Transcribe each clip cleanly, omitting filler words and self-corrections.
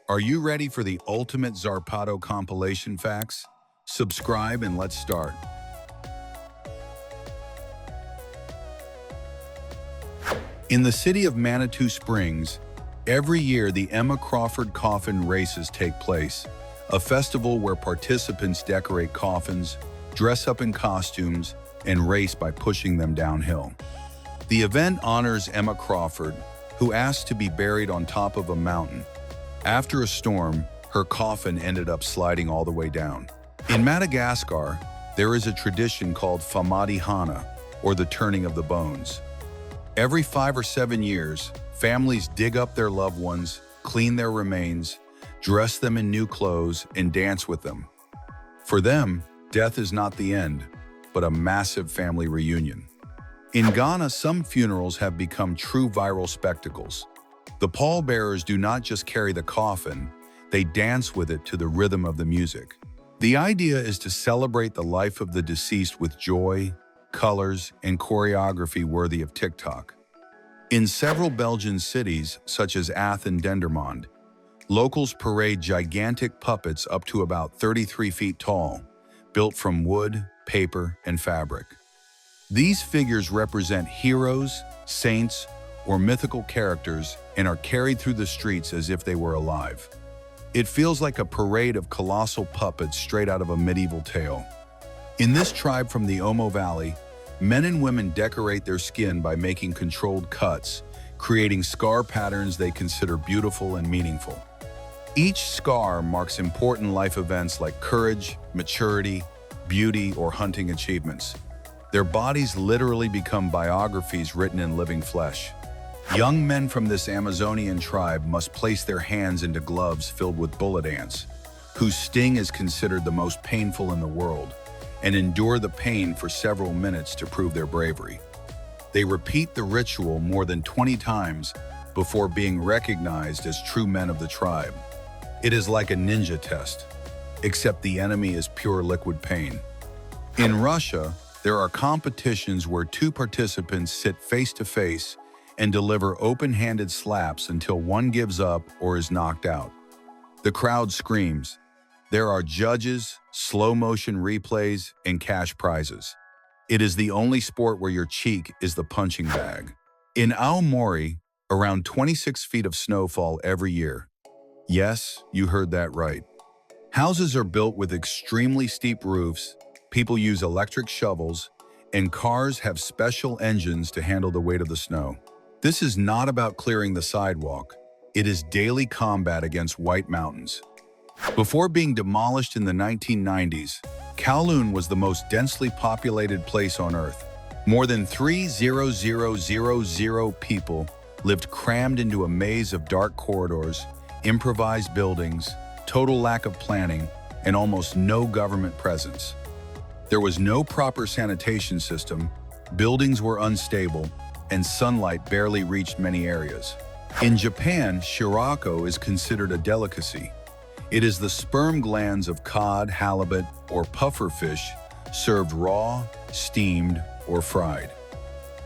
Are you ready for the ultimate Zarpado compilation facts? Subscribe and let's start. In the city of Manitou Springs, every year the Emma Crawford Coffin Races take place, a festival where participants decorate coffins, dress up in costumes, and race by pushing them downhill. The event honors Emma Crawford, who asked to be buried on top of a mountain. After a storm, her coffin ended up sliding all the way down. In Madagascar, there is a tradition called Famadihana, or the turning of the bones. Every 5 or 7 years, families dig up their loved ones, clean their remains, dress them in new clothes, and dance with them. For them, death is not the end, but a massive family reunion. In Ghana, some funerals have become true viral spectacles. The pallbearers do not just carry the coffin, they dance with it to the rhythm of the music. The idea is to celebrate the life of the deceased with joy, colors, and choreography worthy of TikTok. In several Belgian cities, such as Ath and Dendermonde, locals parade gigantic puppets up to about 33 feet tall, built from wood, paper, and fabric. These figures represent heroes, saints, or mythical characters and are carried through the streets as if they were alive. It feels like a parade of colossal puppets straight out of a medieval tale. In this tribe from the Omo Valley, men and women decorate their skin by making controlled cuts, creating scar patterns they consider beautiful and meaningful. Each scar marks important life events like courage, maturity, beauty, or hunting achievements. Their bodies literally become biographies written in living flesh. Young men from this Amazonian tribe must place their hands into gloves filled with bullet ants, whose sting is considered the most painful in the world, and endure the pain for several minutes to prove their bravery. They repeat the ritual more than 20 times before being recognized as true men of the tribe. It is like a ninja test, except the enemy is pure liquid pain. In Russia, there are competitions where 2 participants sit face to face and deliver open-handed slaps until one gives up or is knocked out. The crowd screams. There are judges, slow-motion replays, and cash prizes. It is the only sport where your cheek is the punching bag. In Aomori, around 26 feet of snowfall every year. Yes, you heard that right. Houses are built with extremely steep roofs, people use electric shovels, and cars have special engines to handle the weight of the snow. This is not about clearing the sidewalk. It is daily combat against white mountains. Before being demolished in the 1990s, Kowloon was the most densely populated place on Earth. More than 3,000 people lived crammed into a maze of dark corridors, improvised buildings, total lack of planning, and almost no government presence. There was no proper sanitation system, buildings were unstable, and sunlight barely reached many areas. In Japan, shirako is considered a delicacy. It is the sperm glands of cod, halibut, or pufferfish served raw, steamed, or fried.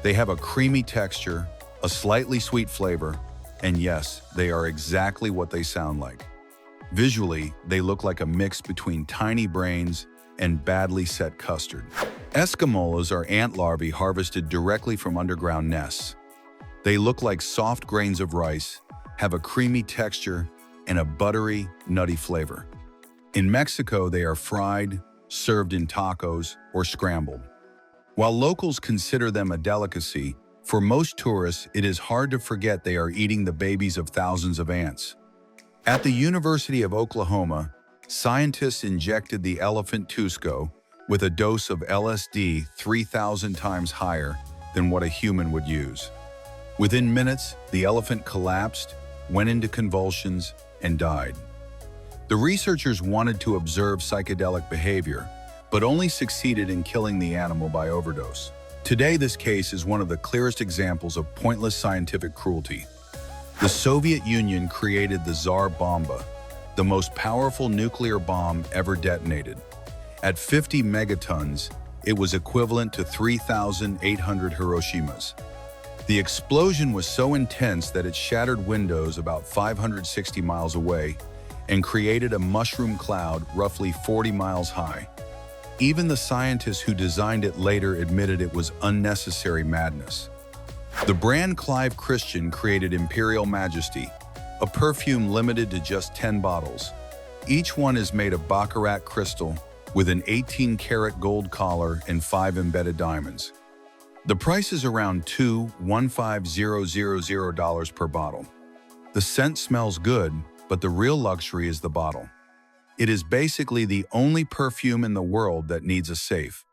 They have a creamy texture, a slightly sweet flavor, and yes, they are exactly what they sound like. Visually, they look like a mix between tiny brains and badly set custard. Eskimolas are ant larvae harvested directly from underground nests. They look like soft grains of rice, have a creamy texture, and a buttery, nutty flavor. In Mexico, they are fried, served in tacos, or scrambled. While locals consider them a delicacy, for most tourists, it is hard to forget they are eating the babies of thousands of ants. At the University of Oklahoma, scientists injected the elephant Tusco with a dose of LSD 3,000 times higher than what a human would use. Within minutes, the elephant collapsed, went into convulsions, and died. The researchers wanted to observe psychedelic behavior, but only succeeded in killing the animal by overdose. Today, this case is one of the clearest examples of pointless scientific cruelty. The Soviet Union created the Tsar Bomba, the most powerful nuclear bomb ever detonated. At 50 megatons, it was equivalent to 3,800 Hiroshimas. The explosion was so intense that it shattered windows about 560 miles away and created a mushroom cloud roughly 40 miles high. Even the scientists who designed it later admitted it was unnecessary madness. The brand Clive Christian created Imperial Majesty, a perfume limited to just 10 bottles. Each one is made of baccarat crystal with an 18-karat gold collar and 5 embedded diamonds. The price is around $2,150,000 per bottle. The scent smells good, but the real luxury is the bottle. It is basically the only perfume in the world that needs a safe.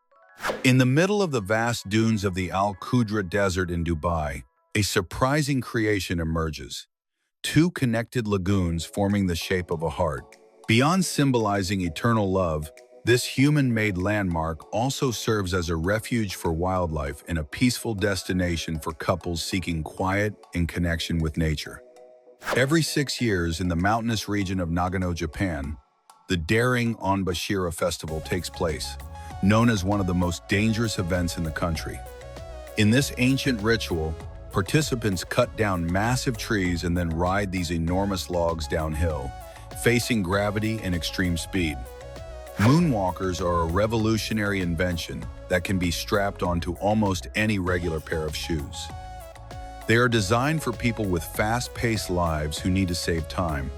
In the middle of the vast dunes of the Al Qudra Desert in Dubai, a surprising creation emerges. 2 connected lagoons forming the shape of a heart. Beyond symbolizing eternal love, this human-made landmark also serves as a refuge for wildlife and a peaceful destination for couples seeking quiet and connection with nature. Every 6 years in the mountainous region of Nagano, Japan, the daring Onbashira Festival takes place, known as one of the most dangerous events in the country. In this ancient ritual, participants cut down massive trees and then ride these enormous logs downhill, facing gravity and extreme speed. Moonwalkers are a revolutionary invention that can be strapped onto almost any regular pair of shoes. They are designed for people with fast-paced lives who need to save time,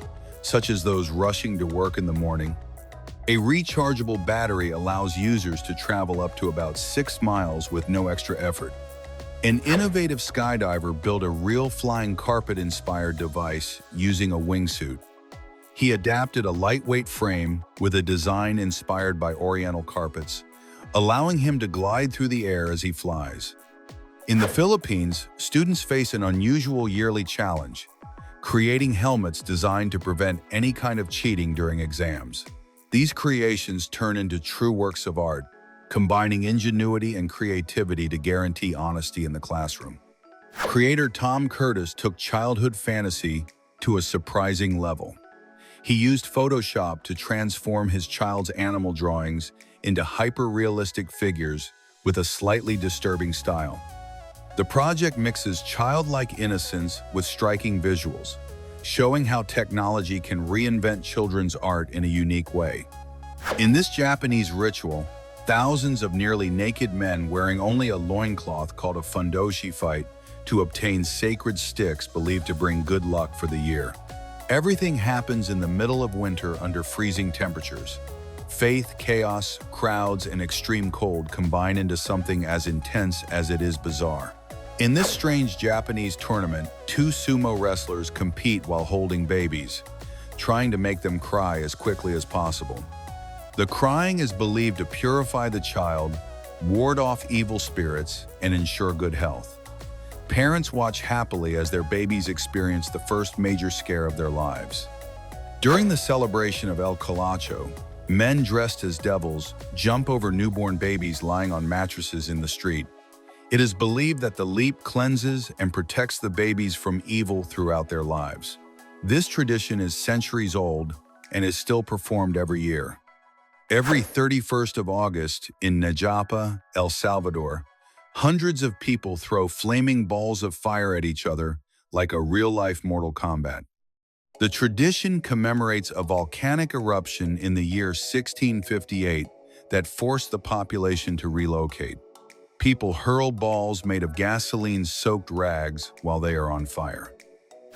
such as those rushing to work in the morning. A rechargeable battery allows users to travel up to about 6 miles with no extra effort. An innovative skydiver built a real flying carpet-inspired device using a wingsuit. He adapted a lightweight frame with a design inspired by Oriental carpets, allowing him to glide through the air as he flies. In the Philippines, students face an unusual yearly challenge, creating helmets designed to prevent any kind of cheating during exams. These creations turn into true works of art, combining ingenuity and creativity to guarantee honesty in the classroom. Creator Tom Curtis took childhood fantasy to a surprising level. He used Photoshop to transform his child's animal drawings into hyper-realistic figures with a slightly disturbing style. The project mixes childlike innocence with striking visuals, showing how technology can reinvent children's art in a unique way. In this Japanese ritual, thousands of nearly naked men wearing only a loincloth called a fundoshi fight to obtain sacred sticks believed to bring good luck for the year. Everything happens in the middle of winter under freezing temperatures. Faith, chaos, crowds, and extreme cold combine into something as intense as it is bizarre. In this strange Japanese tournament, 2 sumo wrestlers compete while holding babies, trying to make them cry as quickly as possible. The crying is believed to purify the child, ward off evil spirits, and ensure good health. Parents watch happily as their babies experience the first major scare of their lives. During the celebration of El Colacho, men dressed as devils jump over newborn babies lying on mattresses in the street. It is believed that the leap cleanses and protects the babies from evil throughout their lives. This tradition is centuries old and is still performed every year. Every 31st of August in Nejapa, El Salvador, hundreds of people throw flaming balls of fire at each other like a real-life Mortal Kombat. The tradition commemorates a volcanic eruption in the year 1658 that forced the population to relocate. People hurl balls made of gasoline-soaked rags while they are on fire.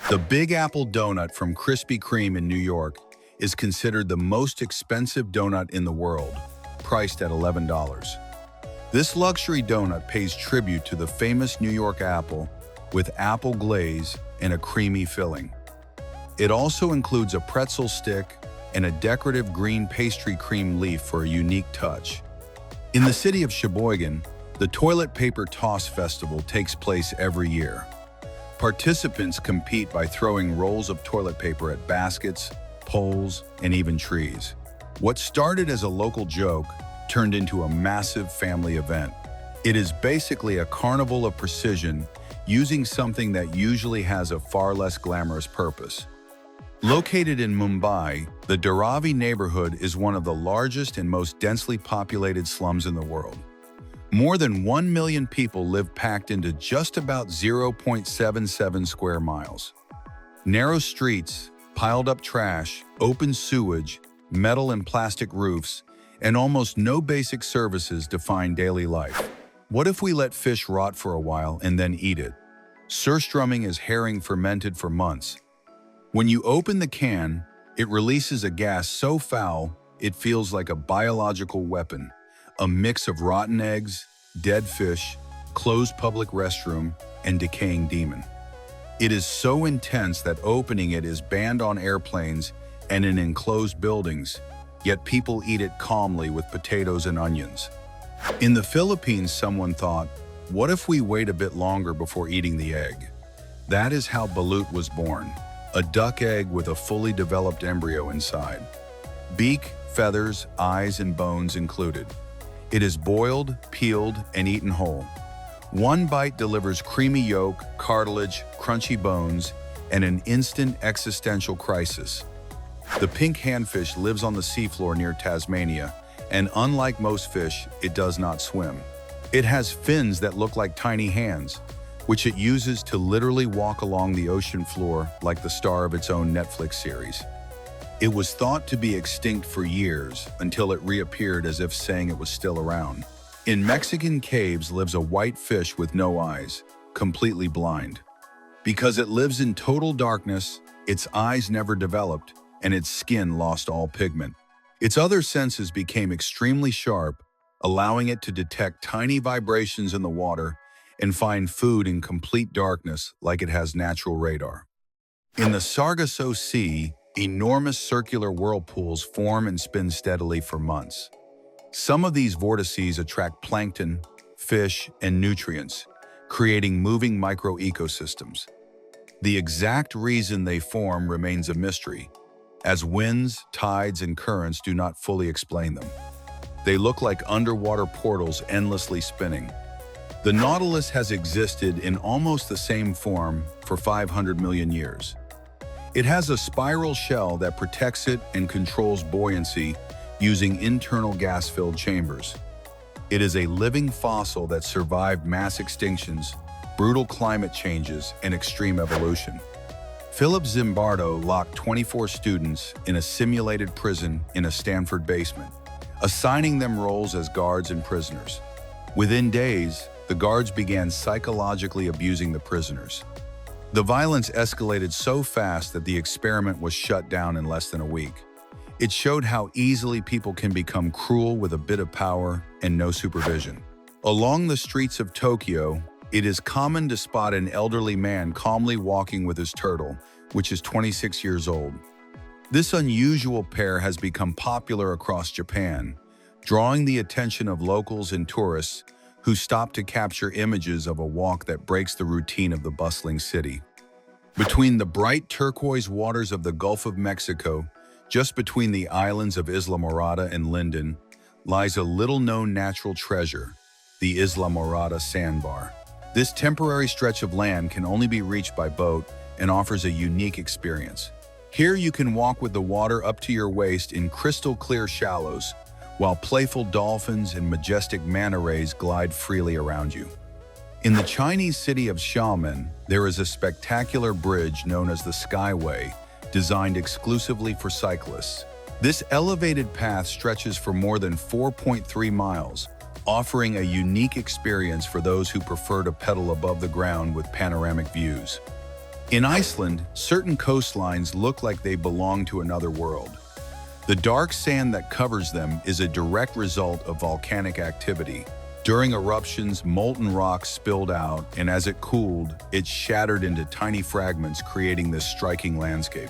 The Big Apple donut from Krispy Kreme in New York is considered the most expensive donut in the world, priced at $11. This luxury donut pays tribute to the famous New York apple with apple glaze and a creamy filling. It also includes a pretzel stick and a decorative green pastry cream leaf for a unique touch. In the city of Sheboygan, the Toilet Paper Toss Festival takes place every year. Participants compete by throwing rolls of toilet paper at baskets, poles, and even trees. What started as a local joke turned into a massive family event. It is basically a carnival of precision, using something that usually has a far less glamorous purpose. Located in Mumbai, the Dharavi neighborhood is one of the largest and most densely populated slums in the world. More than 1 million people live packed into just about 0.77 square miles. Narrow streets, piled up trash, open sewage, metal and plastic roofs, and almost no basic services define daily life. What if we let fish rot for a while and then eat it? Surströmming is herring fermented for months. When you open the can, it releases a gas so foul it feels like a biological weapon, a mix of rotten eggs, dead fish, closed public restroom, and decaying demon. It is so intense that opening it is banned on airplanes and in enclosed buildings, yet people eat it calmly with potatoes and onions. In the Philippines, someone thought, what if we wait a bit longer before eating the egg? That is how balut was born, a duck egg with a fully developed embryo inside. Beak, feathers, eyes, and bones included. It is boiled, peeled, and eaten whole. One bite delivers creamy yolk, cartilage, crunchy bones, and an instant existential crisis. The pink handfish lives on the seafloor near Tasmania, and unlike most fish, it does not swim. It has fins that look like tiny hands, which it uses to literally walk along the ocean floor like the star of its own Netflix series. It was thought to be extinct for years until it reappeared as if saying it was still around. In Mexican caves lives a white fish with no eyes, completely blind. Because it lives in total darkness, its eyes never developed, and its skin lost all pigment. Its other senses became extremely sharp, allowing it to detect tiny vibrations in the water and find food in complete darkness like it has natural radar. In the Sargasso Sea, enormous circular whirlpools form and spin steadily for months. Some of these vortices attract plankton, fish, and nutrients, creating moving microecosystems. The exact reason they form remains a mystery, as winds, tides, and currents do not fully explain them. They look like underwater portals endlessly spinning. The Nautilus has existed in almost the same form for 500 million years. It has a spiral shell that protects it and controls buoyancy using internal gas-filled chambers. It is a living fossil that survived mass extinctions, brutal climate changes, and extreme evolution. Philip Zimbardo locked 24 students in a simulated prison in a Stanford basement, assigning them roles as guards and prisoners. Within days, the guards began psychologically abusing the prisoners. The violence escalated so fast that the experiment was shut down in less than a week. It showed how easily people can become cruel with a bit of power and no supervision. Along the streets of Tokyo, it is common to spot an elderly man calmly walking with his turtle, which is 26 years old. This unusual pair has become popular across Japan, drawing the attention of locals and tourists who stop to capture images of a walk that breaks the routine of the bustling city. Between the bright turquoise waters of the Gulf of Mexico, just between the islands of Isla Morada and Linden, lies a little-known natural treasure, the Isla Morada sandbar. This temporary stretch of land can only be reached by boat and offers a unique experience. Here you can walk with the water up to your waist in crystal-clear shallows, while playful dolphins and majestic manta rays glide freely around you. In the Chinese city of Xiamen, there is a spectacular bridge known as the Skyway, designed exclusively for cyclists. This elevated path stretches for more than 4.3 miles, offering a unique experience for those who prefer to pedal above the ground with panoramic views. In Iceland, certain coastlines look like they belong to another world. The dark sand that covers them is a direct result of volcanic activity. During eruptions, molten rock spilled out, and as it cooled, it shattered into tiny fragments, creating this striking landscape.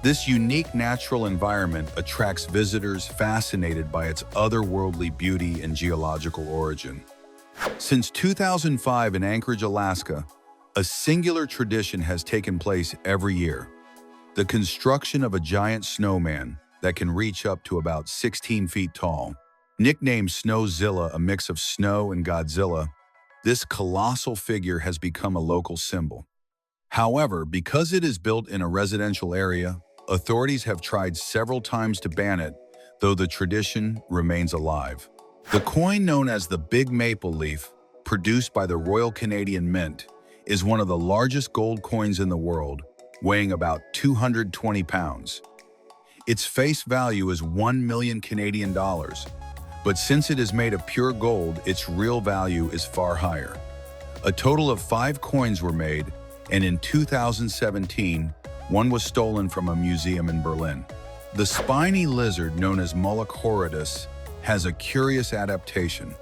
This unique natural environment attracts visitors fascinated by its otherworldly beauty and geological origin. Since 2005 in Anchorage, Alaska, a singular tradition has taken place every year: the construction of a giant snowman that can reach up to about 16 feet tall. Nicknamed Snowzilla, a mix of snow and Godzilla, this colossal figure has become a local symbol. However, because it is built in a residential area, authorities have tried several times to ban it, though the tradition remains alive. The coin known as the Big Maple Leaf, produced by the Royal Canadian Mint, is one of the largest gold coins in the world, weighing about 220 pounds. Its face value is 1 million Canadian dollars, but since it is made of pure gold, its real value is far higher. A total of 5 coins were made, and in 2017, one was stolen from a museum in Berlin. The spiny lizard known as Mollichoridus has a curious adaptation,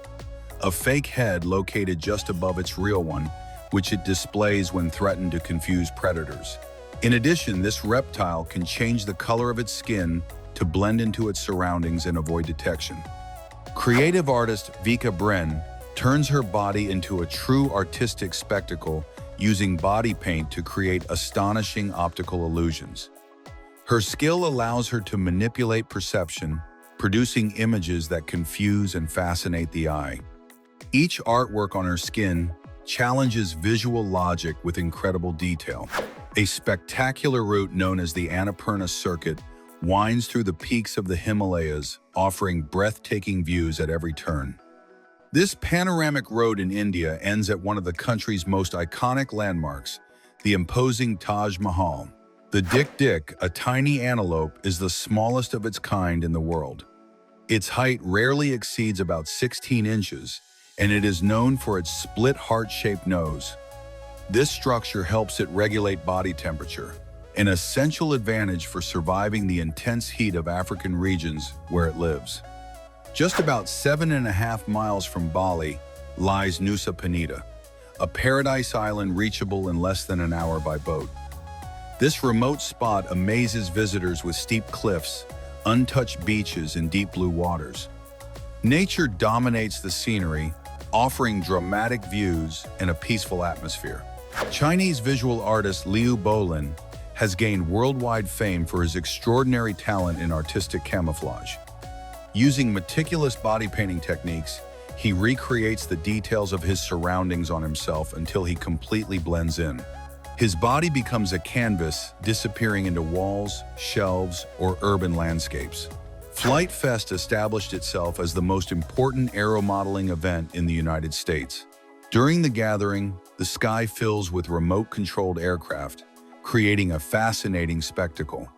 a fake head located just above its real one, which it displays when threatened to confuse predators. In addition, this reptile can change the color of its skin to blend into its surroundings and avoid detection. Creative artist Vika Bren turns her body into a true artistic spectacle using body paint to create astonishing optical illusions. Her skill allows her to manipulate perception, producing images that confuse and fascinate the eye. Each artwork on her skin challenges visual logic with incredible detail. A spectacular route known as the Annapurna Circuit winds through the peaks of the Himalayas, offering breathtaking views at every turn. This panoramic road in India ends at one of the country's most iconic landmarks, the imposing Taj Mahal. The dik-dik, a tiny antelope, is the smallest of its kind in the world. Its height rarely exceeds about 16 inches, and it is known for its split heart-shaped nose. This structure helps it regulate body temperature, an essential advantage for surviving the intense heat of African regions where it lives. Just about 7.5 miles from Bali lies Nusa Penida, a paradise island reachable in less than an hour by boat. This remote spot amazes visitors with steep cliffs, untouched beaches, and deep blue waters. Nature dominates the scenery, offering dramatic views and a peaceful atmosphere. Chinese visual artist Liu Bolin has gained worldwide fame for his extraordinary talent in artistic camouflage. Using meticulous body painting techniques, he recreates the details of his surroundings on himself until he completely blends in. His body becomes a canvas, disappearing into walls, shelves, or urban landscapes. Flight Fest established itself as the most important aeromodeling event in the United States. During the gathering, the sky fills with remote-controlled aircraft, creating a fascinating spectacle.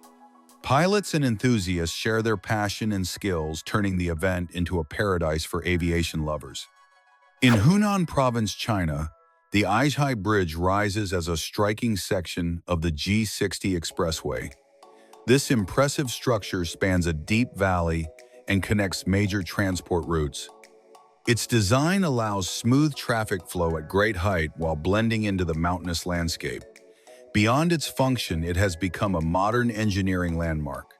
Pilots and enthusiasts share their passion and skills, turning the event into a paradise for aviation lovers. In Hunan Province, China, the Aizhai Bridge rises as a striking section of the G60 expressway. This impressive structure spans a deep valley and connects major transport routes. Its design allows smooth traffic flow at great height while blending into the mountainous landscape. Beyond its function, it has become a modern engineering landmark.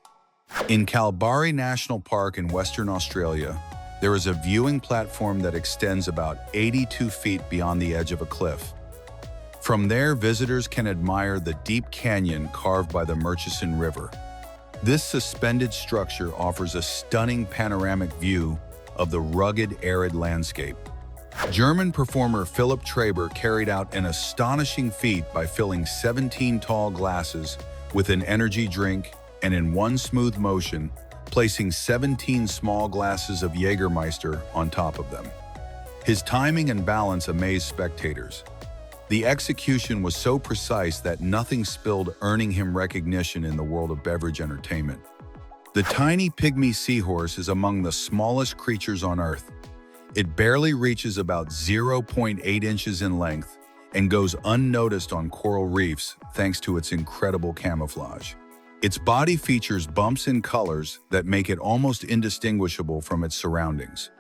In Kalbarri National Park in Western Australia, there is a viewing platform that extends about 82 feet beyond the edge of a cliff. From there, visitors can admire the deep canyon carved by the Murchison River. This suspended structure offers a stunning panoramic view of the rugged, arid landscape. German performer Philipp Traber carried out an astonishing feat by filling 17 tall glasses with an energy drink and in one smooth motion, placing 17 small glasses of Jägermeister on top of them. His timing and balance amazed spectators. The execution was so precise that nothing spilled, earning him recognition in the world of beverage entertainment. The tiny pygmy seahorse is among the smallest creatures on Earth. It barely reaches about 0.8 inches in length and goes unnoticed on coral reefs thanks to its incredible camouflage. Its body features bumps and colors that make it almost indistinguishable from its surroundings.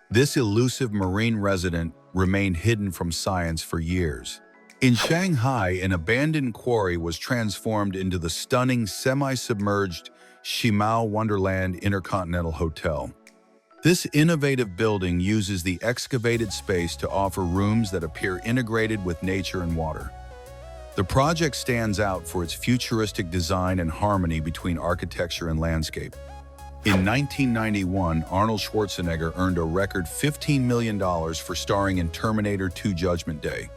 This elusive marine resident remained hidden from science for years. In Shanghai, an abandoned quarry was transformed into the stunning semi-submerged Shimao Wonderland Intercontinental Hotel. This innovative building uses the excavated space to offer rooms that appear integrated with nature and water. The project stands out for its futuristic design and harmony between architecture and landscape. In 1991, Arnold Schwarzenegger earned a record $15 million for starring in Terminator 2: Judgment Day.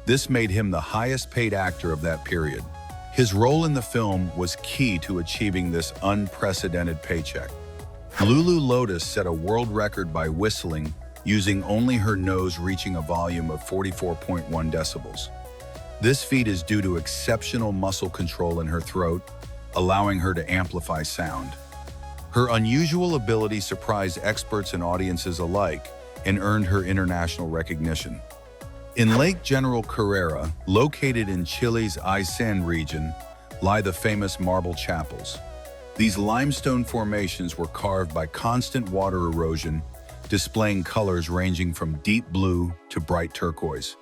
This made him the highest-paid actor of that period. His role in the film was key to achieving this unprecedented paycheck. Lulu Lotus set a world record by whistling, using only her nose reaching a volume of 44.1 decibels. This feat is due to exceptional muscle control in her throat, allowing her to amplify sound. Her unusual ability surprised experts and audiences alike and earned her international recognition. In Lake General Carrera, located in Chile's Aysén region, lie the famous marble chapels. These limestone formations were carved by constant water erosion, displaying colors ranging from deep blue to bright turquoise.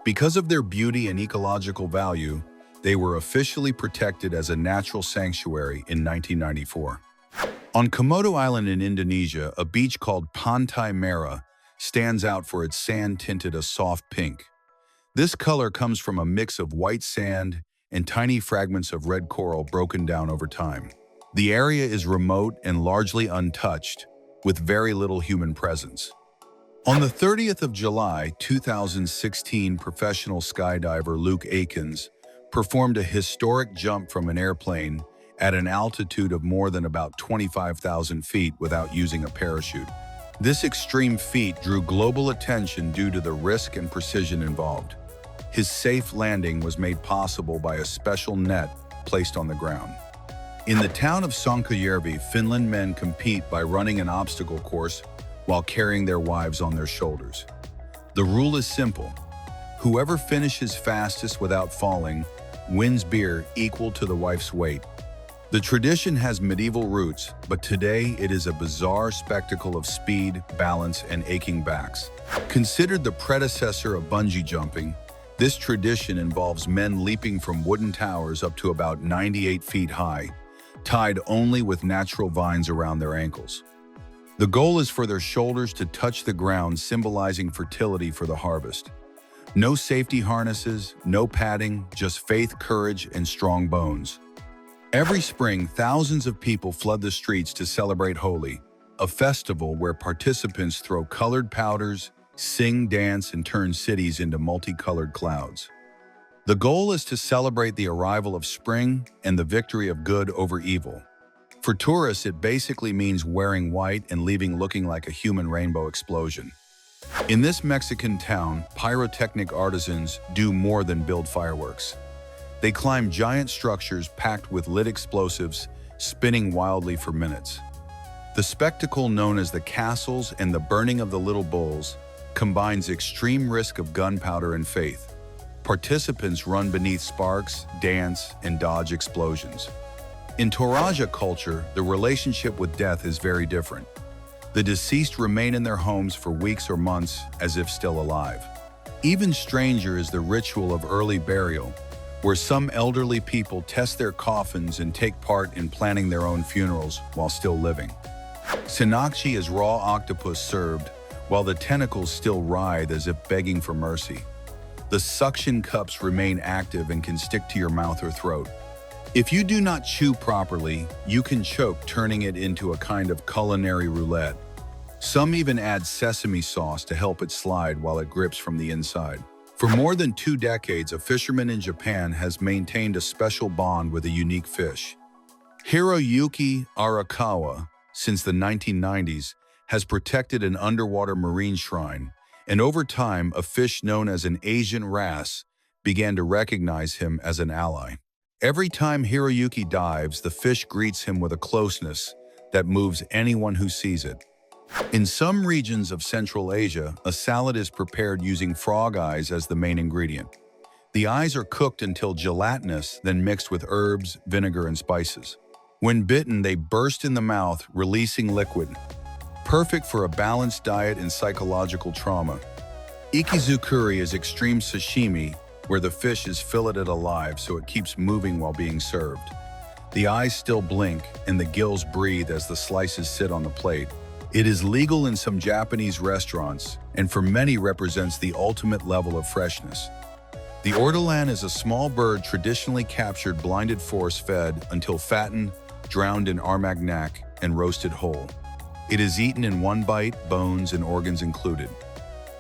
Because of their beauty and ecological value, they were officially protected as a natural sanctuary in 1994. On Komodo Island in Indonesia, a beach called Pantai Merah stands out for its sand tinted a soft pink. This color comes from a mix of white sand and tiny fragments of red coral broken down over time. The area is remote and largely untouched, with very little human presence. On the 30th of July, 2016, professional skydiver Luke Akins performed a historic jump from an airplane at an altitude of more than about 25,000 feet without using a parachute. This extreme feat drew global attention due to the risk and precision involved. His safe landing was made possible by a special net placed on the ground. In the town of Sonkajärvi, Finland, men compete by running an obstacle course while carrying their wives on their shoulders. The rule is simple. Whoever finishes fastest without falling wins beer equal to the wife's weight. The tradition has medieval roots, but today it is a bizarre spectacle of speed, balance, and aching backs. Considered the predecessor of bungee jumping, this tradition involves men leaping from wooden towers up to about 98 feet high, tied only with natural vines around their ankles. The goal is for their shoulders to touch the ground, symbolizing fertility for the harvest. No safety harnesses, no padding, just faith, courage, and strong bones. Every spring, thousands of people flood the streets to celebrate Holi, a festival where participants throw colored powders, sing, dance, and turn cities into multicolored clouds. The goal is to celebrate the arrival of spring and the victory of good over evil. For tourists, it basically means wearing white and leaving looking like a human rainbow explosion. In this Mexican town, pyrotechnic artisans do more than build fireworks. They climb giant structures packed with lit explosives, spinning wildly for minutes. The spectacle known as the castles and the burning of the little bulls combines extreme risk of gunpowder and faith. Participants run beneath sparks, dance, and dodge explosions. In Toraja culture, the relationship with death is very different. The deceased remain in their homes for weeks or months as if still alive. Even stranger is the ritual of early burial, where some elderly people test their coffins and take part in planning their own funerals while still living. Sinakshi is raw octopus served, while the tentacles still writhe as if begging for mercy. The suction cups remain active and can stick to your mouth or throat. If you do not chew properly, you can choke, turning it into a kind of culinary roulette. Some even add sesame sauce to help it slide while it grips from the inside. For more than 2 decades, a fisherman in Japan has maintained a special bond with a unique fish. Hiroyuki Arakawa, since the 1990s, has protected an underwater marine shrine, and over time, a fish known as an Asian wrasse began to recognize him as an ally. Every time Hiroyuki dives, the fish greets him with a closeness that moves anyone who sees it. In some regions of Central Asia, a salad is prepared using frog eyes as the main ingredient. The eyes are cooked until gelatinous, then mixed with herbs, vinegar, and spices. When bitten, they burst in the mouth, releasing liquid. Perfect for a balanced diet and psychological trauma. Ikizukuri is extreme sashimi, where the fish is filleted alive so it keeps moving while being served. The eyes still blink and the gills breathe as the slices sit on the plate. It is legal in some Japanese restaurants and for many represents the ultimate level of freshness. The ortolan is a small bird traditionally captured, blinded, force-fed until fattened, drowned in armagnac, and roasted whole. It is eaten in one bite, bones and organs included.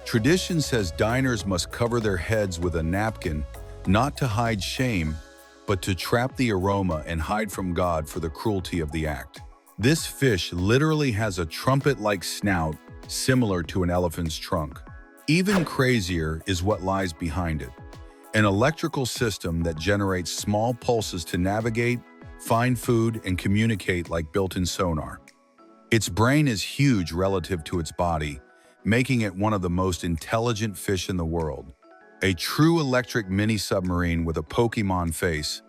Tradition says diners must cover their heads with a napkin, not to hide shame, but to trap the aroma and hide from God for the cruelty of the act. This fish literally has a trumpet-like snout similar to an elephant's trunk. Even crazier is what lies behind it. An electrical system that generates small pulses to navigate, find food, and communicate like built-in sonar. Its brain is huge relative to its body, making it one of the most intelligent fish in the world. A true electric mini-submarine with a Pokemon face.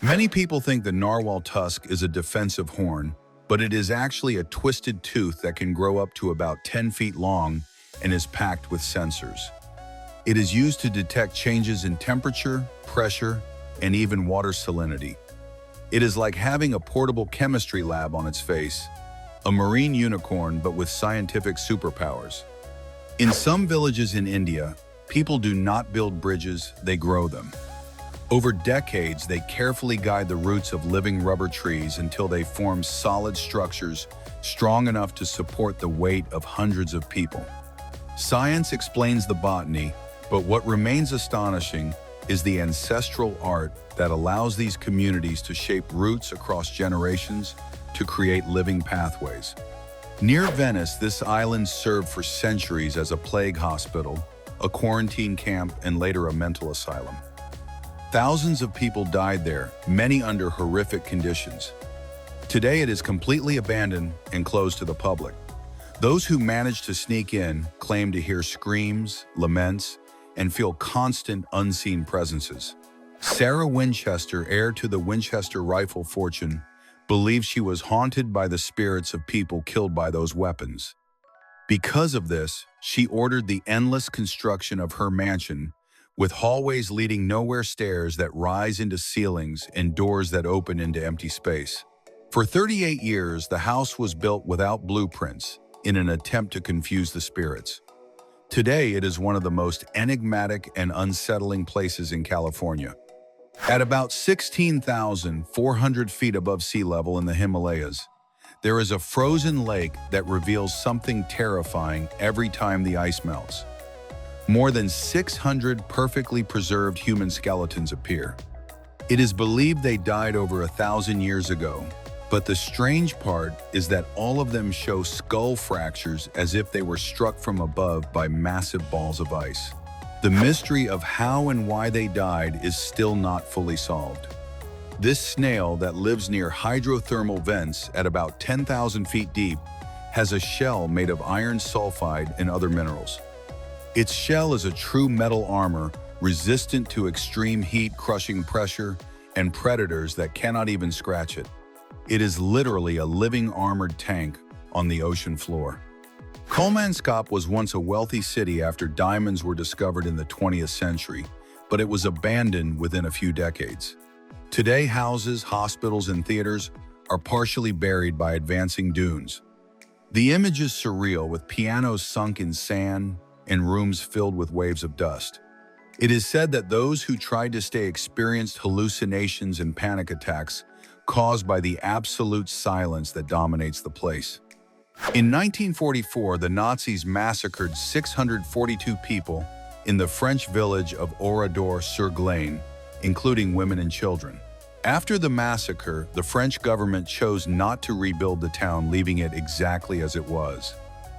Many people think the narwhal tusk is a defensive horn, but it is actually a twisted tooth that can grow up to about 10 feet long and is packed with sensors. It is used to detect changes in temperature, pressure, and even water salinity. It is like having a portable chemistry lab on its face, a marine unicorn but with scientific superpowers. In some villages in India, people do not build bridges, they grow them. Over decades, they carefully guide the roots of living rubber trees until they form solid structures strong enough to support the weight of hundreds of people. Science explains the botany, but what remains astonishing is the ancestral art that allows these communities to shape roots across generations to create living pathways. Near Venice, this island served for centuries as a plague hospital, a quarantine camp, and later a mental asylum. Thousands of people died there, many under horrific conditions. Today it is completely abandoned and closed to the public. Those who managed to sneak in claim to hear screams, laments, and feel constant unseen presences. Sarah Winchester, heir to the Winchester rifle fortune, believes she was haunted by the spirits of people killed by those weapons. Because of this, she ordered the endless construction of her mansion, with hallways leading nowhere, stairs that rise into ceilings and doors that open into empty space. For 38 years, the house was built without blueprints in an attempt to confuse the spirits. Today, it is one of the most enigmatic and unsettling places in California. At about 16,400 feet above sea level in the Himalayas, there is a frozen lake that reveals something terrifying every time the ice melts. More than 600 perfectly preserved human skeletons appear. It is believed they died over 1,000 years ago, but the strange part is that all of them show skull fractures as if they were struck from above by massive balls of ice. The mystery of how and why they died is still not fully solved. This snail that lives near hydrothermal vents at about 10,000 feet deep has a shell made of iron sulfide and other minerals. Its shell is a true metal armor, resistant to extreme heat, crushing pressure, and predators that cannot even scratch it. It is literally a living armored tank on the ocean floor. Kolmanskop was once a wealthy city after diamonds were discovered in the 20th century, but it was abandoned within a few decades. Today, houses, hospitals, and theaters are partially buried by advancing dunes. The image is surreal, with pianos sunk in sand and rooms filled with waves of dust. It is said that those who tried to stay experienced hallucinations and panic attacks caused by the absolute silence that dominates the place. In 1944, the Nazis massacred 642 people in the French village of Oradour-sur-Glane, including women and children. After the massacre, the French government chose not to rebuild the town, leaving it exactly as it was.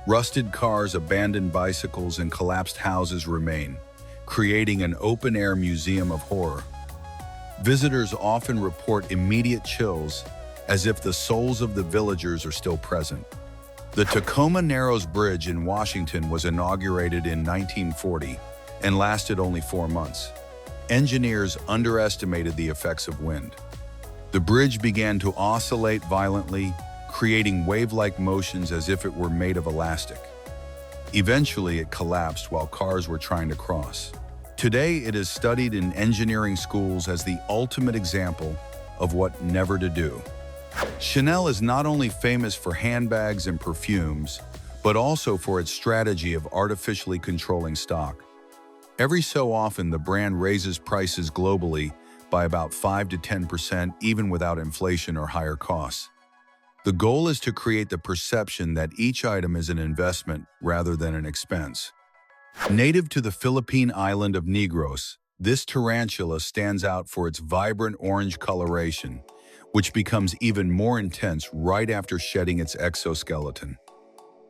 Rusted cars, abandoned bicycles, and collapsed houses remain, creating an open-air museum of horror. Visitors often report immediate chills, as if the souls of the villagers are still present. The Tacoma Narrows Bridge in Washington was inaugurated in 1940 and lasted only 4 months. Engineers underestimated the effects of wind. The bridge began to oscillate violently, creating wave-like motions as if it were made of elastic. Eventually, it collapsed while cars were trying to cross. Today, it is studied in engineering schools as the ultimate example of what never to do. Chanel is not only famous for handbags and perfumes, but also for its strategy of artificially controlling stock. Every so often, the brand raises prices globally by about 5 to 10%, even without inflation or higher costs. The goal is to create the perception that each item is an investment rather than an expense. Native to the Philippine island of Negros, this tarantula stands out for its vibrant orange coloration, which becomes even more intense right after shedding its exoskeleton.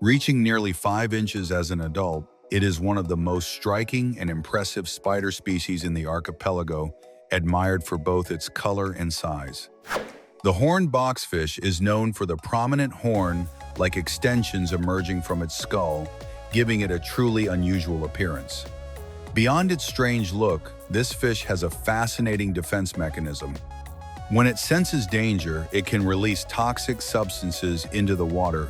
Reaching nearly 5 inches as an adult, it is one of the most striking and impressive spider species in the archipelago, admired for both its color and size. The horned boxfish is known for the prominent horn-like extensions emerging from its skull, giving it a truly unusual appearance. Beyond its strange look, this fish has a fascinating defense mechanism. When it senses danger, it can release toxic substances into the water,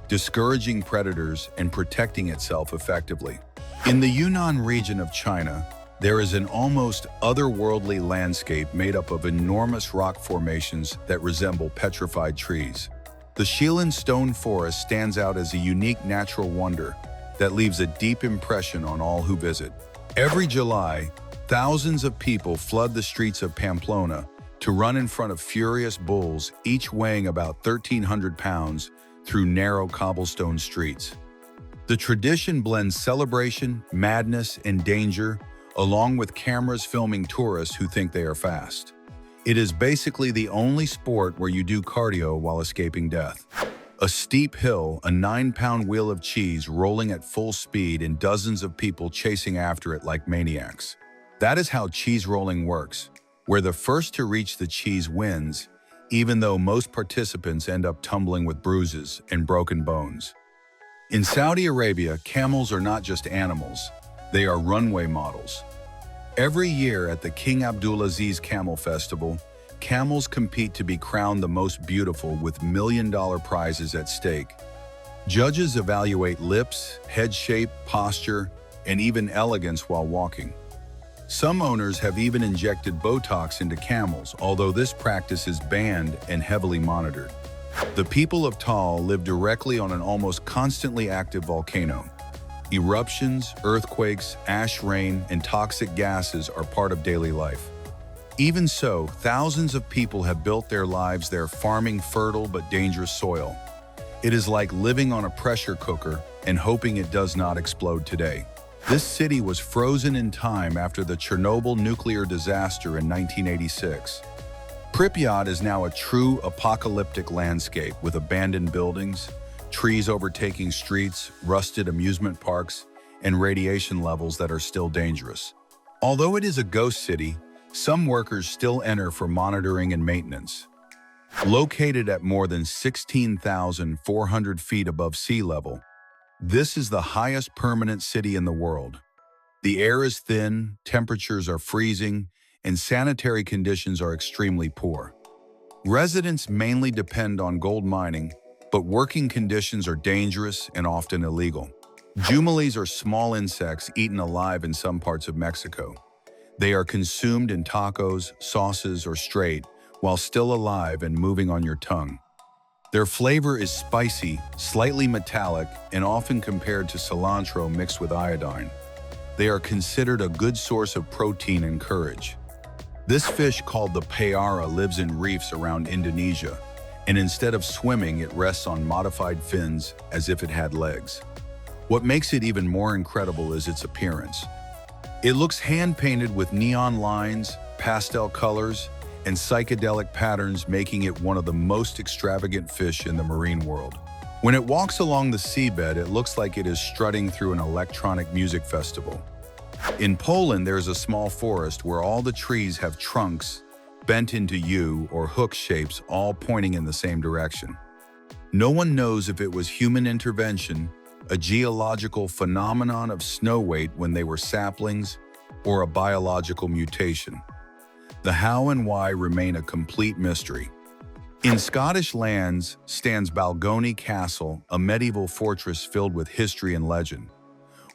discouraging predators and protecting itself effectively. In the Yunnan region of China, there is an almost otherworldly landscape made up of enormous rock formations that resemble petrified trees. The Shilin stone forest stands out as a unique natural wonder that leaves a deep impression on all who visit. Every July, thousands of people flood the streets of Pamplona to run in front of furious bulls, each weighing about 1,300 pounds, through narrow cobblestone streets. The tradition blends celebration, madness, and danger, along with cameras filming tourists who think they are fast. It is basically the only sport where you do cardio while escaping death. A steep hill, a 9-pound wheel of cheese rolling at full speed, and dozens of people chasing after it like maniacs. That is how cheese rolling works, where the first to reach the cheese wins, even though most participants end up tumbling with bruises and broken bones. In Saudi Arabia, camels are not just animals, they are runway models. Every year at the King Abdulaziz Camel Festival, camels compete to be crowned the most beautiful with million-dollar prizes at stake. Judges evaluate lips, head shape, posture, and even elegance while walking. Some owners have even injected Botox into camels, although this practice is banned and heavily monitored. The people of Tal live directly on an almost constantly active volcano. Eruptions, earthquakes, ash rain, and toxic gases are part of daily life. Even so, thousands of people have built their lives there farming fertile but dangerous soil. It is like living on a pressure cooker and hoping it does not explode today. This city was frozen in time after the Chernobyl nuclear disaster in 1986. Pripyat is now a true apocalyptic landscape with abandoned buildings, trees overtaking streets, rusted amusement parks, and radiation levels that are still dangerous. Although it is a ghost city, some workers still enter for monitoring and maintenance. Located at more than 16,400 feet above sea level, this is the highest permanent city in the world. The air is thin, temperatures are freezing, and sanitary conditions are extremely poor. Residents mainly depend on gold mining, but working conditions are dangerous and often illegal. Jumelies are small insects eaten alive in some parts of Mexico. They are consumed in tacos, sauces, or straight, while still alive and moving on your tongue. Their flavor is spicy, slightly metallic, and often compared to cilantro mixed with iodine. They are considered a good source of protein and courage. This fish, called the payara, lives in reefs around Indonesia, and instead of swimming, it rests on modified fins as if it had legs. What makes it even more incredible is its appearance. It looks hand-painted with neon lines, pastel colors, and psychedelic patterns, making it one of the most extravagant fish in the marine world. When it walks along the seabed, it looks like it is strutting through an electronic music festival. In Poland, there is a small forest where all the trees have trunks bent into U or hook shapes, all pointing in the same direction. No one knows if it was human intervention, a geological phenomenon of snow weight when they were saplings, or a biological mutation. The how and why remain a complete mystery. In Scottish lands stands Balgony Castle, a medieval fortress filled with history and legend.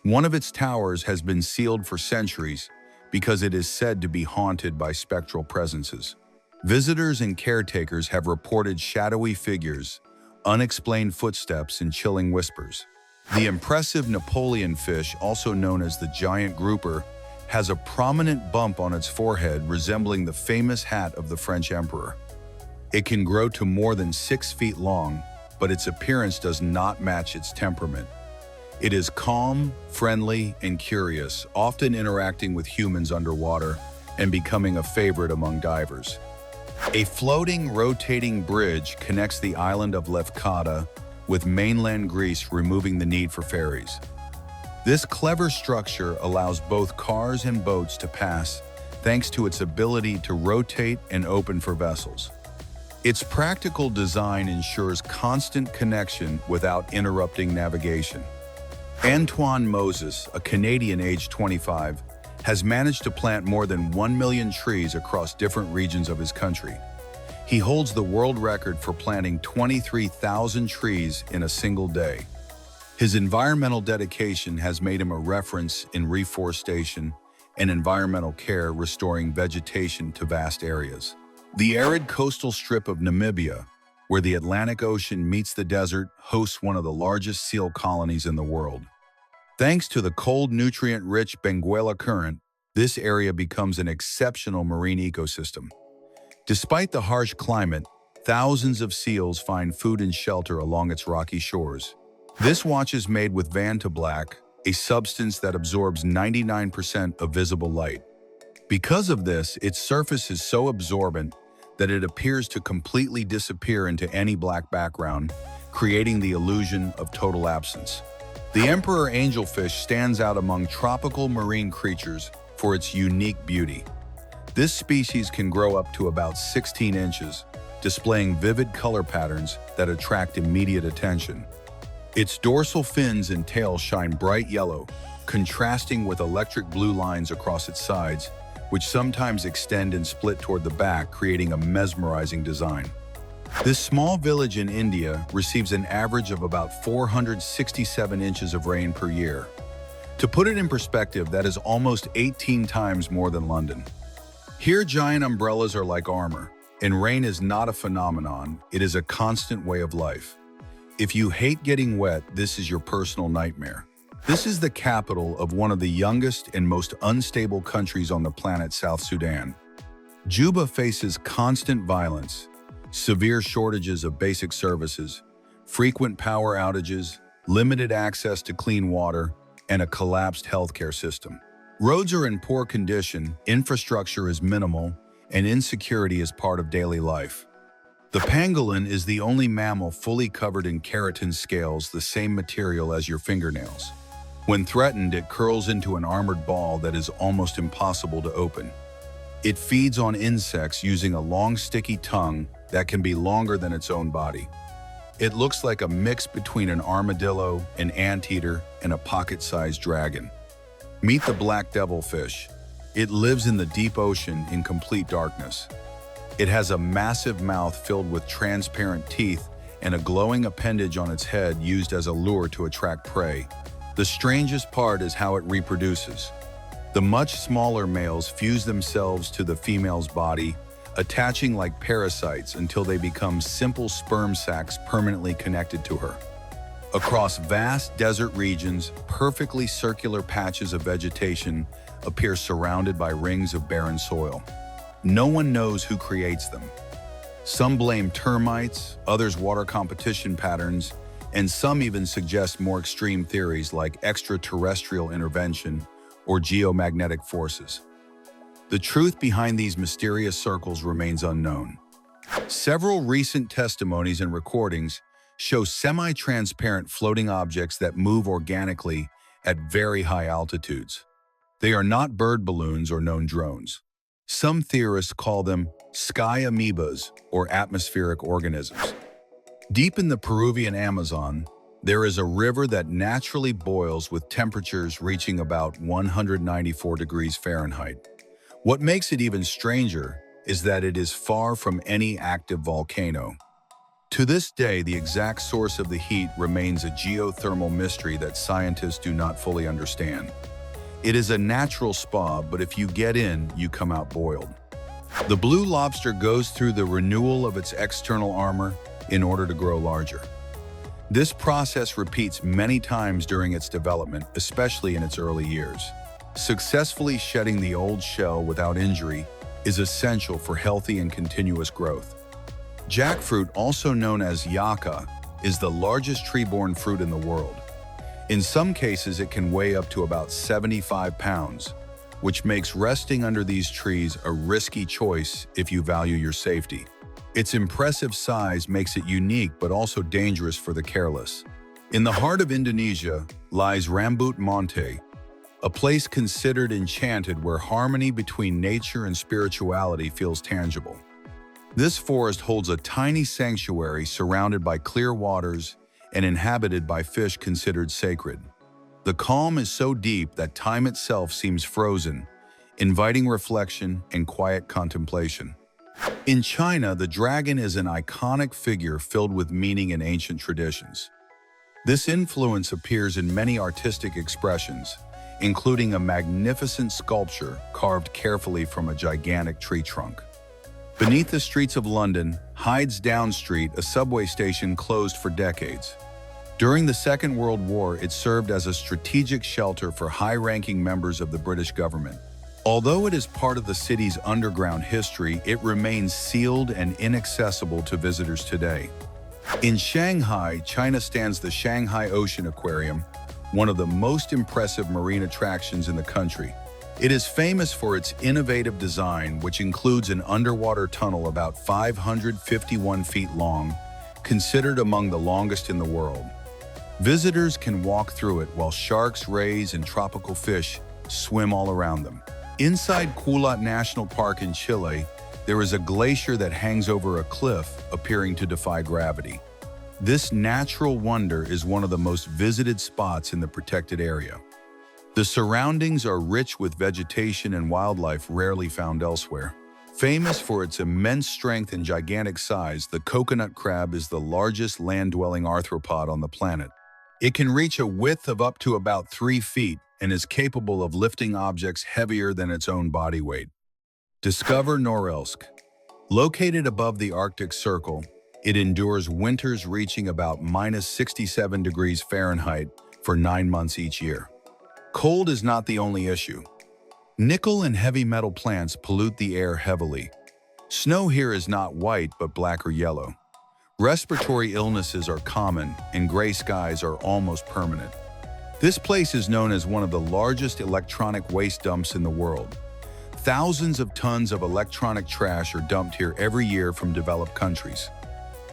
One of its towers has been sealed for centuries because it is said to be haunted by spectral presences. Visitors and caretakers have reported shadowy figures, unexplained footsteps, and chilling whispers. The impressive Napoleon fish, also known as the giant grouper, has a prominent bump on its forehead resembling the famous hat of the French emperor. It can grow to more than 6 feet long, but its appearance does not match its temperament. It is calm, friendly, and curious, often interacting with humans underwater and becoming a favorite among divers. A floating, rotating bridge connects the island of Lefkada with mainland Greece, removing the need for ferries. This clever structure allows both cars and boats to pass thanks to its ability to rotate and open for vessels. Its practical design ensures constant connection without interrupting navigation. Antoine Moses, a Canadian aged 25, has managed to plant more than 1 million trees across different regions of his country. He holds the world record for planting 23,000 trees in a single day. His environmental dedication has made him a reference in reforestation and environmental care, restoring vegetation to vast areas. The arid coastal strip of Namibia, where the Atlantic Ocean meets the desert, hosts one of the largest seal colonies in the world. Thanks to the cold, nutrient-rich Benguela Current, this area becomes an exceptional marine ecosystem. Despite the harsh climate, thousands of seals find food and shelter along its rocky shores. This watch is made with vantablack, a substance that absorbs 99% of visible light. Because of this, its surface is so absorbent that it appears to completely disappear into any black background, creating the illusion of total absence. The emperor angelfish stands out among tropical marine creatures for its unique beauty. This species can grow up to about 16 inches, displaying vivid color patterns that attract immediate attention. Its dorsal fins and tail shine bright yellow, contrasting with electric blue lines across its sides, which sometimes extend and split toward the back, creating a mesmerizing design. This small village in India receives an average of about 467 inches of rain per year. To put it in perspective, that is almost 18 times more than London. Here, giant umbrellas are like armor, and rain is not a phenomenon, it is a constant way of life. If you hate getting wet, this is your personal nightmare. This is the capital of one of the youngest and most unstable countries on the planet, South Sudan. Juba faces constant violence, severe shortages of basic services, frequent power outages, limited access to clean water, and a collapsed healthcare system. Roads are in poor condition, infrastructure is minimal, and insecurity is part of daily life. The pangolin is the only mammal fully covered in keratin scales, the same material as your fingernails. When threatened, it curls into an armored ball that is almost impossible to open. It feeds on insects using a long, sticky tongue that can be longer than its own body. It looks like a mix between an armadillo, an anteater, and a pocket-sized dragon. Meet the black devilfish. It lives in the deep ocean in complete darkness. It has a massive mouth filled with transparent teeth and a glowing appendage on its head used as a lure to attract prey. The strangest part is how it reproduces. The much smaller males fuse themselves to the female's body, attaching like parasites until they become simple sperm sacs permanently connected to her. Across vast desert regions, perfectly circular patches of vegetation appear surrounded by rings of barren soil. No one knows who creates them. Some blame termites, others water competition patterns, and some even suggest more extreme theories like extraterrestrial intervention or geomagnetic forces. The truth behind these mysterious circles remains unknown. Several recent testimonies and recordings show semi-transparent floating objects that move organically at very high altitudes. They are not bird balloons or known drones. Some theorists call them sky amoebas or atmospheric organisms. Deep in the Peruvian Amazon, there is a river that naturally boils with temperatures reaching about 194 degrees Fahrenheit. What makes it even stranger is that it is far from any active volcano. To this day, the exact source of the heat remains a geothermal mystery that scientists do not fully understand. It is a natural spa, but if you get in, you come out boiled. The blue lobster goes through the renewal of its external armor in order to grow larger. This process repeats many times during its development, especially in its early years. Successfully shedding the old shell without injury is essential for healthy and continuous growth. Jackfruit, also known as yucca, is the largest tree-borne fruit in the world. In some cases, it can weigh up to about 75 pounds, which makes resting under these trees a risky choice if you value your safety. Its impressive size makes it unique but also dangerous for the careless. In the heart of Indonesia lies Rambut Monte, a place considered enchanted where harmony between nature and spirituality feels tangible. This forest holds a tiny sanctuary surrounded by clear waters and inhabited by fish considered sacred. The calm is so deep that time itself seems frozen, inviting reflection and quiet contemplation. In China, the dragon is an iconic figure filled with meaning and ancient traditions. This influence appears in many artistic expressions, including a magnificent sculpture carved carefully from a gigantic tree trunk. Beneath the streets of London, Hyde's Down Street, a subway station closed for decades. During the Second World War, it served as a strategic shelter for high-ranking members of the British government. Although it is part of the city's underground history, it remains sealed and inaccessible to visitors today. In Shanghai, China stands the Shanghai Ocean Aquarium, one of the most impressive marine attractions in the country. It is famous for its innovative design, which includes an underwater tunnel about 551 feet long, considered among the longest in the world. Visitors can walk through it while sharks, rays, and tropical fish swim all around them. Inside Culat National Park in Chile, there is a glacier that hangs over a cliff, appearing to defy gravity. This natural wonder is one of the most visited spots in the protected area. The surroundings are rich with vegetation and wildlife rarely found elsewhere. Famous for its immense strength and gigantic size, the coconut crab is the largest land-dwelling arthropod on the planet. It can reach a width of up to about 3 feet and is capable of lifting objects heavier than its own body weight. Discover Norilsk. Located above the Arctic Circle, it endures winters reaching about -67 degrees Fahrenheit for 9 months each year. Cold is not the only issue. Nickel and heavy metal plants pollute the air heavily. Snow here is not white but black or yellow. Respiratory illnesses are common, and gray skies are almost permanent. This place is known as one of the largest electronic waste dumps in the world. Thousands of tons of electronic trash are dumped here every year from developed countries.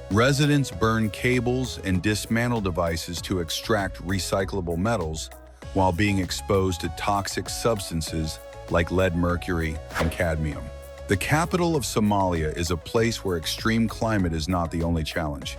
Residents burn cables and dismantle devices to extract recyclable metals while being exposed to toxic substances like lead, mercury, and cadmium. The capital of Somalia is a place where extreme climate is not the only challenge.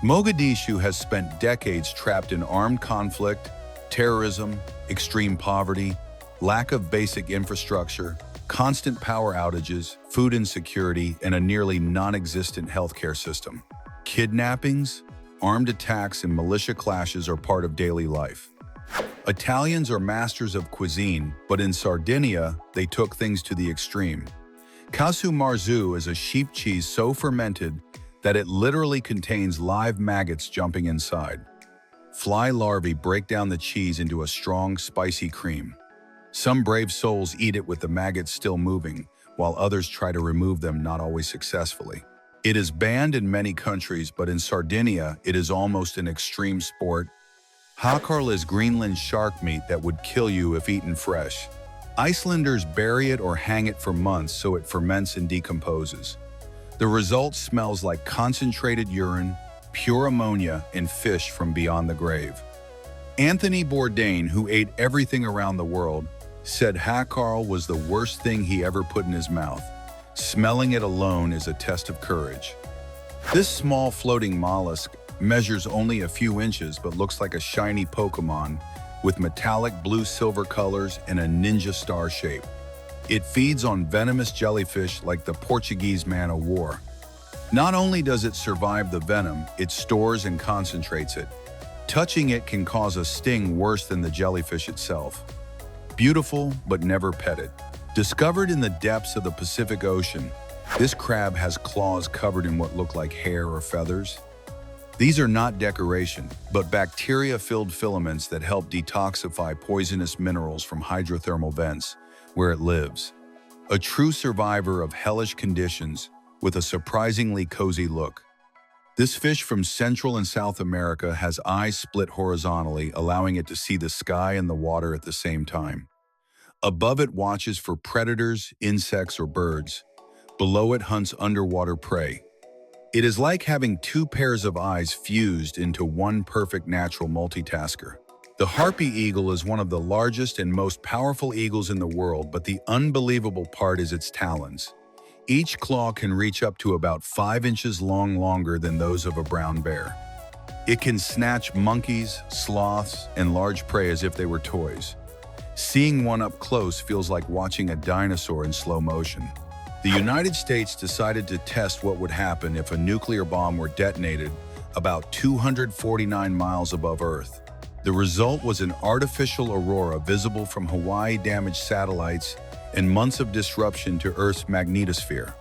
Mogadishu has spent decades trapped in armed conflict, terrorism, extreme poverty, lack of basic infrastructure, constant power outages, food insecurity, and a nearly non-existent healthcare system. Kidnappings, armed attacks, and militia clashes are part of daily life. Italians are masters of cuisine, but in Sardinia, they took things to the extreme. Casu marzu is a sheep cheese so fermented that it literally contains live maggots jumping inside. Fly larvae break down the cheese into a strong, spicy cream. Some brave souls eat it with the maggots still moving, while others try to remove them, not always successfully. It is banned in many countries, but in Sardinia, it is almost an extreme sport. Hakarl is Greenland's shark meat that would kill you if eaten fresh. Icelanders bury it or hang it for months so it ferments and decomposes. The result smells like concentrated urine, pure ammonia, and fish from beyond the grave. Anthony Bourdain, who ate everything around the world, said Hakarl was the worst thing he ever put in his mouth. Smelling it alone is a test of courage. This small floating mollusk measures only a few inches but looks like a shiny Pokemon with metallic blue-silver colors and a ninja star shape. It feeds on venomous jellyfish like the Portuguese man o' war. Not only does it survive the venom, it stores and concentrates it. Touching it can cause a sting worse than the jellyfish itself. Beautiful, but never petted. Discovered in the depths of the Pacific Ocean, this crab has claws covered in what look like hair or feathers. These are not decoration, but bacteria-filled filaments that help detoxify poisonous minerals from hydrothermal vents, where it lives. A true survivor of hellish conditions with a surprisingly cozy look. This fish from Central and South America has eyes split horizontally, allowing it to see the sky and the water at the same time. Above it watches for predators, insects, or birds. Below it hunts underwater prey. It is like having two pairs of eyes fused into one perfect natural multitasker. The harpy eagle is one of the largest and most powerful eagles in the world, but the unbelievable part is its talons. Each claw can reach up to about 5 inches long, longer than those of a brown bear. It can snatch monkeys, sloths, and large prey as if they were toys. Seeing one up close feels like watching a dinosaur in slow motion. The United States decided to test what would happen if a nuclear bomb were detonated about 249 miles above Earth. The result was an artificial aurora visible from Hawaii-damaged satellites and months of disruption to Earth's magnetosphere.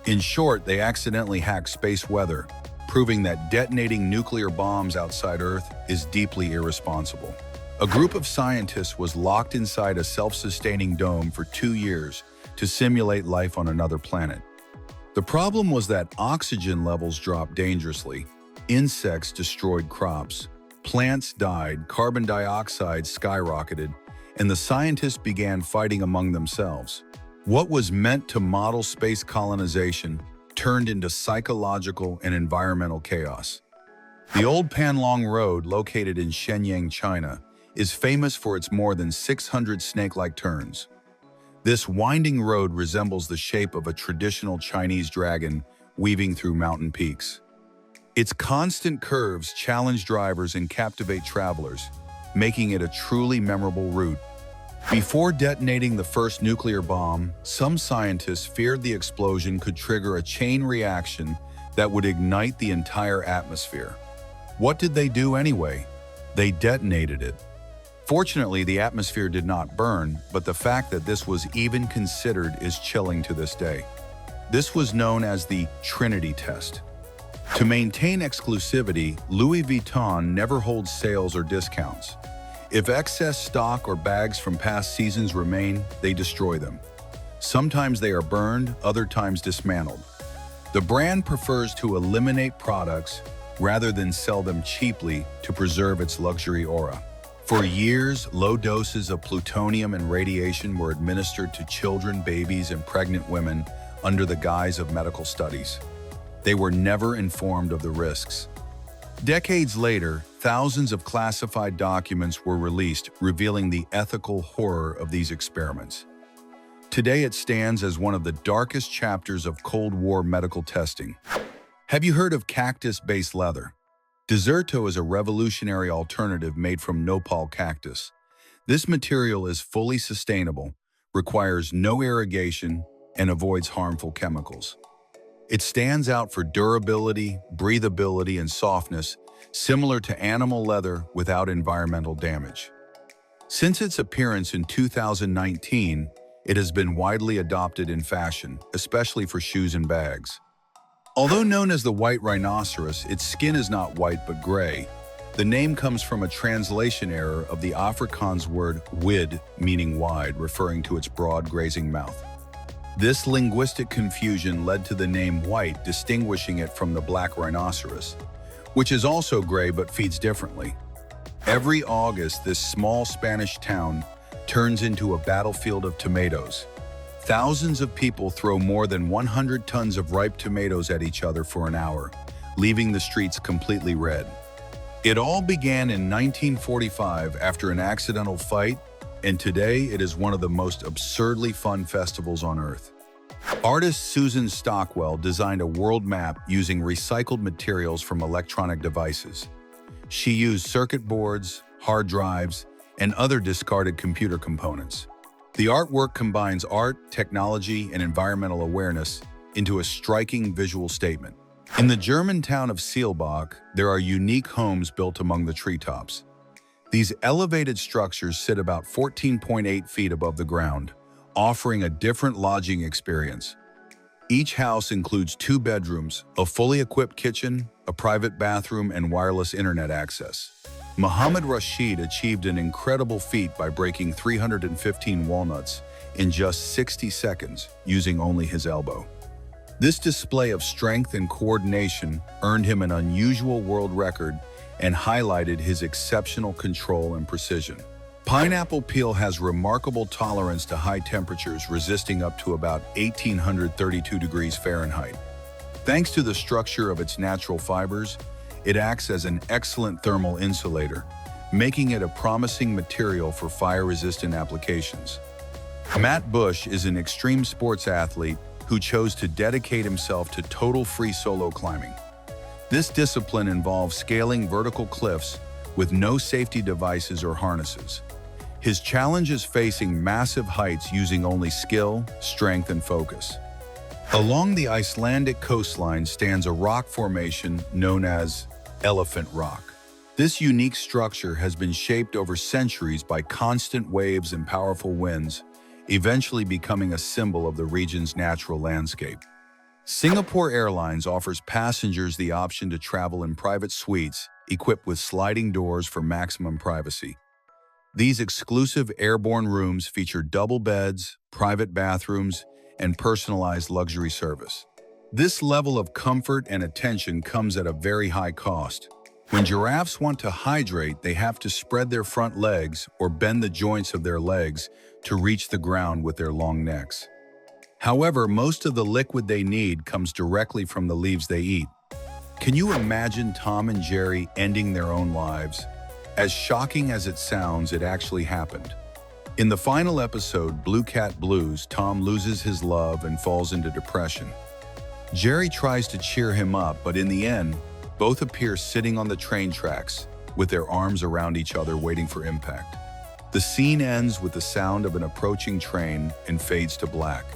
In short, they accidentally hacked space weather, proving that detonating nuclear bombs outside Earth is deeply irresponsible. A group of scientists was locked inside a self-sustaining dome for 2 years to simulate life on another planet. The problem was that oxygen levels dropped dangerously. Insects destroyed crops, plants died, carbon dioxide skyrocketed, and the scientists began fighting among themselves. What was meant to model space colonization turned into psychological and environmental chaos. The old Panlong Road, located in Shenyang, China, is famous for its more than 600 snake-like turns. This winding road resembles the shape of a traditional Chinese dragon weaving through mountain peaks. Its constant curves challenge drivers and captivate travelers, making it a truly memorable route. Before detonating the first nuclear bomb, some scientists feared the explosion could trigger a chain reaction that would ignite the entire atmosphere. What did they do anyway? They detonated it. Fortunately, the atmosphere did not burn, but the fact that this was even considered is chilling to this day. This was known as the Trinity test. To maintain exclusivity, Louis Vuitton never holds sales or discounts. If excess stock or bags from past seasons remain, they destroy them. Sometimes they are burned, other times dismantled. The brand prefers to eliminate products rather than sell them cheaply to preserve its luxury aura. For years, low doses of plutonium and radiation were administered to children, babies, and pregnant women under the guise of medical studies. They were never informed of the risks. Decades later, thousands of classified documents were released revealing the ethical horror of these experiments. Today it stands as one of the darkest chapters of Cold War medical testing. Have you heard of cactus-based leather? Deserto is a revolutionary alternative made from nopal cactus. This material is fully sustainable, requires no irrigation, and avoids harmful chemicals. It stands out for durability, breathability, and softness, similar to animal leather without environmental damage. Since its appearance in 2019, it has been widely adopted in fashion, especially for shoes and bags. Although known as the white rhinoceros, its skin is not white but gray. The name comes from a translation error of the Afrikaans word wid, meaning wide, referring to its broad grazing mouth. This linguistic confusion led to the name white, distinguishing it from the black rhinoceros, which is also gray but feeds differently. Every August, this small Spanish town turns into a battlefield of tomatoes. Thousands of people throw more than 100 tons of ripe tomatoes at each other for an hour, leaving the streets completely red. It all began in 1945 after an accidental fight, and today it is one of the most absurdly fun festivals on Earth. Artist Susan Stockwell designed a world map using recycled materials from electronic devices. She used circuit boards, hard drives, and other discarded computer components. The artwork combines art, technology, and environmental awareness into a striking visual statement. In the German town of Seelbach, there are unique homes built among the treetops. These elevated structures sit about 14.8 feet above the ground, offering a different lodging experience. Each house includes 2 bedrooms, a fully equipped kitchen, a private bathroom, and wireless internet access. Mohammed Rashid achieved an incredible feat by breaking 315 walnuts in just 60 seconds using only his elbow. This display of strength and coordination earned him an unusual world record and highlighted his exceptional control and precision. Pineapple peel has remarkable tolerance to high temperatures, resisting up to about 1832 degrees Fahrenheit. Thanks to the structure of its natural fibers, it acts as an excellent thermal insulator, making it a promising material for fire-resistant applications. Matt Bush is an extreme sports athlete who chose to dedicate himself to total free solo climbing. This discipline involves scaling vertical cliffs with no safety devices or harnesses. His challenge is facing massive heights using only skill, strength, and focus. Along the Icelandic coastline stands a rock formation known as Elephant Rock. This unique structure has been shaped over centuries by constant waves and powerful winds, eventually becoming a symbol of the region's natural landscape. Singapore Airlines offers passengers the option to travel in private suites equipped with sliding doors for maximum privacy. These exclusive airborne rooms feature double beds, private bathrooms, and personalized luxury service. This level of comfort and attention comes at a very high cost. When giraffes want to hydrate, they have to spread their front legs or bend the joints of their legs to reach the ground with their long necks. However, most of the liquid they need comes directly from the leaves they eat. Can you imagine Tom and Jerry ending their own lives? As shocking as it sounds, it actually happened. In the final episode, Blue Cat Blues, Tom loses his love and falls into depression. Jerry tries to cheer him up, but in the end, both appear sitting on the train tracks with their arms around each other waiting for impact. The scene ends with the sound of an approaching train and fades to black.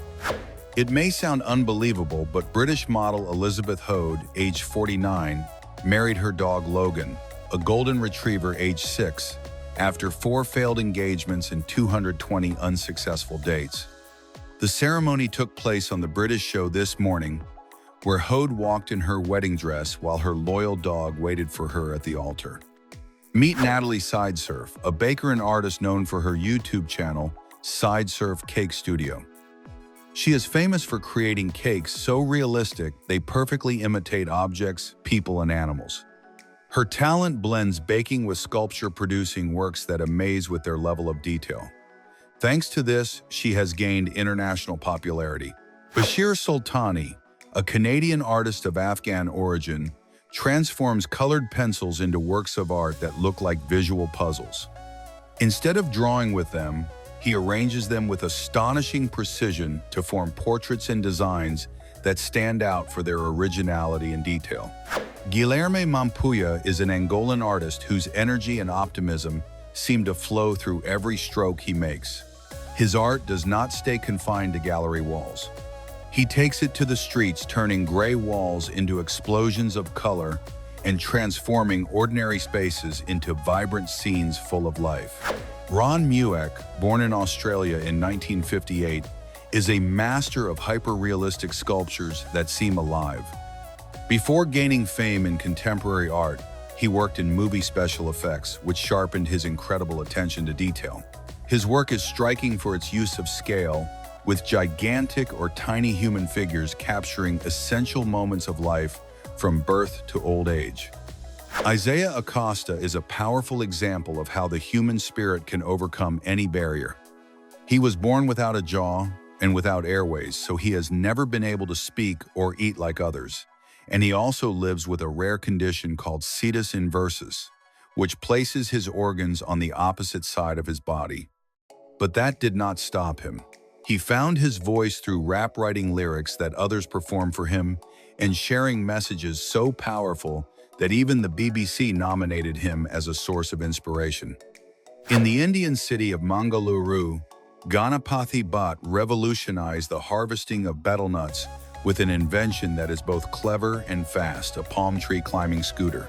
It may sound unbelievable, but British model Elizabeth Hode, age 49, married her dog Logan, a golden retriever age 6, after 4 failed engagements and 220 unsuccessful dates. The ceremony took place on the British show This Morning, where Hode walked in her wedding dress while her loyal dog waited for her at the altar. Meet Natalie Sidesurf, a baker and artist known for her YouTube channel, Sidesurf Cake Studio. She is famous for creating cakes so realistic they perfectly imitate objects, people, and animals. Her talent blends baking with sculpture, producing works that amaze with their level of detail. Thanks to this, she has gained international popularity. Bashir Sultani, a Canadian artist of Afghan origin, transforms colored pencils into works of art that look like visual puzzles. Instead of drawing with them, he arranges them with astonishing precision to form portraits and designs that stand out for their originality and detail. Guilherme Mampuia is an Angolan artist whose energy and optimism seem to flow through every stroke he makes. His art does not stay confined to gallery walls. He takes it to the streets, turning gray walls into explosions of color and transforming ordinary spaces into vibrant scenes full of life. Ron Mueck, born in Australia in 1958, is a master of hyper-realistic sculptures that seem alive. Before gaining fame in contemporary art, he worked in movie special effects, which sharpened his incredible attention to detail. His work is striking for its use of scale, with gigantic or tiny human figures capturing essential moments of life from birth to old age. Isaiah Acosta is a powerful example of how the human spirit can overcome any barrier. He was born without a jaw and without airways, so he has never been able to speak or eat like others. And he also lives with a rare condition called situs inversus, which places his organs on the opposite side of his body. But that did not stop him. He found his voice through rap writing lyrics that others perform for him and sharing messages so powerful that even the BBC nominated him as a source of inspiration. In the Indian city of Mangaluru, Ganapathy Bhatt revolutionized the harvesting of betel nuts with an invention that is both clever and fast, a palm tree climbing scooter.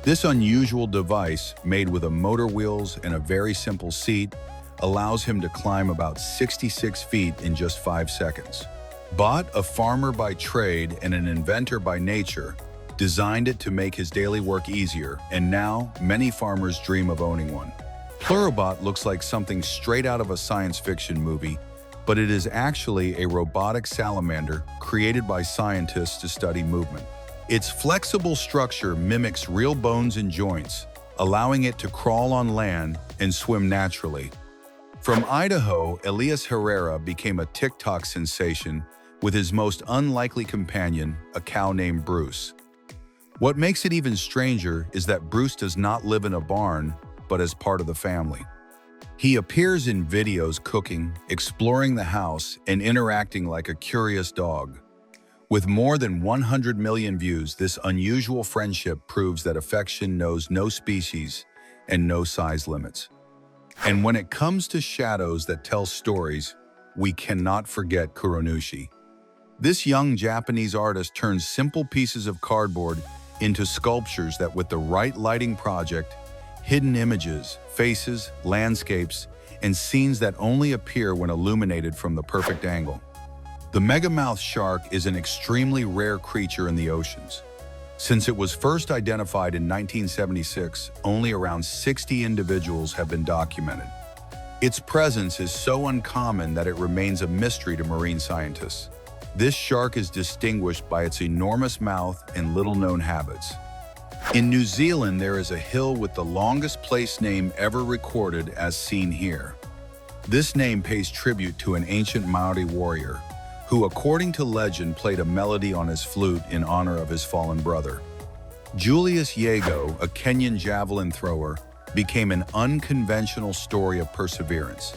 This unusual device, made with a motor wheels and a very simple seat, allows him to climb about 66 feet in just 5 seconds. Bhatt, a farmer by trade and an inventor by nature, designed it to make his daily work easier, and now many farmers dream of owning one. Pluribot looks like something straight out of a science fiction movie, but it is actually a robotic salamander created by scientists to study movement. Its flexible structure mimics real bones and joints, allowing it to crawl on land and swim naturally. From Idaho, Elias Herrera became a TikTok sensation with his most unlikely companion, a cow named Bruce. What makes it even stranger is that Bruce does not live in a barn, but as part of the family. He appears in videos cooking, exploring the house, and interacting like a curious dog. With more than 100 million views, this unusual friendship proves that affection knows no species and no size limits. And when it comes to shadows that tell stories, we cannot forget Kuronushi. This young Japanese artist turns simple pieces of cardboard into sculptures that, with the right lighting project, hidden images, faces, landscapes, and scenes that only appear when illuminated from the perfect angle. The megamouth shark is an extremely rare creature in the oceans. Since it was first identified in 1976, only around 60 individuals have been documented. Its presence is so uncommon that it remains a mystery to marine scientists. This shark is distinguished by its enormous mouth and little-known habits. In New Zealand, there is a hill with the longest place name ever recorded, as seen here. This name pays tribute to an ancient Maori warrior, who, according to legend, played a melody on his flute in honor of his fallen brother. Julius Yego, a Kenyan javelin thrower, became an unconventional story of perseverance.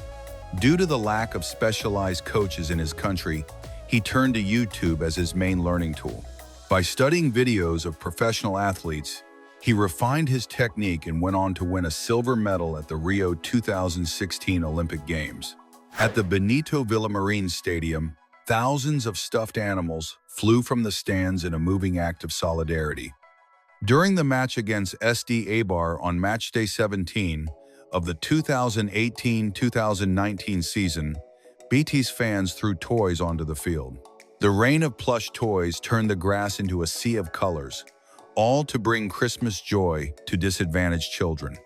Due to the lack of specialized coaches in his country, he turned to YouTube as his main learning tool. By studying videos of professional athletes, he refined his technique and went on to win a silver medal at the Rio 2016 Olympic Games. At the Benito Villamarin Stadium, thousands of stuffed animals flew from the stands in a moving act of solidarity. During the match against SD Eibar on matchday 17 of the 2018-2019 season, BT's fans threw toys onto the field. The rain of plush toys turned the grass into a sea of colors, all to bring Christmas joy to disadvantaged children.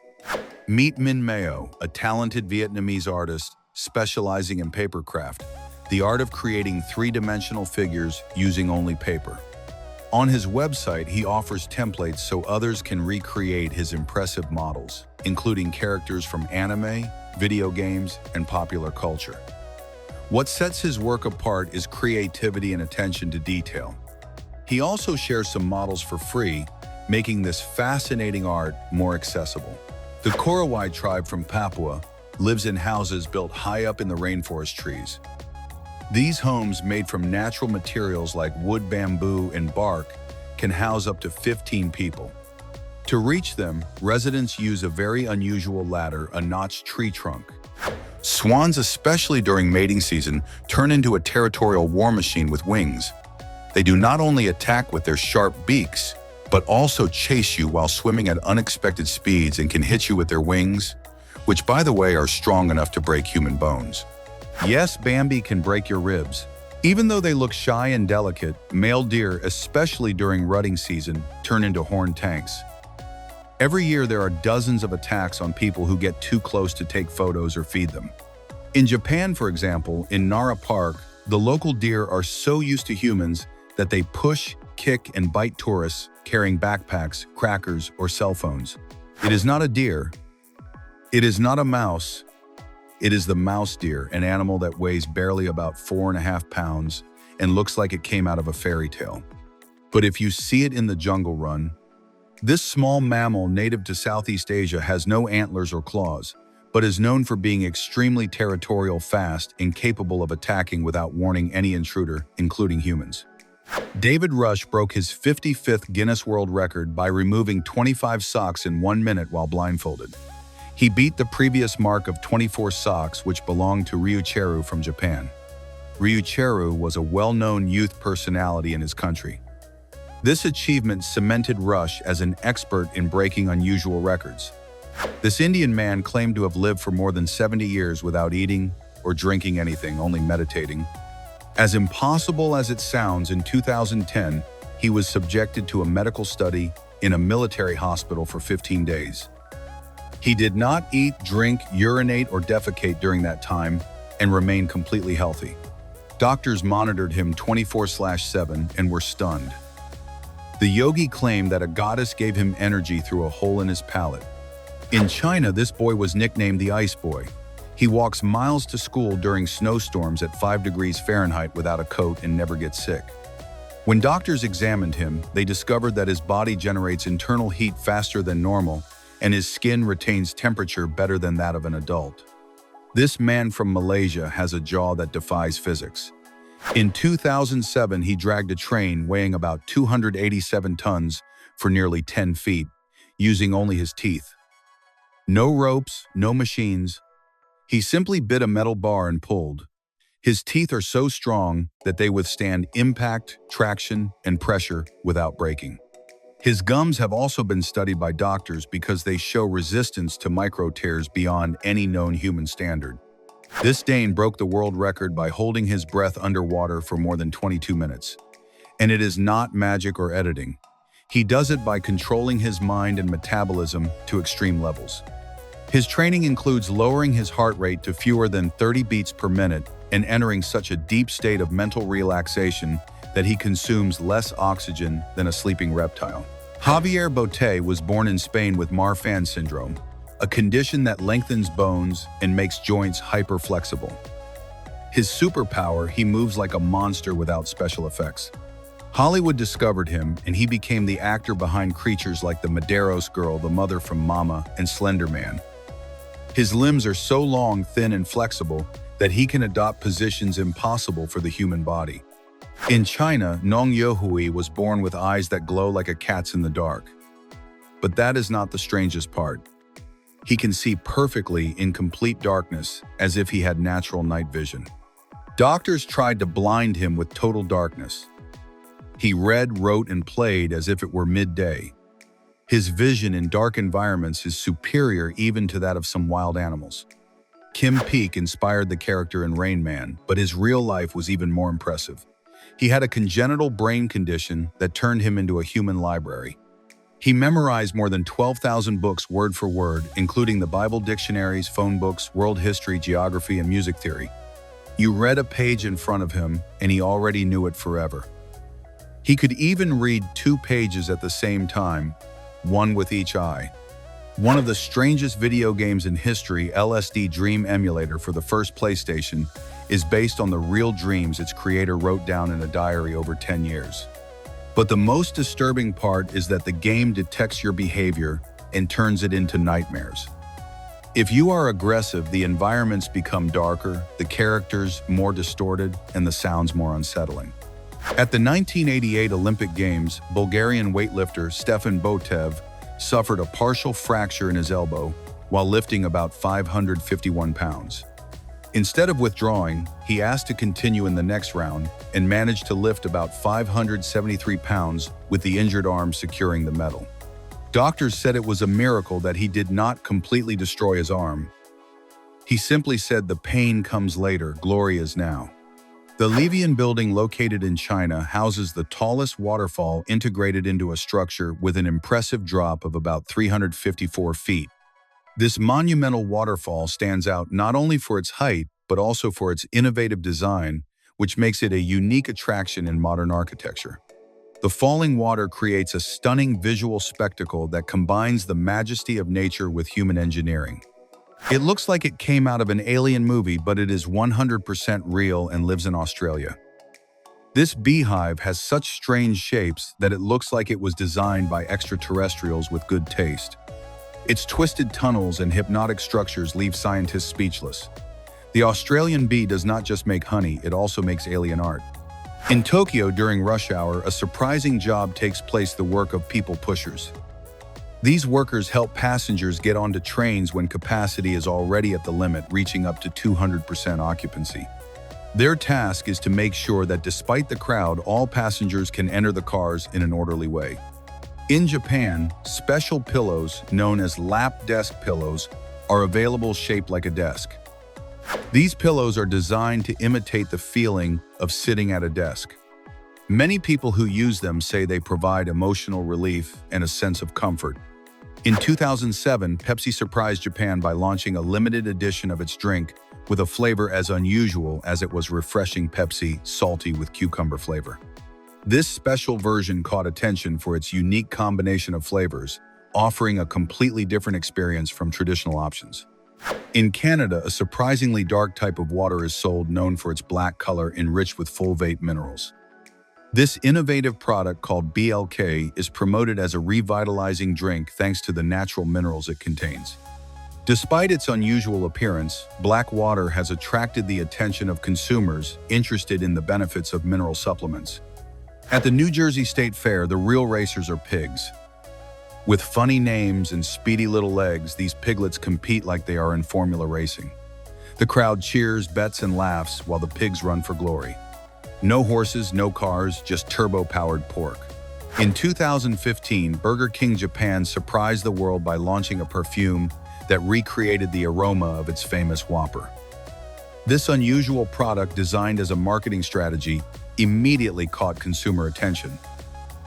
Meet Minh Mao, a talented Vietnamese artist specializing in papercraft, the art of creating three-dimensional figures using only paper. On his website, he offers templates so others can recreate his impressive models, including characters from anime, video games, and popular culture. What sets his work apart is creativity and attention to detail. He also shares some models for free, making this fascinating art more accessible. The Korowai tribe from Papua lives in houses built high up in the rainforest trees. These homes, made from natural materials like wood, bamboo, and bark, can house up to 15 people. To reach them, residents use a very unusual ladder, a notched tree trunk. Swans, especially during mating season, turn into a territorial war machine with wings. They do not only attack with their sharp beaks, but also chase you while swimming at unexpected speeds and can hit you with their wings, which, by the way, are strong enough to break human bones. Yes, Bambi can break your ribs. Even though they look shy and delicate, male deer, especially during rutting season, turn into horned tanks. Every year there are dozens of attacks on people who get too close to take photos or feed them. In Japan, for example, in Nara Park, the local deer are so used to humans that they push, kick, and bite tourists carrying backpacks, crackers, or cell phones. It is not a deer. It is not a mouse. It is the mouse deer, an animal that weighs barely about 4.5 pounds and looks like it came out of a fairy tale. But if you see it in the jungle run, this small mammal native to Southeast Asia has no antlers or claws, but is known for being extremely territorial, fast, and capable of attacking without warning any intruder, including humans. David Rush broke his 55th Guinness World Record by removing 25 socks in 1 minute while blindfolded. He beat the previous mark of 24 socks, which belonged to Ryuichiro from Japan. Ryuichiro was a well-known youth personality in his country. This achievement cemented Rush as an expert in breaking unusual records. This Indian man claimed to have lived for more than 70 years without eating or drinking anything, only meditating. As impossible as it sounds, in 2010, he was subjected to a medical study in a military hospital for 15 days. He did not eat, drink, urinate, or defecate during that time and remained completely healthy. Doctors monitored him 24/7 and were stunned. The yogi claimed that a goddess gave him energy through a hole in his palate. In China, this boy was nicknamed the Ice Boy. He walks miles to school during snowstorms at 5 degrees Fahrenheit without a coat and never gets sick. When doctors examined him, they discovered that his body generates internal heat faster than normal, and his skin retains temperature better than that of an adult. This man from Malaysia has a jaw that defies physics. In 2007, he dragged a train weighing about 287 tons for nearly 10 feet, using only his teeth. No ropes, no machines. He simply bit a metal bar and pulled. His teeth are so strong that they withstand impact, traction, and pressure without breaking. His gums have also been studied by doctors because they show resistance to micro tears beyond any known human standard. This Dane broke the world record by holding his breath underwater for more than 22 minutes. And it is not magic or editing. He does it by controlling his mind and metabolism to extreme levels. His training includes lowering his heart rate to fewer than 30 beats per minute and entering such a deep state of mental relaxation that he consumes less oxygen than a sleeping reptile. Javier Botet was born in Spain with Marfan syndrome, a condition that lengthens bones and makes joints hyper-flexible. His superpower, he moves like a monster without special effects. Hollywood discovered him, and he became the actor behind creatures like the Medeiros Girl, the mother from Mama, and Slender Man. His limbs are so long, thin, and flexible that he can adopt positions impossible for the human body. In China, Nong Yohui was born with eyes that glow like a cat's in the dark. But that is not the strangest part. He can see perfectly in complete darkness, as if he had natural night vision. Doctors tried to blind him with total darkness. He read, wrote, and played as if it were midday. His vision in dark environments is superior even to that of some wild animals. Kim Peek inspired the character in Rain Man, but his real life was even more impressive. He had a congenital brain condition that turned him into a human library. He memorized more than 12,000 books word for word, including the Bible dictionaries, phone books, world history, geography, and music theory. You read a page in front of him, and he already knew it forever. He could even read 2 pages at the same time, one with each eye. One of the strangest video games in history, LSD Dream Emulator for the first PlayStation, is based on the real dreams its creator wrote down in a diary over 10 years. But the most disturbing part is that the game detects your behavior and turns it into nightmares. If you are aggressive, the environments become darker, the characters more distorted, and the sounds more unsettling. At the 1988 Olympic Games, Bulgarian weightlifter Stefan Botev suffered a partial fracture in his elbow while lifting about 551 pounds. Instead of withdrawing, he asked to continue in the next round and managed to lift about 573 pounds with the injured arm securing the medal. Doctors said it was a miracle that he did not completely destroy his arm. He simply said, "The pain comes later, glory is now." The Livian building located in China houses the tallest waterfall integrated into a structure with an impressive drop of about 354 feet. This monumental waterfall stands out not only for its height, but also for its innovative design, which makes it a unique attraction in modern architecture. The falling water creates a stunning visual spectacle that combines the majesty of nature with human engineering. It looks like it came out of an alien movie, but it is 100% real and lives in Australia. This beehive has such strange shapes that it looks like it was designed by extraterrestrials with good taste. Its twisted tunnels and hypnotic structures leave scientists speechless. The Australian bee does not just make honey, it also makes alien art. In Tokyo during rush hour, a surprising job takes place, the work of people pushers. These workers help passengers get onto trains when capacity is already at the limit, reaching up to 200% occupancy. Their task is to make sure that despite the crowd, all passengers can enter the cars in an orderly way. In Japan, special pillows, known as lap desk pillows, are available shaped like a desk. These pillows are designed to imitate the feeling of sitting at a desk. Many people who use them say they provide emotional relief and a sense of comfort. In 2007, Pepsi surprised Japan by launching a limited edition of its drink with a flavor as unusual as it was refreshing Pepsi, salty with cucumber flavor. This special version caught attention for its unique combination of flavors, offering a completely different experience from traditional options. In Canada, a surprisingly dark type of water is sold known for its black color enriched with fulvate minerals. This innovative product called BLK is promoted as a revitalizing drink thanks to the natural minerals it contains. Despite its unusual appearance, black water has attracted the attention of consumers interested in the benefits of mineral supplements. At the New Jersey State Fair, the real racers are pigs. With funny names and speedy little legs, these piglets compete like they are in formula racing. The crowd cheers, bets, and laughs while the pigs run for glory. No horses, no cars, just turbo-powered pork. In 2015, Burger King Japan surprised the world by launching a perfume that recreated the aroma of its famous Whopper. This unusual product, designed as a marketing strategy, immediately caught consumer attention.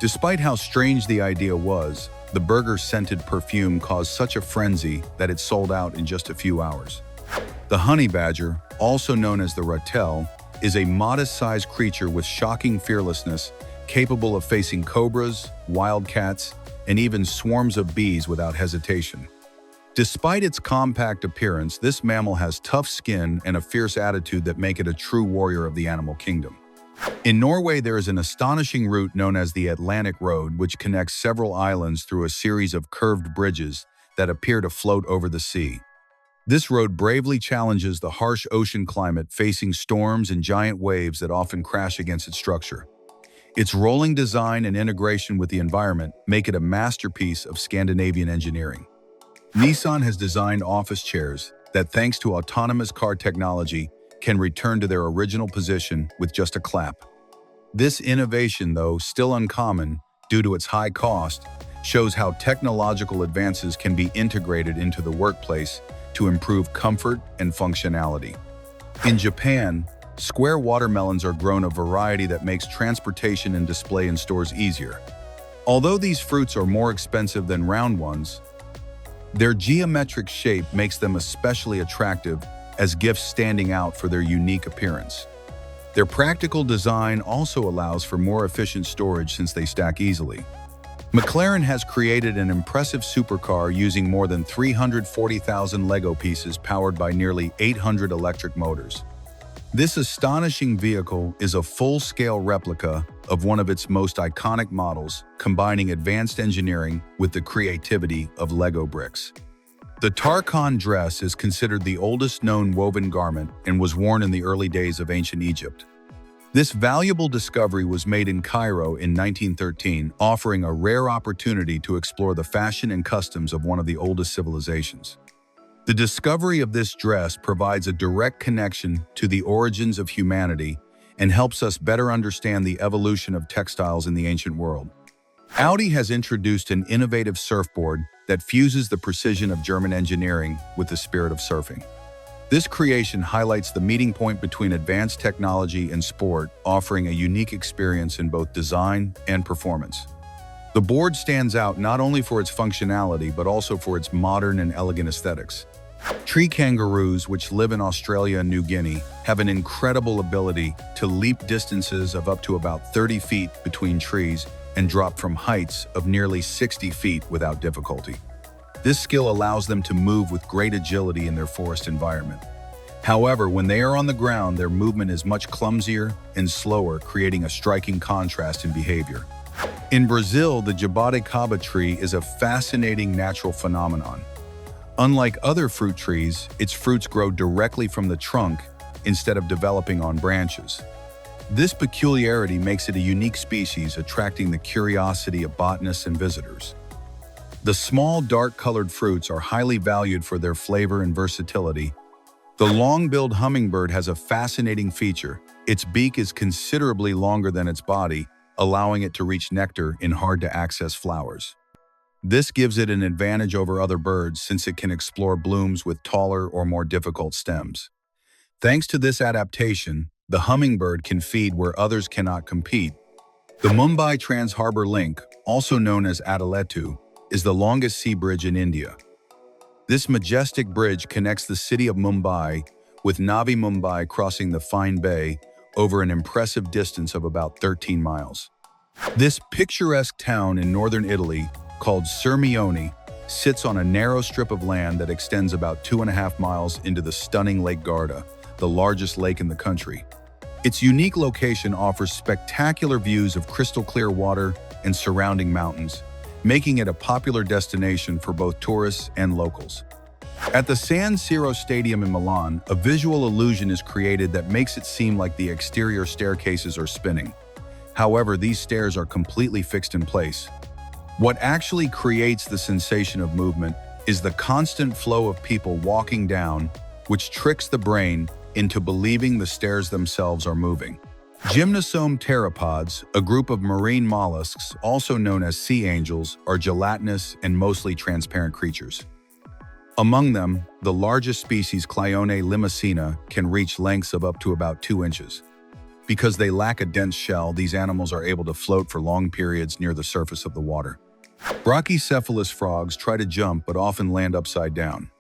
Despite how strange the idea was, the burger-scented perfume caused such a frenzy that it sold out in just a few hours. The honey badger, also known as the ratel, is a modest-sized creature with shocking fearlessness, capable of facing cobras, wildcats, and even swarms of bees without hesitation. Despite its compact appearance, this mammal has tough skin and a fierce attitude that make it a true warrior of the animal kingdom. In Norway, there is an astonishing route known as the Atlantic Road, which connects several islands through a series of curved bridges that appear to float over the sea. This road bravely challenges the harsh ocean climate, facing storms and giant waves that often crash against its structure. Its rolling design and integration with the environment make it a masterpiece of Scandinavian engineering. Nissan has designed office chairs that, thanks to autonomous car technology, can return to their original position with just a clap. This innovation, though still uncommon due to its high cost, shows how technological advances can be integrated into the workplace to improve comfort and functionality. In Japan, square watermelons are grown a variety that makes transportation and display in stores easier. Although these fruits are more expensive than round ones, their geometric shape makes them especially attractive as gifts, standing out for their unique appearance. Their practical design also allows for more efficient storage since they stack easily. McLaren has created an impressive supercar using more than 340,000 Lego pieces powered by nearly 800 electric motors. This astonishing vehicle is a full-scale replica of one of its most iconic models, combining advanced engineering with the creativity of Lego bricks. The Tarkhan dress is considered the oldest known woven garment and was worn in the early days of ancient Egypt. This valuable discovery was made in Cairo in 1913, offering a rare opportunity to explore the fashion and customs of one of the oldest civilizations. The discovery of this dress provides a direct connection to the origins of humanity and helps us better understand the evolution of textiles in the ancient world. Audi has introduced an innovative surfboard that fuses the precision of German engineering with the spirit of surfing. This creation highlights the meeting point between advanced technology and sport, offering a unique experience in both design and performance. The board stands out not only for its functionality but also for its modern and elegant aesthetics. Tree kangaroos, which live in Australia and New Guinea, have an incredible ability to leap distances of up to about 30 feet between trees and drop from heights of nearly 60 feet without difficulty. This skill allows them to move with great agility in their forest environment. However, when they are on the ground, their movement is much clumsier and slower, creating a striking contrast in behavior. In Brazil, the jabuticaba tree is a fascinating natural phenomenon. Unlike other fruit trees, its fruits grow directly from the trunk instead of developing on branches. This peculiarity makes it a unique species, attracting the curiosity of botanists and visitors. The small, dark-colored fruits are highly valued for their flavor and versatility. The long-billed hummingbird has a fascinating feature. Its beak is considerably longer than its body, allowing it to reach nectar in hard-to-access flowers. This gives it an advantage over other birds since it can explore blooms with taller or more difficult stems. Thanks to this adaptation, the hummingbird can feed where others cannot compete. The Mumbai Trans-Harbour Link, also known as Adaletu, is the longest sea bridge in India. This majestic bridge connects the city of Mumbai with Navi Mumbai, crossing the Fine Bay over an impressive distance of about 13 miles. This picturesque town in northern Italy, called Sirmione, sits on a narrow strip of land that extends about 2.5 miles into the stunning Lake Garda, the largest lake in the country. Its unique location offers spectacular views of crystal-clear water and surrounding mountains, making it a popular destination for both tourists and locals. At the San Siro Stadium in Milan, a visual illusion is created that makes it seem like the exterior staircases are spinning. However, these stairs are completely fixed in place. What actually creates the sensation of movement is the constant flow of people walking down, which tricks the brain into believing the stairs themselves are moving. Gymnosome pteropods, a group of marine mollusks, also known as sea angels, are gelatinous and mostly transparent creatures. Among them, the largest species, Clyone limacina, can reach lengths of up to about 2 inches. Because they lack a dense shell, these animals are able to float for long periods near the surface of the water. Brachycephalus frogs try to jump but often land upside down.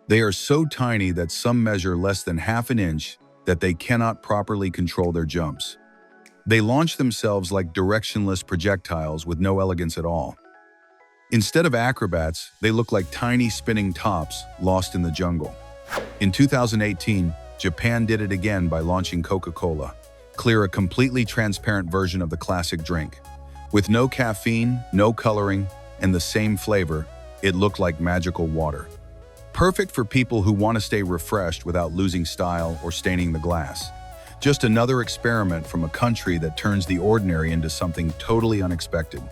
They are so tiny that some measure less than half an inch that they cannot properly control their jumps. They launch themselves like directionless projectiles with no elegance at all. Instead of acrobats, they look like tiny spinning tops lost in the jungle. In 2018, Japan did it again by launching Coca-Cola, a completely transparent version of the classic drink. With no caffeine, no coloring, and the same flavor, it looked like magical water. Perfect for people who want to stay refreshed without losing style or staining the glass. Just another experiment from a country that turns the ordinary into something totally unexpected.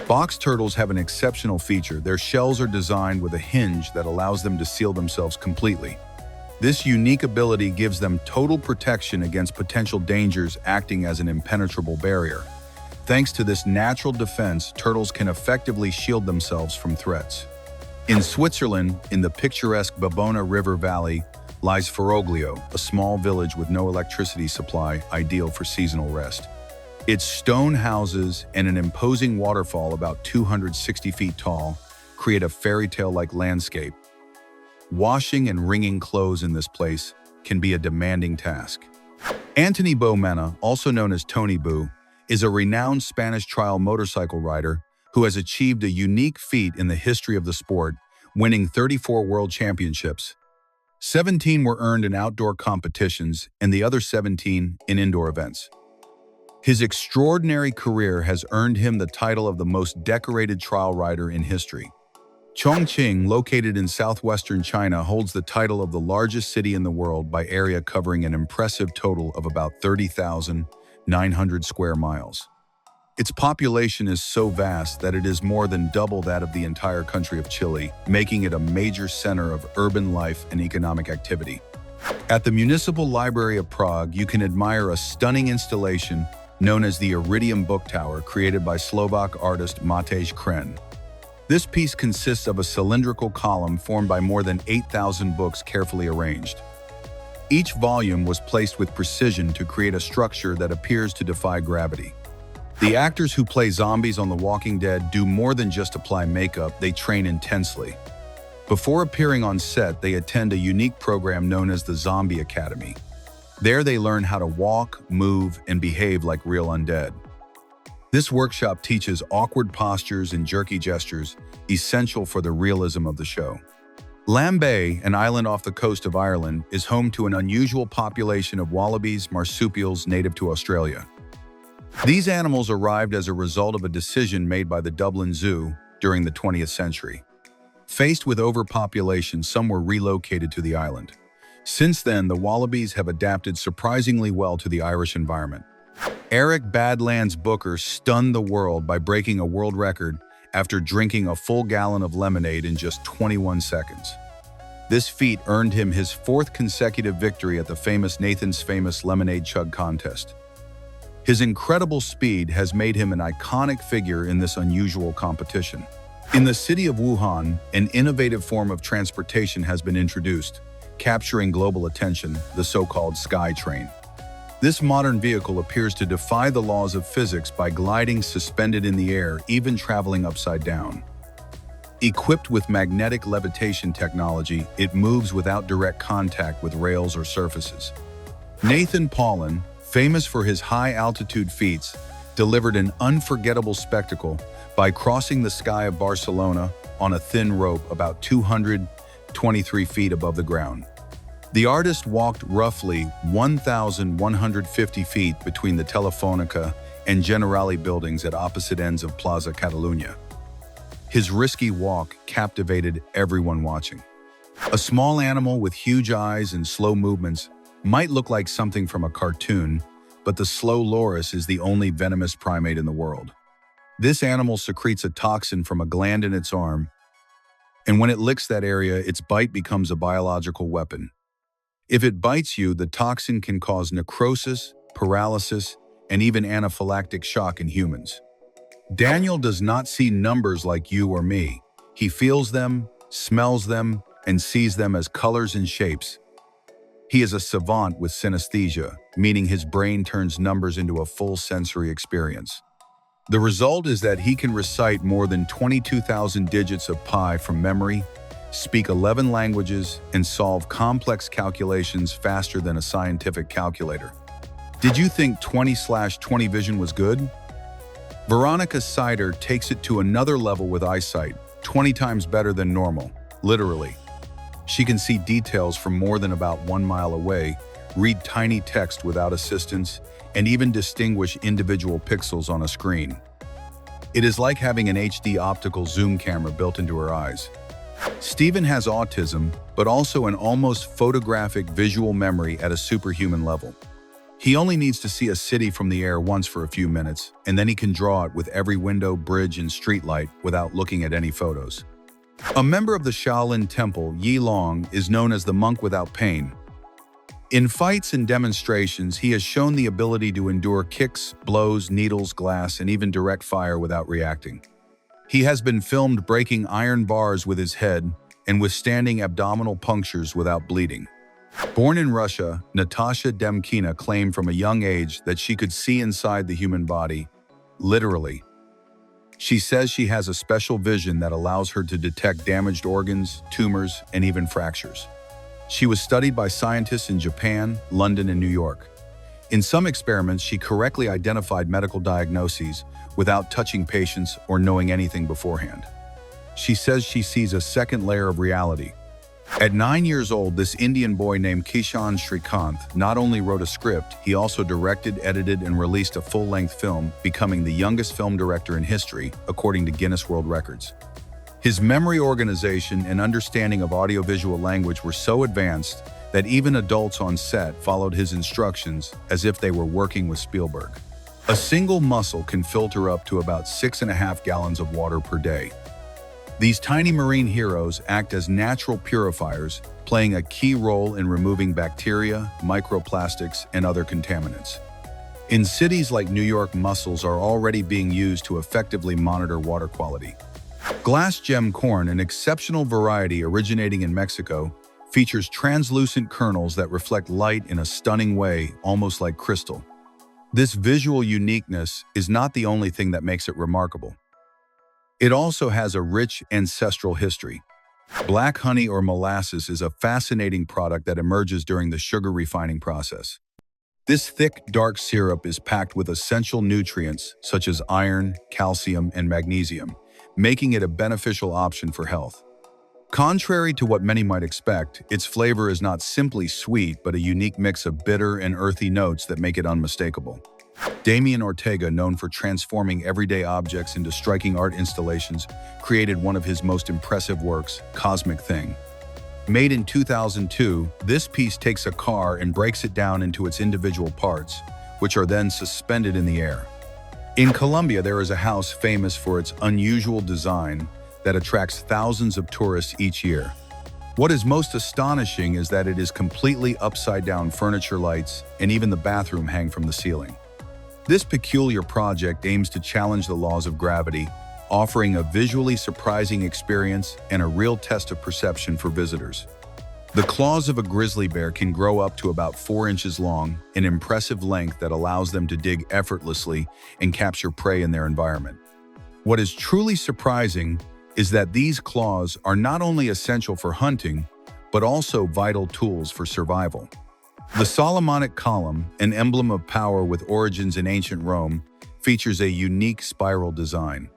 Box turtles have an exceptional feature. Their shells are designed with a hinge that allows them to seal themselves completely. This unique ability gives them total protection against potential dangers, acting as an impenetrable barrier. Thanks to this natural defense, turtles can effectively shield themselves from threats. In Switzerland, in the picturesque Babona River Valley, lies Foroglio, a small village with no electricity supply, ideal for seasonal rest. Its stone houses and an imposing waterfall about 260 feet tall create a fairy tale-like landscape. Washing and wringing clothes in this place can be a demanding task. Antoni Bomena, also known as Tony Boo, is a renowned Spanish trial motorcycle rider who has achieved a unique feat in the history of the sport, winning 34 world championships. 17 were earned in outdoor competitions and the other 17 in indoor events. His extraordinary career has earned him the title of the most decorated trial rider in history. Chongqing, located in southwestern China, holds the title of the largest city in the world by area, covering an impressive total of about 30,900 square miles. Its population is so vast that it is more than double that of the entire country of Chile, making it a major center of urban life and economic activity. At the Municipal Library of Prague, you can admire a stunning installation known as the Iridium Book Tower, created by Slovak artist Matej Kren. This piece consists of a cylindrical column formed by more than 8,000 books carefully arranged. Each volume was placed with precision to create a structure that appears to defy gravity. The actors who play zombies on The Walking Dead do more than just apply makeup, they train intensely. Before appearing on set, they attend a unique program known as the Zombie Academy. There they learn how to walk, move, and behave like real undead. This workshop teaches awkward postures and jerky gestures, essential for the realism of the show. Lambay, an island off the coast of Ireland, is home to an unusual population of wallabies, marsupials native to Australia. These animals arrived as a result of a decision made by the Dublin Zoo during the 20th century. Faced with overpopulation, some were relocated to the island. Since then, the wallabies have adapted surprisingly well to the Irish environment. Eric Badlands Booker stunned the world by breaking a world record after drinking a full gallon of lemonade in just 21 seconds. This feat earned him his 4th consecutive victory at the famous Nathan's Famous Lemonade Chug contest. His incredible speed has made him an iconic figure in this unusual competition. In the city of Wuhan, an innovative form of transportation has been introduced, capturing global attention, the so-called Sky Train. This modern vehicle appears to defy the laws of physics by gliding suspended in the air, even traveling upside down. Equipped with magnetic levitation technology, it moves without direct contact with rails or surfaces. Nathan Paulin, famous for his high-altitude feats, delivered an unforgettable spectacle by crossing the sky of Barcelona on a thin rope about 223 feet above the ground. The artist walked roughly 1,150 feet between the Telefonica and Generali buildings at opposite ends of Plaza Catalunya. His risky walk captivated everyone watching. A small animal with huge eyes and slow movements might look like something from a cartoon, but the slow loris is the only venomous primate in the world. This animal secretes a toxin from a gland in its arm, and when it licks that area, its bite becomes a biological weapon. If it bites you, the toxin can cause necrosis, paralysis, and even anaphylactic shock in humans. Daniel does not see numbers like you or me. He feels them, smells them, and sees them as colors and shapes. He is a savant with synesthesia, meaning his brain turns numbers into a full sensory experience. The result is that he can recite more than 22,000 digits of pi from memory, speak 11 languages, and solve complex calculations faster than a scientific calculator. Did you think 20/20 vision was good? Veronica Sider takes it to another level with eyesight, 20 times better than normal, literally. She can see details from more than about 1 mile away, read tiny text without assistance, and even distinguish individual pixels on a screen. It is like having an HD optical zoom camera built into her eyes. Stephen has autism, but also an almost photographic visual memory at a superhuman level. He only needs to see a city from the air once for a few minutes, and then he can draw it with every window, bridge, and streetlight without looking at any photos. A member of the Shaolin Temple, Yi Long, is known as the monk without pain. In fights and demonstrations, he has shown the ability to endure kicks, blows, needles, glass, and even direct fire without reacting. He has been filmed breaking iron bars with his head and withstanding abdominal punctures without bleeding. Born in Russia, Natasha Demkina claimed from a young age that she could see inside the human body, literally. She says she has a special vision that allows her to detect damaged organs, tumors, and even fractures. She was studied by scientists in Japan, London, and New York. In some experiments, she correctly identified medical diagnoses without touching patients or knowing anything beforehand. She says she sees a second layer of reality. At 9 years old, this Indian boy named Kishan Srikanth not only wrote a script, he also directed, edited, and released a full-length film, becoming the youngest film director in history, according to Guinness World Records. His memory organization and understanding of audiovisual language were so advanced that even adults on set followed his instructions as if they were working with Spielberg. A single mussel can filter up to about 6.5 gallons of water per day. These tiny marine heroes act as natural purifiers, playing a key role in removing bacteria, microplastics, and other contaminants. In cities like New York, mussels are already being used to effectively monitor water quality. Glass gem corn, an exceptional variety originating in Mexico, features translucent kernels that reflect light in a stunning way, almost like crystal. This visual uniqueness is not the only thing that makes it remarkable. It also has a rich ancestral history. Black honey or molasses is a fascinating product that emerges during the sugar refining process. This thick, dark syrup is packed with essential nutrients such as iron, calcium, and magnesium, making it a beneficial option for health. Contrary to what many might expect, its flavor is not simply sweet, but a unique mix of bitter and earthy notes that make it unmistakable. Damian Ortega, known for transforming everyday objects into striking art installations, created one of his most impressive works, Cosmic Thing. Made in 2002, this piece takes a car and breaks it down into its individual parts, which are then suspended in the air. In Colombia, there is a house famous for its unusual design that attracts thousands of tourists each year. What is most astonishing is that it is completely upside-down furniture, lights, and even the bathroom hang from the ceiling. This peculiar project aims to challenge the laws of gravity, offering a visually surprising experience and a real test of perception for visitors. The claws of a grizzly bear can grow up to about 4 inches long, an impressive length that allows them to dig effortlessly and capture prey in their environment. What is truly surprising is that these claws are not only essential for hunting, but also vital tools for survival. The Solomonic column, an emblem of power with origins in ancient Rome, features a unique spiral design.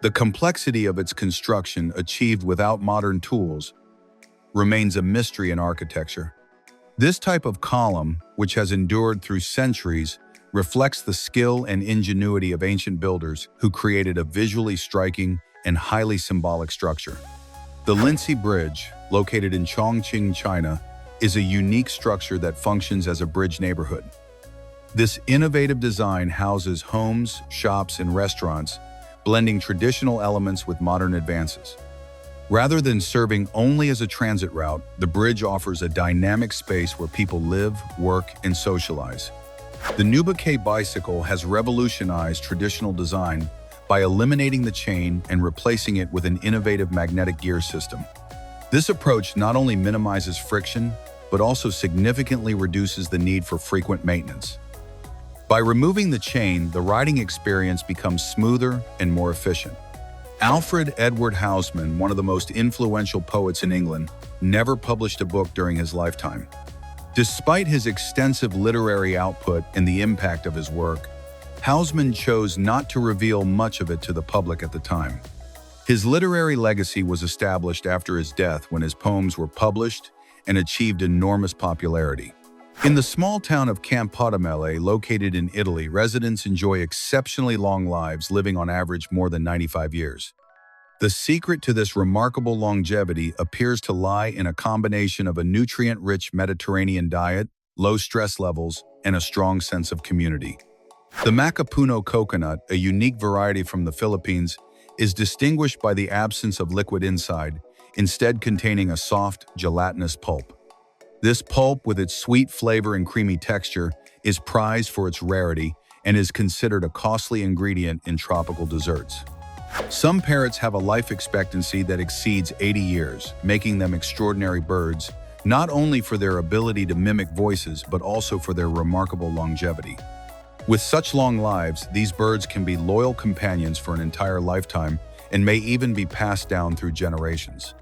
The complexity of its construction, achieved without modern tools, remains a mystery in architecture. This type of column, which has endured through centuries, reflects the skill and ingenuity of ancient builders who created a visually striking and highly symbolic structure. The Lindsay Bridge, located in Chongqing, China, is a unique structure that functions as a bridge neighborhood. This innovative design houses homes, shops, and restaurants, blending traditional elements with modern advances. Rather than serving only as a transit route, the bridge offers a dynamic space where people live, work, and socialize. The Nubuque bicycle has revolutionized traditional design by eliminating the chain and replacing it with an innovative magnetic gear system. This approach not only minimizes friction, but also significantly reduces the need for frequent maintenance. By removing the chain, the riding experience becomes smoother and more efficient. Alfred Edward Houseman, one of the most influential poets in England, never published a book during his lifetime. Despite his extensive literary output and the impact of his work, Houseman chose not to reveal much of it to the public at the time. His literary legacy was established after his death when his poems were published and achieved enormous popularity. In the small town of Campotomele, located in Italy, residents enjoy exceptionally long lives, living on average more than 95 years. The secret to this remarkable longevity appears to lie in a combination of a nutrient-rich Mediterranean diet, low stress levels, and a strong sense of community. The Macapuno coconut, a unique variety from the Philippines, is distinguished by the absence of liquid inside, instead containing a soft, gelatinous pulp. This pulp, with its sweet flavor and creamy texture, is prized for its rarity and is considered a costly ingredient in tropical desserts. Some parrots have a life expectancy that exceeds 80 years, making them extraordinary birds, not only for their ability to mimic voices, but also for their remarkable longevity. With such long lives, these birds can be loyal companions for an entire lifetime and may even be passed down through generations.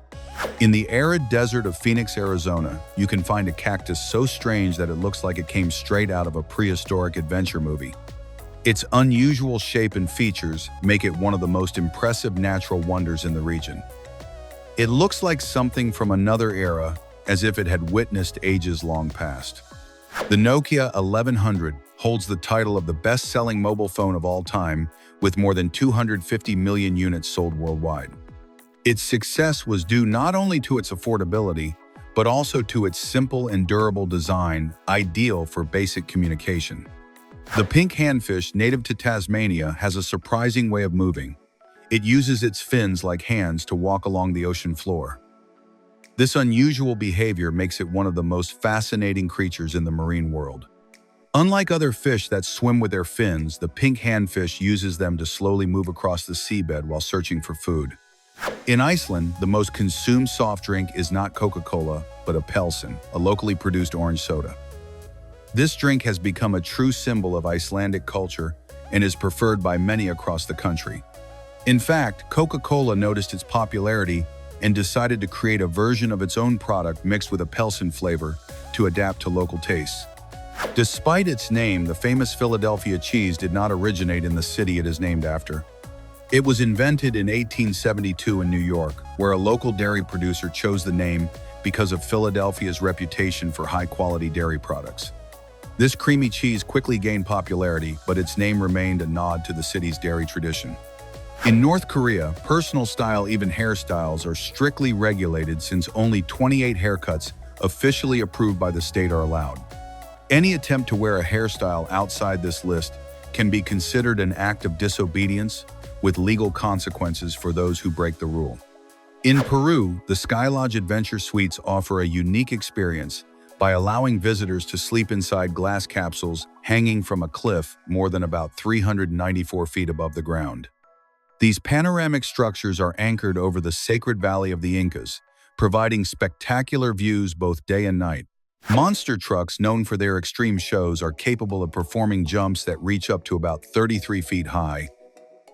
In the arid desert of Phoenix, Arizona, you can find a cactus so strange that it looks like it came straight out of a prehistoric adventure movie. Its unusual shape and features make it one of the most impressive natural wonders in the region. It looks like something from another era, as if it had witnessed ages long past. The Nokia 1100 holds the title of the best-selling mobile phone of all time, with more than 250 million units sold worldwide. Its success was due not only to its affordability, but also to its simple and durable design, ideal for basic communication. The pink handfish, native to Tasmania, has a surprising way of moving. It uses its fins like hands to walk along the ocean floor. This unusual behavior makes it one of the most fascinating creatures in the marine world. Unlike other fish that swim with their fins, the pink handfish uses them to slowly move across the seabed while searching for food. In Iceland, the most consumed soft drink is not Coca-Cola, but a Pilsen, a locally produced orange soda. This drink has become a true symbol of Icelandic culture and is preferred by many across the country. In fact, Coca-Cola noticed its popularity and decided to create a version of its own product mixed with a Pilsen flavor to adapt to local tastes. Despite its name, the famous Philadelphia cheese did not originate in the city it is named after. It was invented in 1872 in New York, where a local dairy producer chose the name because of Philadelphia's reputation for high-quality dairy products. This creamy cheese quickly gained popularity, but its name remained a nod to the city's dairy tradition. In North Korea, personal style, even hairstyles, are strictly regulated since only 28 haircuts officially approved by the state are allowed. Any attempt to wear a hairstyle outside this list can be considered an act of disobedience, with legal consequences for those who break the rule. In Peru, the Skylodge Adventure Suites offer a unique experience by allowing visitors to sleep inside glass capsules hanging from a cliff more than about 394 feet above the ground. These panoramic structures are anchored over the sacred valley of the Incas, providing spectacular views both day and night. Monster trucks, known for their extreme shows, are capable of performing jumps that reach up to about 33 feet high.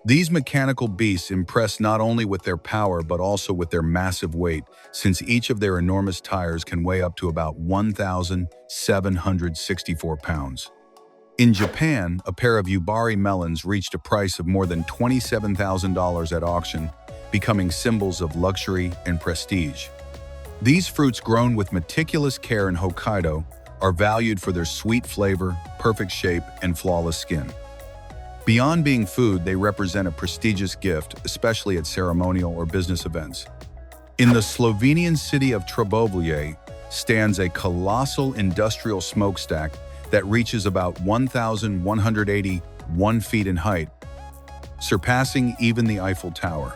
These mechanical beasts impress not only with their power but also with their massive weight, since each of their enormous tires can weigh up to about 1,764 pounds. In Japan, a pair of Yubari melons reached a price of more than $27,000 at auction, becoming symbols of luxury and prestige. These fruits, grown with meticulous care in Hokkaido, are valued for their sweet flavor, perfect shape, and flawless skin. Beyond being food, they represent a prestigious gift, especially at ceremonial or business events. In the Slovenian city of Trboveljej stands a colossal industrial smokestack that reaches about 1,181 feet in height, surpassing even the Eiffel Tower.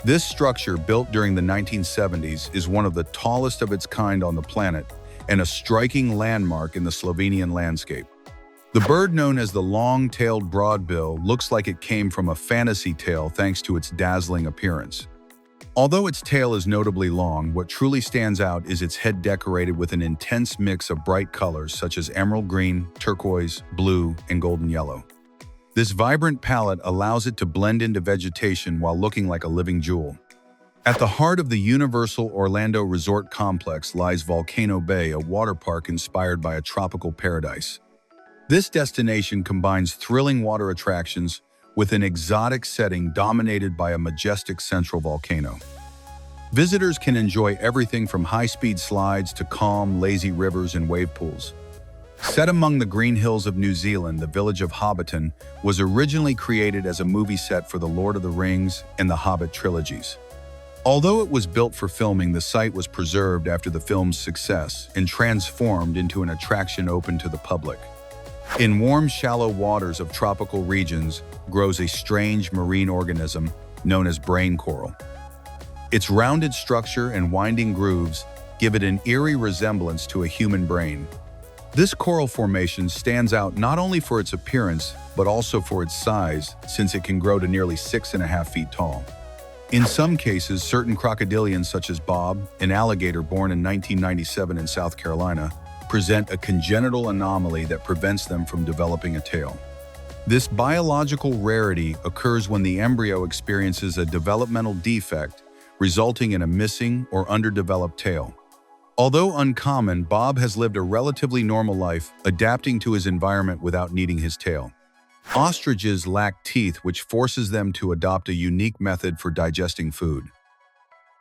This structure, built during the 1970s, is one of the tallest of its kind on the planet and a striking landmark in the Slovenian landscape. The bird, known as the long-tailed broadbill, looks like it came from a fantasy tale thanks to its dazzling appearance. Although its tail is notably long, what truly stands out is its head, decorated with an intense mix of bright colors such as emerald green, turquoise, blue, and golden yellow. This vibrant palette allows it to blend into vegetation while looking like a living jewel. At the heart of the Universal Orlando Resort Complex lies Volcano Bay, a water park inspired by a tropical paradise. This destination combines thrilling water attractions with an exotic setting dominated by a majestic central volcano. Visitors can enjoy everything from high-speed slides to calm, lazy rivers and wave pools. Set among the green hills of New Zealand, the village of Hobbiton was originally created as a movie set for The Lord of the Rings and the Hobbit trilogies. Although it was built for filming, the site was preserved after the film's success and transformed into an attraction open to the public. In warm, shallow waters of tropical regions grows a strange marine organism known as brain coral. Its rounded structure and winding grooves give it an eerie resemblance to a human brain. This coral formation stands out not only for its appearance, but also for its size, since it can grow to nearly 6.5 feet tall. In some cases, certain crocodilians such as Bob, an alligator born in 1997 in South Carolina, present a congenital anomaly that prevents them from developing a tail. This biological rarity occurs when the embryo experiences a developmental defect, resulting in a missing or underdeveloped tail. Although uncommon, Bob has lived a relatively normal life, adapting to his environment without needing his tail. Ostriches lack teeth, which forces them to adopt a unique method for digesting food.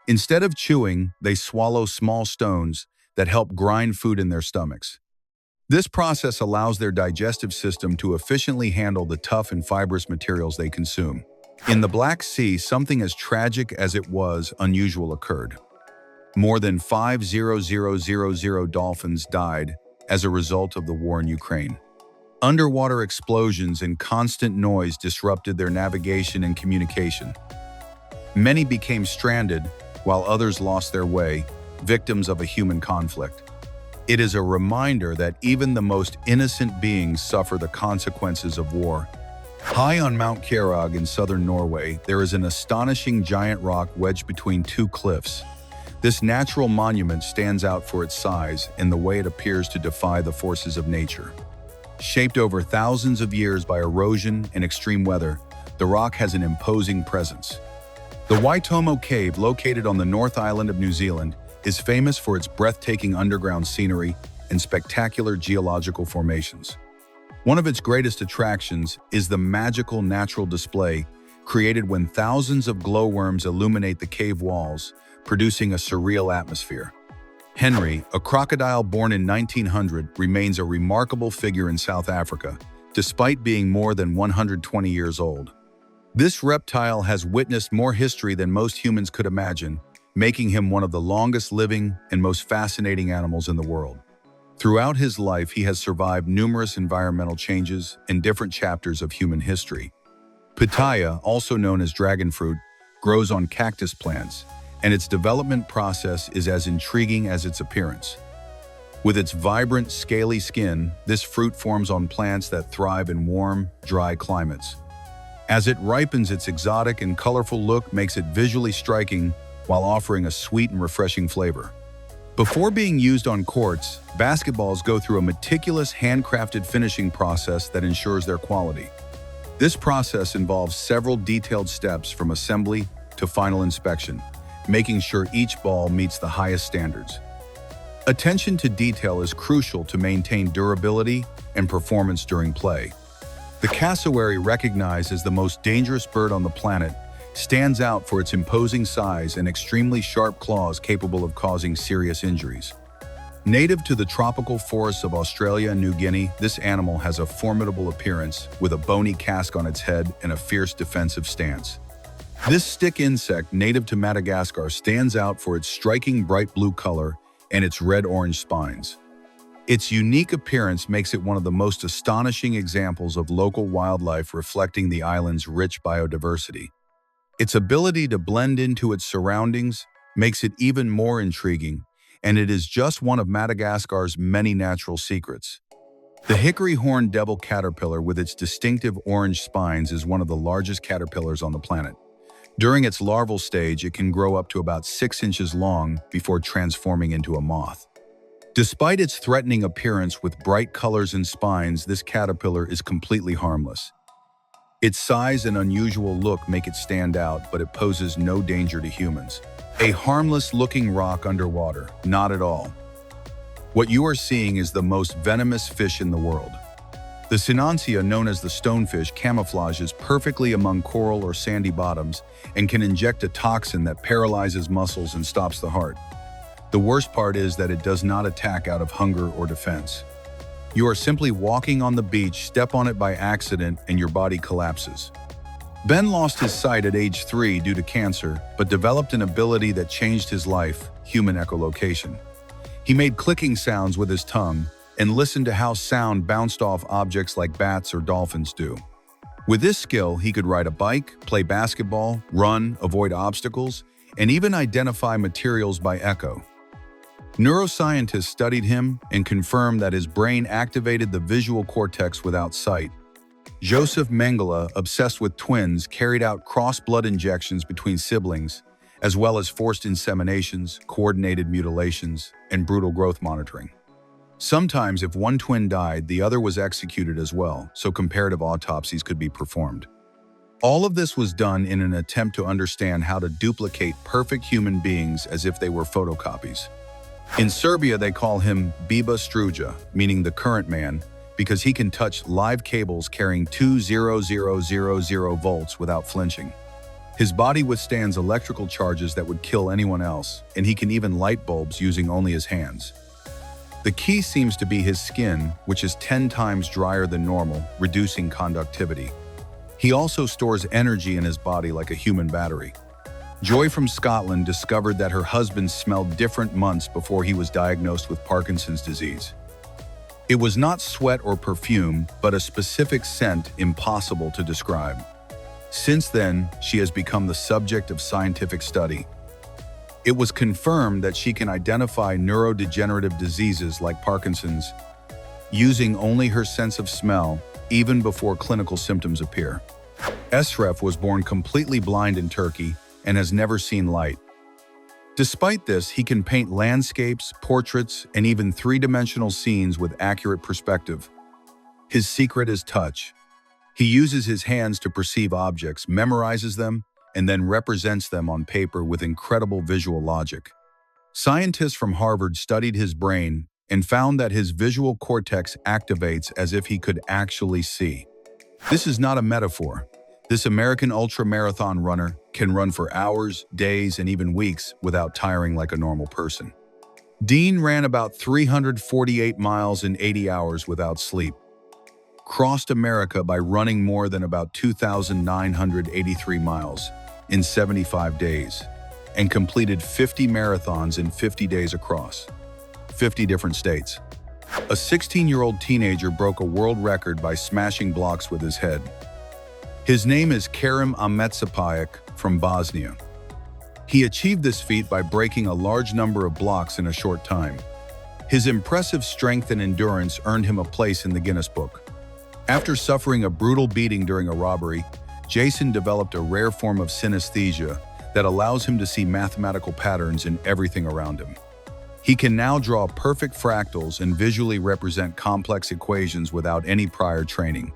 Instead of chewing, they swallow small stones that help grind food in their stomachs. This process allows their digestive system to efficiently handle the tough and fibrous materials they consume. In the Black Sea, something as tragic as it was unusual occurred. More than 5,000 dolphins died as a result of the war in Ukraine. Underwater explosions and constant noise disrupted their navigation and communication. Many became stranded, while others lost their way, victims of a human conflict. It is a reminder that even the most innocent beings suffer the consequences of war. High on Mount Kjerag in southern Norway, there is an astonishing giant rock wedged between two cliffs. This natural monument stands out for its size and the way it appears to defy the forces of nature. Shaped over thousands of years by erosion and extreme weather, the rock has an imposing presence. The Waitomo Cave, located on the North Island of New Zealand, is famous for its breathtaking underground scenery and spectacular geological formations. One of its greatest attractions is the magical natural display created when thousands of glowworms illuminate the cave walls, producing a surreal atmosphere. Henry, a crocodile born in 1900, remains a remarkable figure in South Africa, despite being more than 120 years old. This reptile has witnessed more history than most humans could imagine, making him one of the longest living and most fascinating animals in the world. Throughout his life, he has survived numerous environmental changes and different chapters of human history. Pitaya, also known as dragon fruit, grows on cactus plants, and its development process is as intriguing as its appearance. With its vibrant, scaly skin, this fruit forms on plants that thrive in warm, dry climates. As it ripens, its exotic and colorful look makes it visually striking while offering a sweet and refreshing flavor. Before being used on courts, basketballs go through a meticulous handcrafted finishing process that ensures their quality. This process involves several detailed steps from assembly to final inspection, making sure each ball meets the highest standards. Attention to detail is crucial to maintain durability and performance during play. The cassowary, recognized as the most dangerous bird on the planet, stands out for its imposing size and extremely sharp claws capable of causing serious injuries. Native to the tropical forests of Australia and New Guinea, this animal has a formidable appearance with a bony casque on its head and a fierce defensive stance. This stick insect, native to Madagascar, stands out for its striking bright blue color and its red-orange spines. Its unique appearance makes it one of the most astonishing examples of local wildlife reflecting the island's rich biodiversity. Its ability to blend into its surroundings makes it even more intriguing, and it is just one of Madagascar's many natural secrets. The hickory-horned devil caterpillar with its distinctive orange spines is one of the largest caterpillars on the planet. During its larval stage, it can grow up to about 6 inches long before transforming into a moth. Despite its threatening appearance with bright colors and spines, this caterpillar is completely harmless. Its size and unusual look make it stand out, but it poses no danger to humans. A harmless-looking rock underwater, not at all. What you are seeing is the most venomous fish in the world. The Sinancia, known as the stonefish, camouflages perfectly among coral or sandy bottoms and can inject a toxin that paralyzes muscles and stops the heart. The worst part is that it does not attack out of hunger or defense. You are simply walking on the beach, step on it by accident, and your body collapses. Ben lost his sight at age 3 due to cancer, but developed an ability that changed his life: human echolocation. He made clicking sounds with his tongue and listened to how sound bounced off objects like bats or dolphins do. With this skill, he could ride a bike, play basketball, run, avoid obstacles, and even identify materials by echo. Neuroscientists studied him and confirmed that his brain activated the visual cortex without sight. Joseph Mengele, obsessed with twins, carried out cross-blood injections between siblings, as well as forced inseminations, coordinated mutilations, and brutal growth monitoring. Sometimes, if one twin died, the other was executed as well, so comparative autopsies could be performed. All of this was done in an attempt to understand how to duplicate perfect human beings as if they were photocopies. In Serbia, they call him Biba Struja, meaning the current man, because he can touch live cables carrying 20000 volts without flinching. His body withstands electrical charges that would kill anyone else, and he can even light bulbs using only his hands. The key seems to be his skin, which is 10 times drier than normal, reducing conductivity. He also stores energy in his body like a human battery. Joy from Scotland discovered that her husband smelled different months before he was diagnosed with Parkinson's disease. It was not sweat or perfume, but a specific scent impossible to describe. Since then, she has become the subject of scientific study. It was confirmed that she can identify neurodegenerative diseases like Parkinson's using only her sense of smell, even before clinical symptoms appear. Esref was born completely blind in Turkey and has never seen light. Despite this, he can paint landscapes, portraits, and even three-dimensional scenes with accurate perspective. His secret is touch. He uses his hands to perceive objects, memorizes them, and then represents them on paper with incredible visual logic. Scientists from Harvard studied his brain and found that his visual cortex activates as if he could actually see. This is not a metaphor. This American ultra-marathon runner can run for hours, days, and even weeks without tiring like a normal person. Dean ran about 348 miles in 80 hours without sleep, crossed America by running more than about 2,983 miles in 75 days, and completed 50 marathons in 50 days across 50 different states. A 16-year-old teenager broke a world record by smashing blocks with his head. His name is Kerim Ahmetsapayak from Bosnia. He achieved this feat by breaking a large number of blocks in a short time. His impressive strength and endurance earned him a place in the Guinness Book. After suffering a brutal beating during a robbery, Jason developed a rare form of synesthesia that allows him to see mathematical patterns in everything around him. He can now draw perfect fractals and visually represent complex equations without any prior training.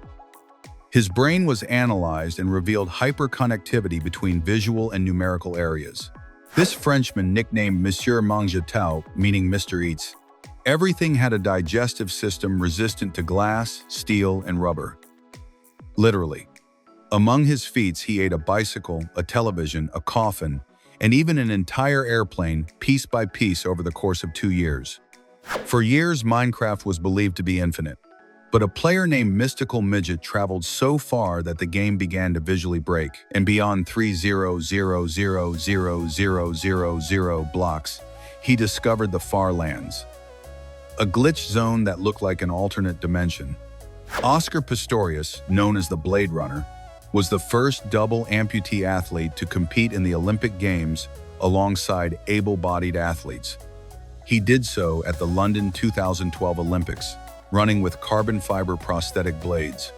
His brain was analyzed and revealed hyperconnectivity between visual and numerical areas. This Frenchman, nicknamed Monsieur Mangetau, meaning Mr. Eats, Everything had a digestive system resistant to glass, steel, and rubber. Literally. Among his feats, he ate a bicycle, a television, a coffin, and even an entire airplane, piece by piece over the course of 2 years. For years, Minecraft was believed to be infinite. But a player named Mystical Midget traveled so far that the game began to visually break, and beyond 3,000,000,000 blocks, he discovered the far lands. A glitch zone that looked like an alternate dimension. Oscar Pistorius, known as the Blade Runner, was the first double amputee athlete to compete in the Olympic Games alongside able-bodied athletes. He did so at the London 2012 Olympics, running with carbon fiber prosthetic blades.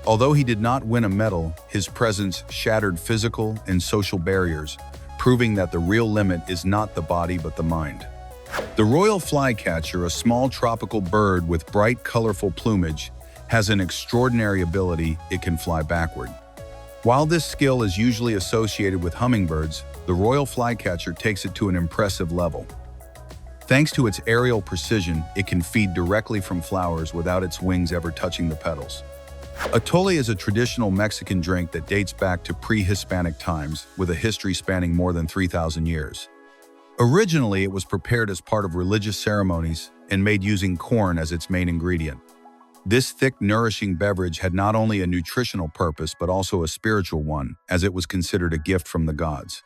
Although he did not win a medal, his presence shattered physical and social barriers, proving that the real limit is not the body but the mind. The royal flycatcher, a small tropical bird with bright, colorful plumage, has an extraordinary ability: it can fly backward. While this skill is usually associated with hummingbirds, the royal flycatcher takes it to an impressive level. Thanks to its aerial precision, it can feed directly from flowers without its wings ever touching the petals. Atole is a traditional Mexican drink that dates back to pre-Hispanic times, with a history spanning more than 3,000 years. Originally, it was prepared as part of religious ceremonies and made using corn as its main ingredient. This thick, nourishing beverage had not only a nutritional purpose but also a spiritual one, as it was considered a gift from the gods.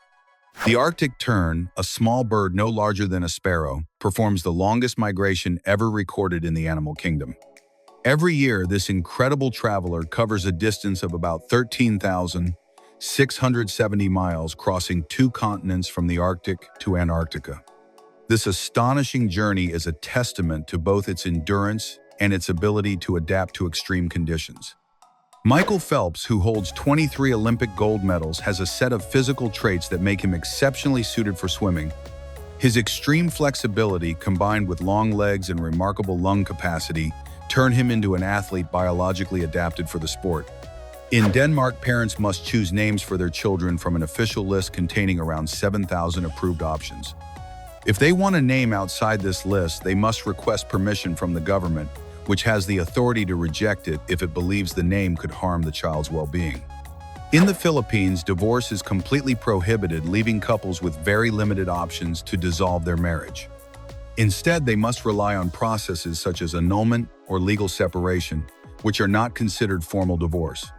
The Arctic tern, a small bird no larger than a sparrow, performs the longest migration ever recorded in the animal kingdom. Every year, this incredible traveler covers a distance of about 13,670 miles, crossing 2 continents from the Arctic to Antarctica. This astonishing journey is a testament to both its endurance and its ability to adapt to extreme conditions. Michael Phelps, who holds 23 Olympic gold medals, has a set of physical traits that make him exceptionally suited for swimming. His extreme flexibility, combined with long legs and remarkable lung capacity, turn him into an athlete biologically adapted for the sport. In Denmark, parents must choose names for their children from an official list containing around 7,000 approved options. If they want a name outside this list, they must request permission from the government, which has the authority to reject it if it believes the name could harm the child's well-being. In the Philippines, divorce is completely prohibited, leaving couples with very limited options to dissolve their marriage. Instead, they must rely on processes such as annulment or legal separation, which are not considered formal divorce.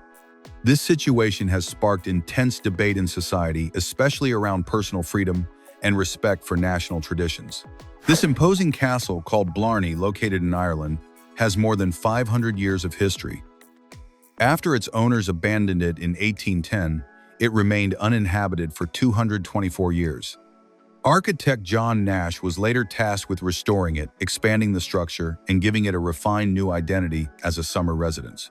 This situation has sparked intense debate in society, especially around personal freedom and respect for national traditions. This imposing castle, called Blarney, located in Ireland, has more than 500 years of history. After its owners abandoned it in 1810, it remained uninhabited for 224 years. Architect John Nash was later tasked with restoring it, expanding the structure, and giving it a refined new identity as a summer residence.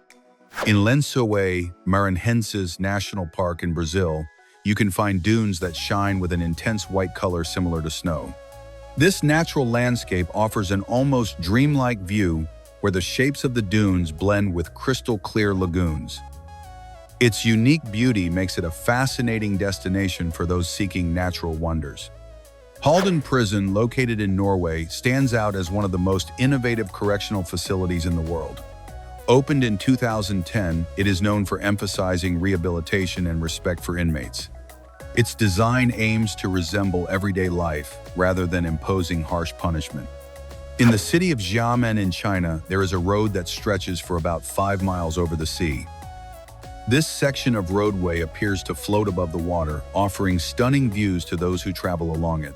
In Lençóis Maranhenses National Park in Brazil, you can find dunes that shine with an intense white color similar to snow. This natural landscape offers an almost dreamlike view where the shapes of the dunes blend with crystal-clear lagoons. Its unique beauty makes it a fascinating destination for those seeking natural wonders. Halden Prison, located in Norway, stands out as one of the most innovative correctional facilities in the world. Opened in 2010, it is known for emphasizing rehabilitation and respect for inmates. Its design aims to resemble everyday life rather than imposing harsh punishment. In the city of Xiamen in China, there is a road that stretches for about 5 miles over the sea. This section of roadway appears to float above the water, offering stunning views to those who travel along it.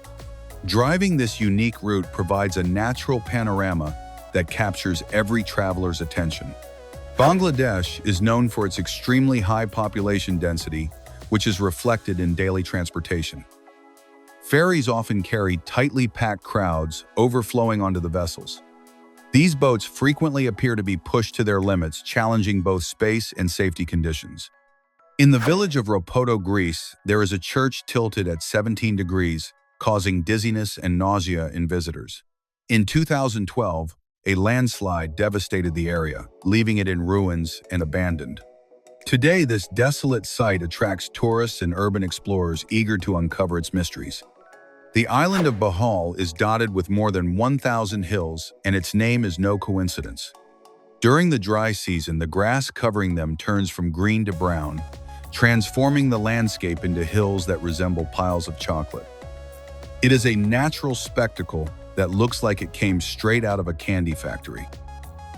Driving this unique route provides a natural panorama that captures every traveler's attention. Bangladesh is known for its extremely high population density, which is reflected in daily transportation. Ferries often carry tightly packed crowds, overflowing onto the vessels. These boats frequently appear to be pushed to their limits, challenging both space and safety conditions. In the village of Zarpado, Greece, there is a church tilted at 17 degrees, causing dizziness and nausea in visitors. In 2012, a landslide devastated the area, leaving it in ruins and abandoned. Today, this desolate site attracts tourists and urban explorers eager to uncover its mysteries. The island of Bohol is dotted with more than 1,000 hills, and its name is no coincidence. During the dry season, the grass covering them turns from green to brown, transforming the landscape into hills that resemble piles of chocolate. It is a natural spectacle that looks like it came straight out of a candy factory.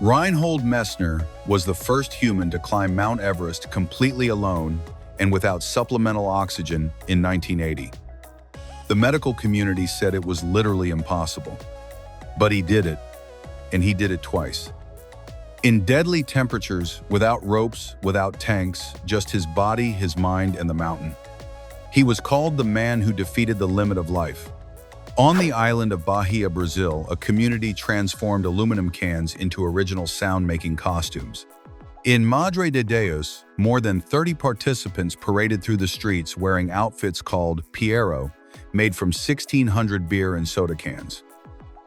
Reinhold Messner was the first human to climb Mount Everest completely alone and without supplemental oxygen in 1980. The medical community said it was literally impossible. But he did it, and he did it twice. In deadly temperatures, without ropes, without tanks, just his body, his mind, and the mountain. He was called the man who defeated the limit of life. On the island of Bahia, Brazil, a community transformed aluminum cans into original sound-making costumes. In Madre de Deus, more than 30 participants paraded through the streets wearing outfits called Piero, made from 1,600 beer and soda cans.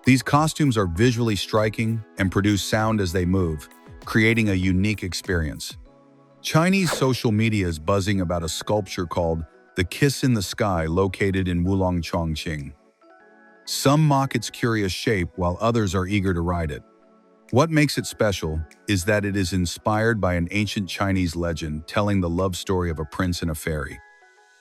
These costumes are visually striking and produce sound as they move, creating a unique experience. Chinese social media is buzzing about a sculpture called the Kiss in the Sky located in Wulong, Chongqing. Some mock its curious shape while others are eager to ride it. What makes it special is that it is inspired by an ancient Chinese legend telling the love story of a prince and a fairy.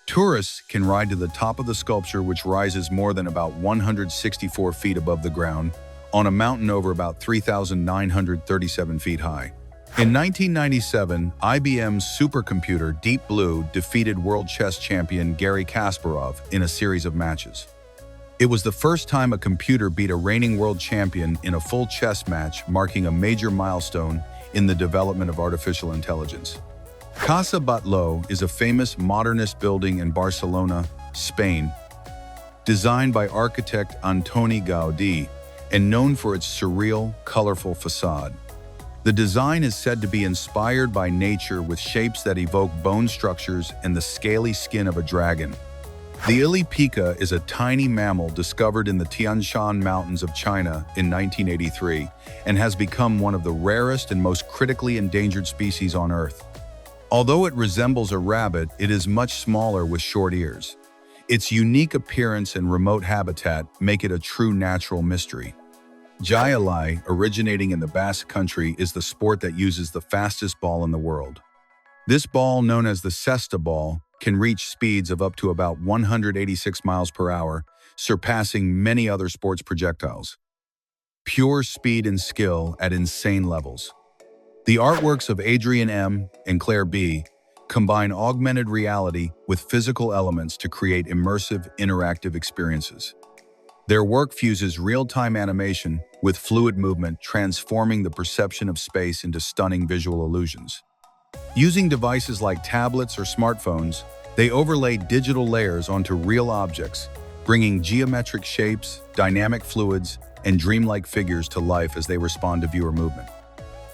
Tourists can ride to the top of the sculpture, which rises more than about 164 feet above the ground, on a mountain over about 3,937 feet high. In 1997, IBM's supercomputer Deep Blue defeated world chess champion Garry Kasparov in a series of matches. It was the first time a computer beat a reigning world champion in a full chess match, marking a major milestone in the development of artificial intelligence. Casa Batlló is a famous modernist building in Barcelona, Spain, designed by architect Antoni Gaudí and known for its surreal, colorful facade. The design is said to be inspired by nature with shapes that evoke bone structures and the scaly skin of a dragon. The Ili-Pika is a tiny mammal discovered in the Tian Shan Mountains of China in 1983 and has become one of the rarest and most critically endangered species on Earth. Although it resembles a rabbit, it is much smaller with short ears. Its unique appearance and remote habitat make it a true natural mystery. Jialai, originating in the Basque Country, is the sport that uses the fastest ball in the world. This ball, known as the cesta ball, can reach speeds of up to about 186 miles per hour, surpassing many other sports projectiles. Pure speed and skill at insane levels. The artworks of Adrian M. and Claire B. combine augmented reality with physical elements to create immersive, interactive experiences. Their work fuses real-time animation with fluid movement, transforming the perception of space into stunning visual illusions. Using devices like tablets or smartphones, they overlay digital layers onto real objects, bringing geometric shapes, dynamic fluids, and dreamlike figures to life as they respond to viewer movement.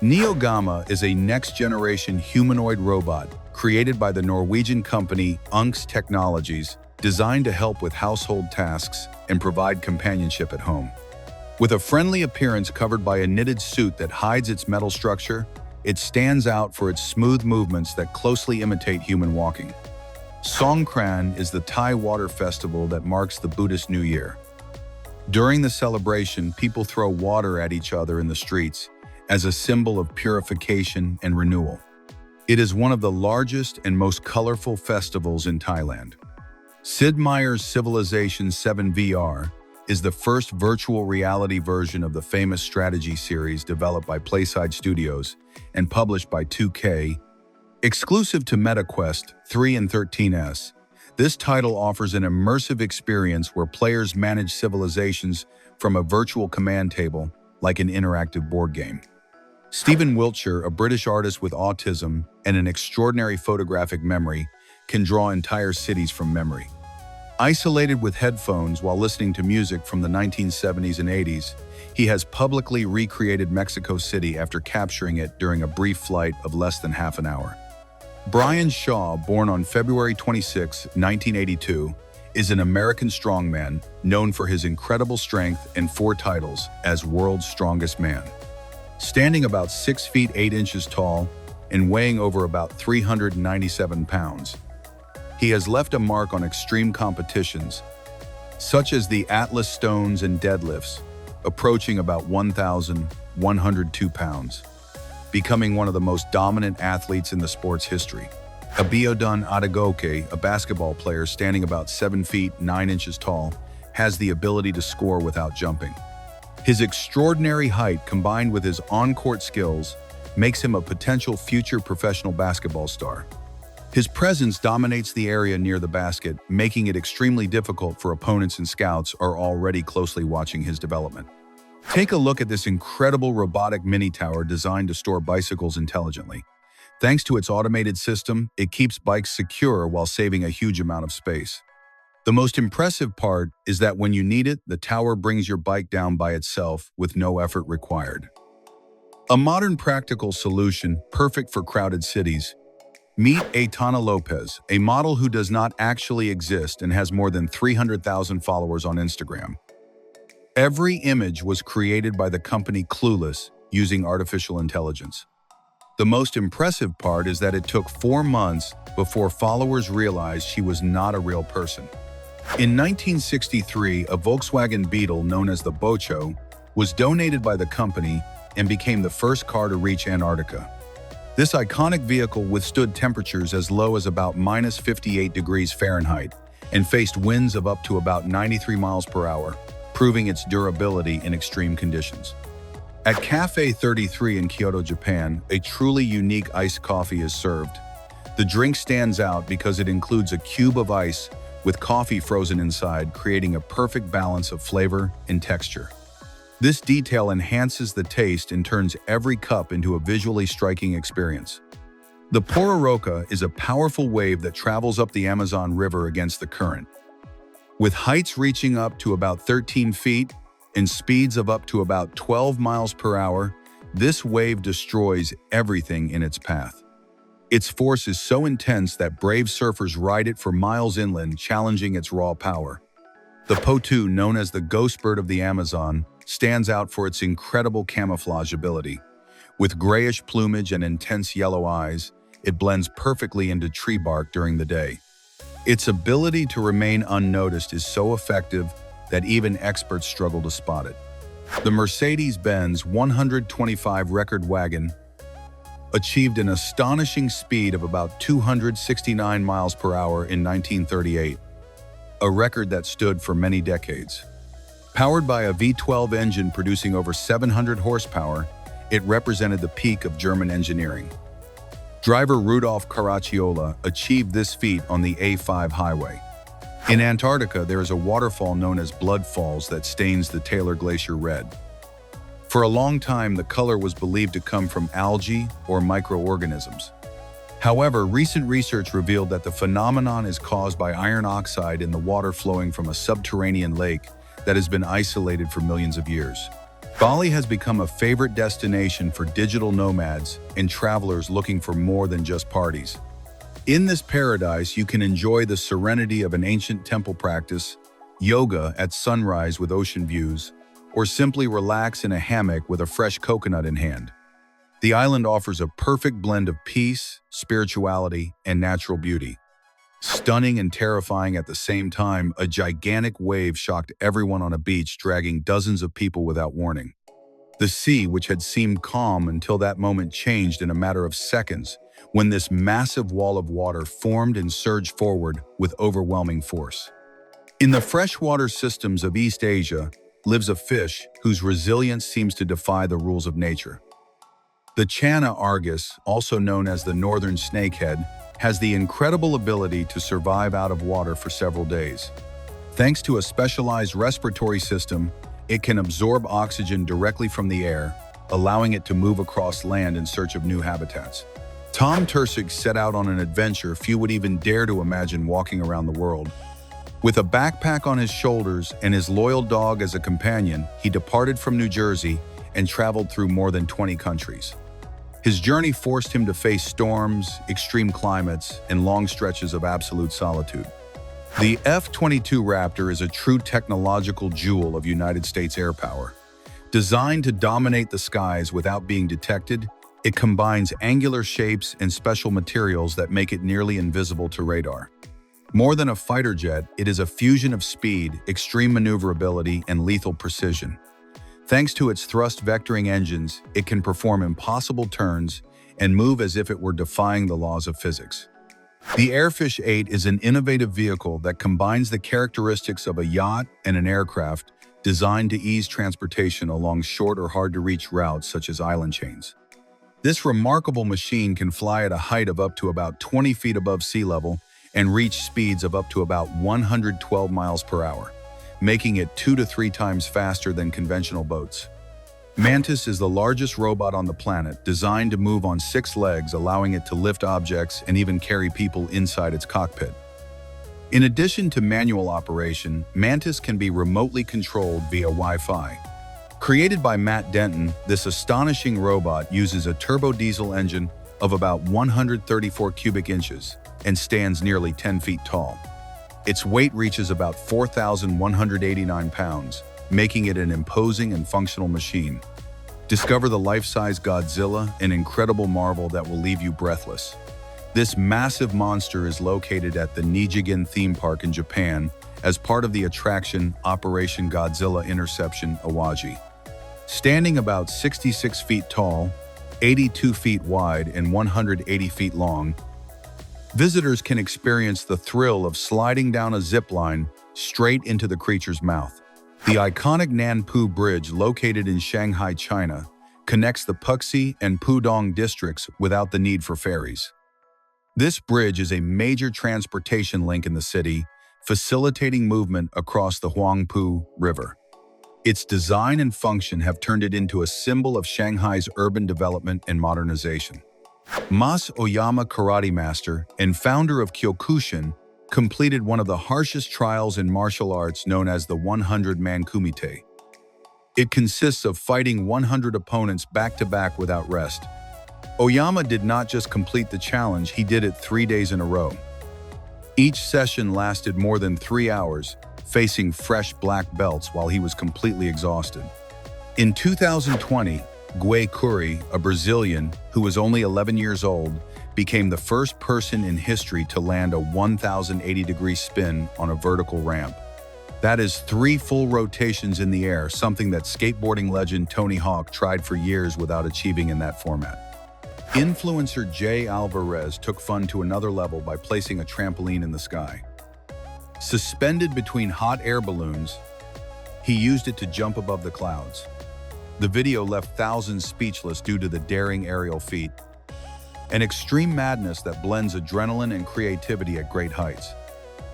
Neogama is a next-generation humanoid robot created by the Norwegian company Unx Technologies, designed to help with household tasks and provide companionship at home. With a friendly appearance covered by a knitted suit that hides its metal structure, it stands out for its smooth movements that closely imitate human walking. Songkran is the Thai water festival that marks the Buddhist New Year. During the celebration, people throw water at each other in the streets as a symbol of purification and renewal. It is one of the largest and most colorful festivals in Thailand. Sid Meier's Civilization 7 VR is the first virtual reality version of the famous strategy series developed by Playside Studios and published by 2K. Exclusive to MetaQuest 3 and 13S, this title offers an immersive experience where players manage civilizations from a virtual command table like an interactive board game. Stephen Wiltshire, a British artist with autism and an extraordinary photographic memory, can draw entire cities from memory. Isolated with headphones while listening to music from the 1970s and 80s, he has publicly recreated Mexico City after capturing it during a brief flight of less than half an hour. Brian Shaw, born on February 26, 1982, is an American strongman known for his incredible strength and 4 titles as World's Strongest Man. Standing about 6 feet 8 inches tall and weighing over about 397 pounds, he has left a mark on extreme competitions, such as the Atlas stones and deadlifts, approaching about 1,102 pounds, becoming one of the most dominant athletes in the sport's history. Abiodun Adegoke, a basketball player standing about 7 feet 9 inches tall, has the ability to score without jumping. His extraordinary height combined with his on-court skills makes him a potential future professional basketball star. His presence dominates the area near the basket, making it extremely difficult for opponents and scouts are already closely watching his development. Take a look at this incredible robotic mini-tower designed to store bicycles intelligently. Thanks to its automated system, it keeps bikes secure while saving a huge amount of space. The most impressive part is that when you need it, the tower brings your bike down by itself with no effort required. A modern practical solution, perfect for crowded cities. Meet Aitana Lopez, a model who does not actually exist and has more than 300,000 followers on Instagram. Every image was created by the company Clueless using artificial intelligence. The most impressive part is that it took 4 months before followers realized she was not a real person. In 1963, a Volkswagen Beetle known as the Bocho was donated by the company and became the first car to reach Antarctica. This iconic vehicle withstood temperatures as low as about -58 degrees Fahrenheit and faced winds of up to about 93 miles per hour, proving its durability in extreme conditions. At Cafe 33 in Kyoto, Japan, a truly unique iced coffee is served. The drink stands out because it includes a cube of ice with coffee frozen inside, creating a perfect balance of flavor and texture. This detail enhances the taste and turns every cup into a visually striking experience. The Pororoca is a powerful wave that travels up the Amazon River against the current. With heights reaching up to about 13 feet and speeds of up to about 12 miles per hour, this wave destroys everything in its path. Its force is so intense that brave surfers ride it for miles inland, challenging its raw power. The Potu, known as the ghost bird of the Amazon, stands out for its incredible camouflage ability. With grayish plumage and intense yellow eyes, it blends perfectly into tree bark during the day. Its ability to remain unnoticed is so effective that even experts struggle to spot it. The Mercedes-Benz 125 record wagon achieved an astonishing speed of about 269 miles per hour in 1938, a record that stood for many decades. Powered by a V12 engine producing over 700 horsepower, it represented the peak of German engineering. Driver Rudolf Caracciola achieved this feat on the A5 highway. In Antarctica, there is a waterfall known as Blood Falls that stains the Taylor Glacier red. For a long time, the color was believed to come from algae or microorganisms. However, recent research revealed that the phenomenon is caused by iron oxide in the water flowing from a subterranean lake that has been isolated for millions of years. Bali has become a favorite destination for digital nomads and travelers looking for more than just parties. In this paradise, you can enjoy the serenity of an ancient temple practice, yoga at sunrise with ocean views, or simply relax in a hammock with a fresh coconut in hand. The island offers a perfect blend of peace, spirituality, and natural beauty. Stunning and terrifying at the same time, a gigantic wave shocked everyone on a beach, dragging dozens of people without warning. The sea, which had seemed calm until that moment, changed in a matter of seconds when this massive wall of water formed and surged forward with overwhelming force. In the freshwater systems of East Asia lives a fish whose resilience seems to defy the rules of nature. The Channa argus, also known as the northern snakehead, has the incredible ability to survive out of water for several days. Thanks to a specialized respiratory system, it can absorb oxygen directly from the air, allowing it to move across land in search of new habitats. Tom Tursig set out on an adventure few would even dare to imagine walking around the world. With a backpack on his shoulders and his loyal dog as a companion, he departed from New Jersey and traveled through more than 20 countries. His journey forced him to face storms, extreme climates, and long stretches of absolute solitude. The F-22 Raptor is a true technological jewel of United States air power. Designed to dominate the skies without being detected, it combines angular shapes and special materials that make it nearly invisible to radar. More than a fighter jet, it is a fusion of speed, extreme maneuverability, and lethal precision. Thanks to its thrust vectoring engines, it can perform impossible turns and move as if it were defying the laws of physics. The Airfish 8 is an innovative vehicle that combines the characteristics of a yacht and an aircraft designed to ease transportation along short or hard-to-reach routes such as island chains. This remarkable machine can fly at a height of up to about 20 feet above sea level and reach speeds of up to about 112 miles per hour, making it 2 to 3 times faster than conventional boats. Mantis is the largest robot on the planet, designed to move on 6 legs, allowing it to lift objects and even carry people inside its cockpit. In addition to manual operation, Mantis can be remotely controlled via Wi-Fi. Created by Matt Denton, this astonishing robot uses a turbo diesel engine of about 134 cubic inches and stands nearly 10 feet tall. Its weight reaches about 4,189 pounds, making it an imposing and functional machine. Discover the life-size Godzilla, an incredible marvel that will leave you breathless. This massive monster is located at the Nijigen theme park in Japan as part of the attraction Operation Godzilla Interception Awaji. Standing about 66 feet tall, 82 feet wide, and 180 feet long, visitors can experience the thrill of sliding down a zip line straight into the creature's mouth. The iconic Nanpu Bridge, located in Shanghai, China, connects the Puxi and Pudong districts without the need for ferries. This bridge is a major transportation link in the city, facilitating movement across the Huangpu River. Its design and function have turned it into a symbol of Shanghai's urban development and modernization. Mas Oyama, karate master and founder of Kyokushin, completed one of the harshest trials in martial arts known as the 100-man kumite. It consists of fighting 100 opponents back-to-back without rest. Oyama did not just complete the challenge, he did it 3 days in a row. Each session lasted more than 3 hours, facing fresh black belts while he was completely exhausted. In 2020, Guy Curry, a Brazilian who was only 11 years old, became the first person in history to land a 1,080-degree spin on a vertical ramp. That is 3 full rotations in the air, something that skateboarding legend Tony Hawk tried for years without achieving in that format. Influencer Jay Alvarez took fun to another level by placing a trampoline in the sky. Suspended between hot air balloons, he used it to jump above the clouds. The video left thousands speechless due to the daring aerial feat, an extreme madness that blends adrenaline and creativity at great heights.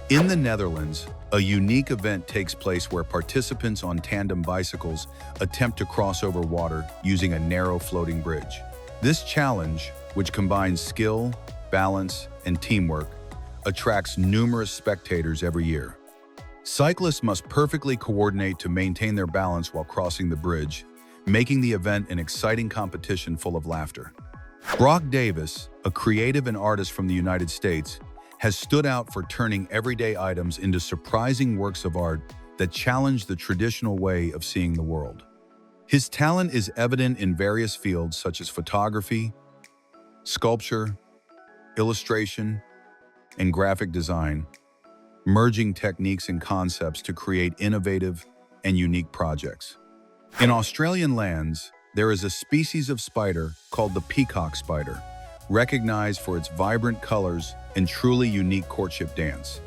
In the Netherlands, a unique event takes place where participants on tandem bicycles attempt to cross over water using a narrow floating bridge. This challenge, which combines skill, balance, and teamwork, attracts numerous spectators every year. Cyclists must perfectly coordinate to maintain their balance while crossing the bridge, making the event an exciting competition full of laughter. Brock Davis, a creative and artist from the United States, has stood out for turning everyday items into surprising works of art that challenge the traditional way of seeing the world. His talent is evident in various fields such as photography, sculpture, illustration, and graphic design, merging techniques and concepts to create innovative and unique projects. In Australian lands, there is a species of spider called the peacock spider, recognized for its vibrant colors and truly unique courtship dance.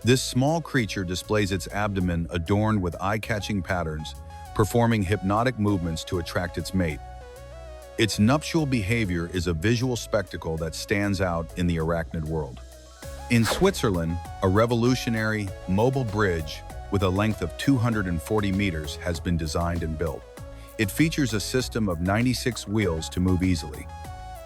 This small creature displays its abdomen adorned with eye-catching patterns, performing hypnotic movements to attract its mate. Its nuptial behavior is a visual spectacle that stands out in the arachnid world. In Switzerland, a revolutionary, mobile bridge with a length of 240 meters has been designed and built. It features a system of 96 wheels to move easily.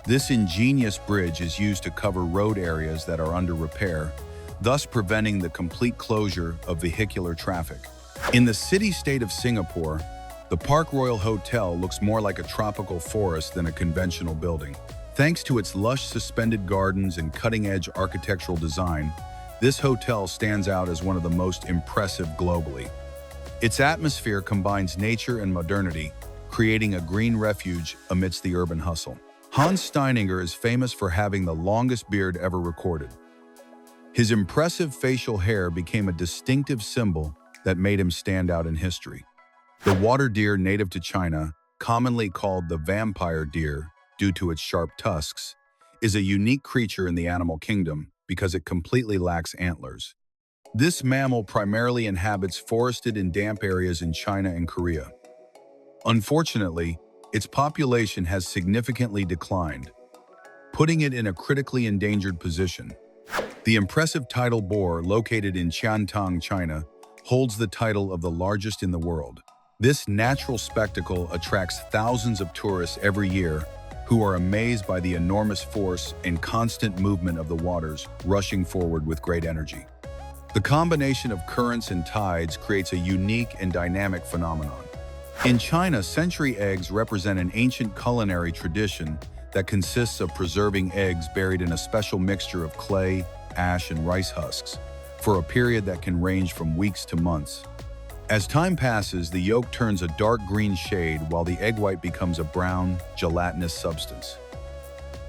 This ingenious bridge is used to cover road areas that are under repair, thus preventing the complete closure of vehicular traffic. In the city-state of Singapore, the Park Royal Hotel looks more like a tropical forest than a conventional building. Thanks to its lush suspended gardens and cutting-edge architectural design, this hotel stands out as one of the most impressive globally. Its atmosphere combines nature and modernity, creating a green refuge amidst the urban hustle. Hans Steininger is famous for having the longest beard ever recorded. His impressive facial hair became a distinctive symbol that made him stand out in history. The water deer native to China, commonly called the vampire deer due to its sharp tusks, is a unique creature in the animal kingdom because it completely lacks antlers. This mammal primarily inhabits forested and damp areas in China and Korea. Unfortunately, its population has significantly declined, putting it in a critically endangered position. The impressive tidal boar, located in Qiantang, China, holds the title of the largest in the world. This natural spectacle attracts thousands of tourists every year who are amazed by the enormous force and constant movement of the waters rushing forward with great energy. The combination of currents and tides creates a unique and dynamic phenomenon. In China, century eggs represent an ancient culinary tradition that consists of preserving eggs buried in a special mixture of clay, ash, and rice husks for a period that can range from weeks to months. As time passes, the yolk turns a dark green shade while the egg white becomes a brown, gelatinous substance.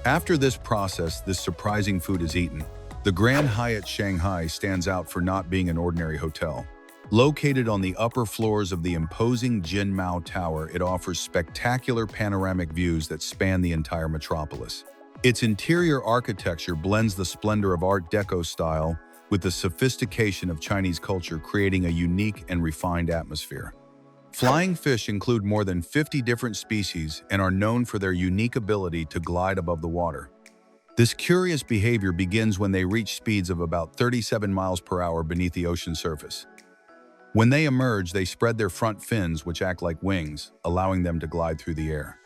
After this process, this surprising food is eaten. The Grand Hyatt Shanghai stands out for not being an ordinary hotel. Located on the upper floors of the imposing Jinmao Tower, it offers spectacular panoramic views that span the entire metropolis. Its interior architecture blends the splendor of Art Deco style with the sophistication of Chinese culture, creating a unique and refined atmosphere. Flying fish include more than 50 different species and are known for their unique ability to glide above the water. This curious behavior begins when they reach speeds of about 37 miles per hour beneath the ocean surface. When they emerge, they spread their front fins, which act like wings, allowing them to glide through the air.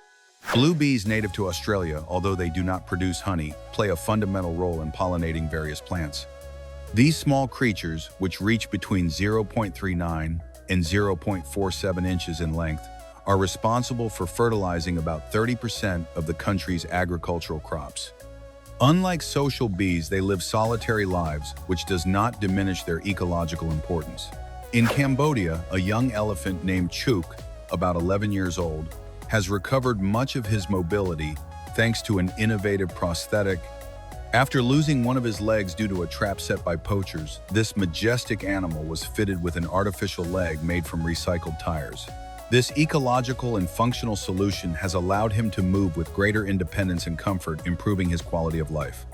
Blue bees native to Australia, although they do not produce honey, play a fundamental role in pollinating various plants. These small creatures, which reach between 0.39 and 0.47 inches in length, are responsible for fertilizing about 30% of the country's agricultural crops. Unlike social bees, they live solitary lives, which does not diminish their ecological importance. In Cambodia, a young elephant named Chuk, about 11 years old, has recovered much of his mobility thanks to an innovative prosthetic. After losing one of his legs due to a trap set by poachers, this majestic animal was fitted with an artificial leg made from recycled tires. This ecological and functional solution has allowed him to move with greater independence and comfort, improving his quality of life.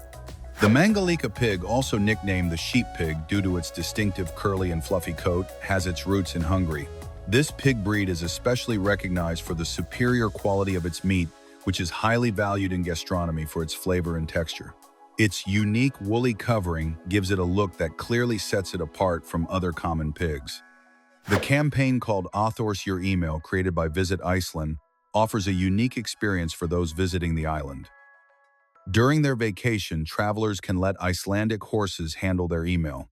The Mangalica pig, also nicknamed the sheep pig due to its distinctive curly and fluffy coat, has its roots in Hungary. This pig breed is especially recognized for the superior quality of its meat, which is highly valued in gastronomy for its flavor and texture. Its unique woolly covering gives it a look that clearly sets it apart from other common pigs. The campaign called Authors Your Email, created by Visit Iceland, offers a unique experience for those visiting the island. During their vacation, travelers can let Icelandic horses handle their email.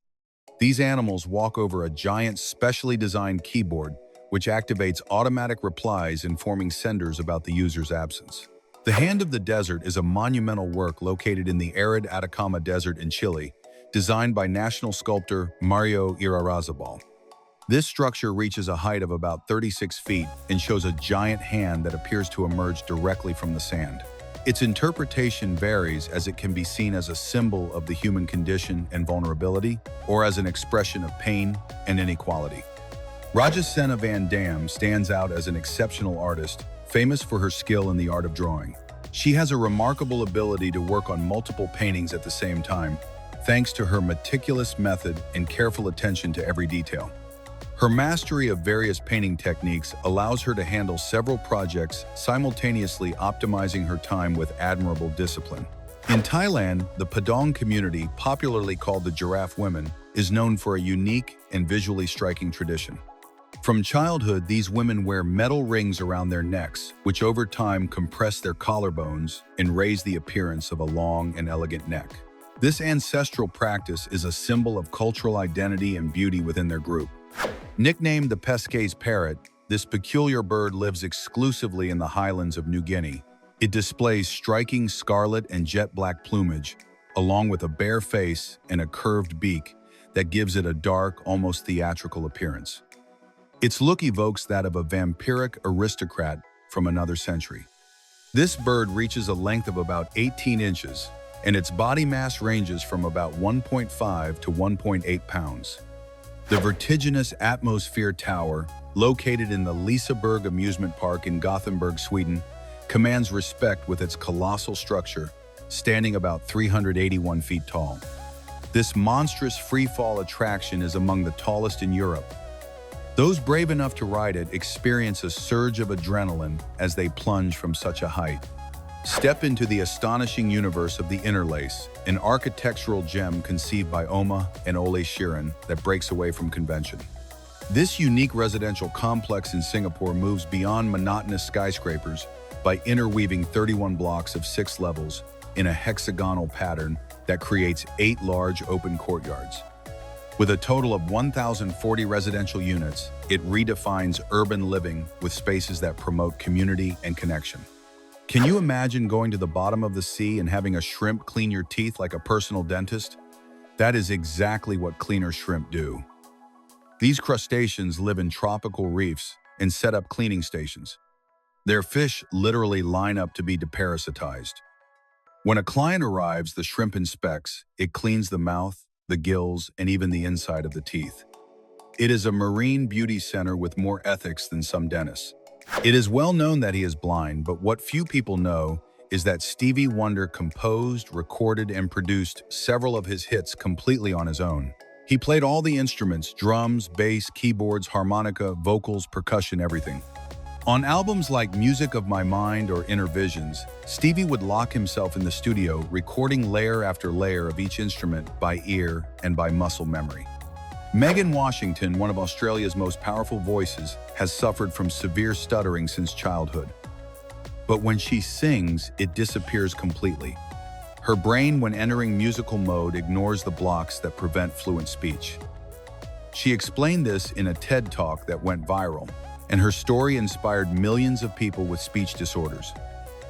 These animals walk over a giant, specially designed keyboard, which activates automatic replies informing senders about the user's absence. The Hand of the Desert is a monumental work located in the arid Atacama Desert in Chile, designed by national sculptor Mario Irarrázaval. This structure reaches a height of about 36 feet and shows a giant hand that appears to emerge directly from the sand. Its interpretation varies, as it can be seen as a symbol of the human condition and vulnerability, or as an expression of pain and inequality. Rajasena Van Dam stands out as an exceptional artist, famous for her skill in the art of drawing. She has a remarkable ability to work on multiple paintings at the same time, thanks to her meticulous method and careful attention to every detail. Her mastery of various painting techniques allows her to handle several projects, simultaneously optimizing her time with admirable discipline. In Thailand, the Padang community, popularly called the Giraffe Women, is known for a unique and visually striking tradition. From childhood, these women wear metal rings around their necks, which over time compress their collarbones and raise the appearance of a long and elegant neck. This ancestral practice is a symbol of cultural identity and beauty within their group. Nicknamed the Pesquet's parrot, this peculiar bird lives exclusively in the highlands of New Guinea. It displays striking scarlet and jet black plumage, along with a bare face and a curved beak that gives it a dark, almost theatrical appearance. Its look evokes that of a vampiric aristocrat from another century. This bird reaches a length of about 18 inches, and its body mass ranges from about 1.5 to 1.8 pounds. The vertiginous Atmosphere Tower, located in the Liseberg amusement park in Gothenburg, Sweden, commands respect with its colossal structure, standing about 381 feet tall. This monstrous free-fall attraction is among the tallest in Europe. Those brave enough to ride it experience a surge of adrenaline as they plunge from such a height. Step into the astonishing universe of the Interlace, an architectural gem conceived by Oma and Ole Sheeran that breaks away from convention. This unique residential complex in Singapore moves beyond monotonous skyscrapers by interweaving 31 blocks of 6 levels in a hexagonal pattern that creates 8 large open courtyards. With a total of 1,040 residential units, it redefines urban living with spaces that promote community and connection. Can you imagine going to the bottom of the sea and having a shrimp clean your teeth like a personal dentist? That is exactly what cleaner shrimp do. These crustaceans live in tropical reefs and set up cleaning stations. Their fish literally line up to be deparasitized. When a client arrives, the shrimp inspects, it cleans the mouth, the gills, and even the inside of the teeth. It is a marine beauty center with more ethics than some dentists. It is well known that he is blind, but what few people know is that Stevie Wonder composed, recorded, and produced several of his hits completely on his own. He played all the instruments: drums, bass, keyboards, harmonica, vocals, percussion, everything. On albums like Music of My Mind or Inner Visions, Stevie would lock himself in the studio, recording layer after layer of each instrument by ear and by muscle memory. Megan Washington, one of Australia's most powerful voices, has suffered from severe stuttering since childhood. But when she sings, it disappears completely. Her brain, when entering musical mode, ignores the blocks that prevent fluent speech. She explained this in a TED Talk that went viral, and her story inspired millions of people with speech disorders.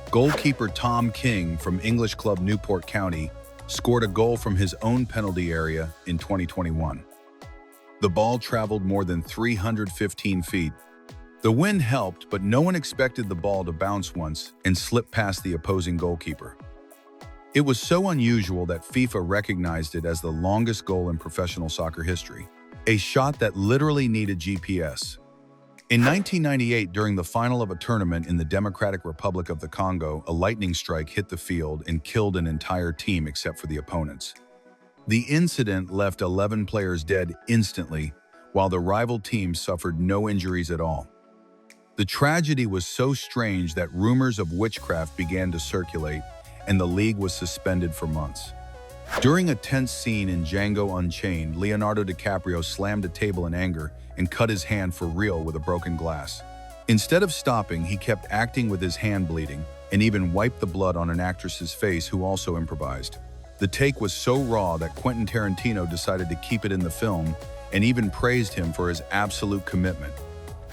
Goalkeeper Tom King from English club Newport County scored a goal from his own penalty area in 2021. The ball traveled more than 315 feet. The wind helped, but no one expected the ball to bounce once and slip past the opposing goalkeeper. It was so unusual that FIFA recognized it as the longest goal in professional soccer history, a shot that literally needed GPS. In 1998, during the final of a tournament in the Democratic Republic of the Congo, a lightning strike hit the field and killed an entire team except for the opponents. The incident left 11 players dead instantly, while the rival team suffered no injuries at all. The tragedy was so strange that rumors of witchcraft began to circulate, and the league was suspended for months. During a tense scene in Django Unchained, Leonardo DiCaprio slammed a table in anger and cut his hand for real with a broken glass. Instead of stopping, he kept acting with his hand bleeding and even wiped the blood on an actress's face who also improvised. The take was so raw that Quentin Tarantino decided to keep it in the film and even praised him for his absolute commitment.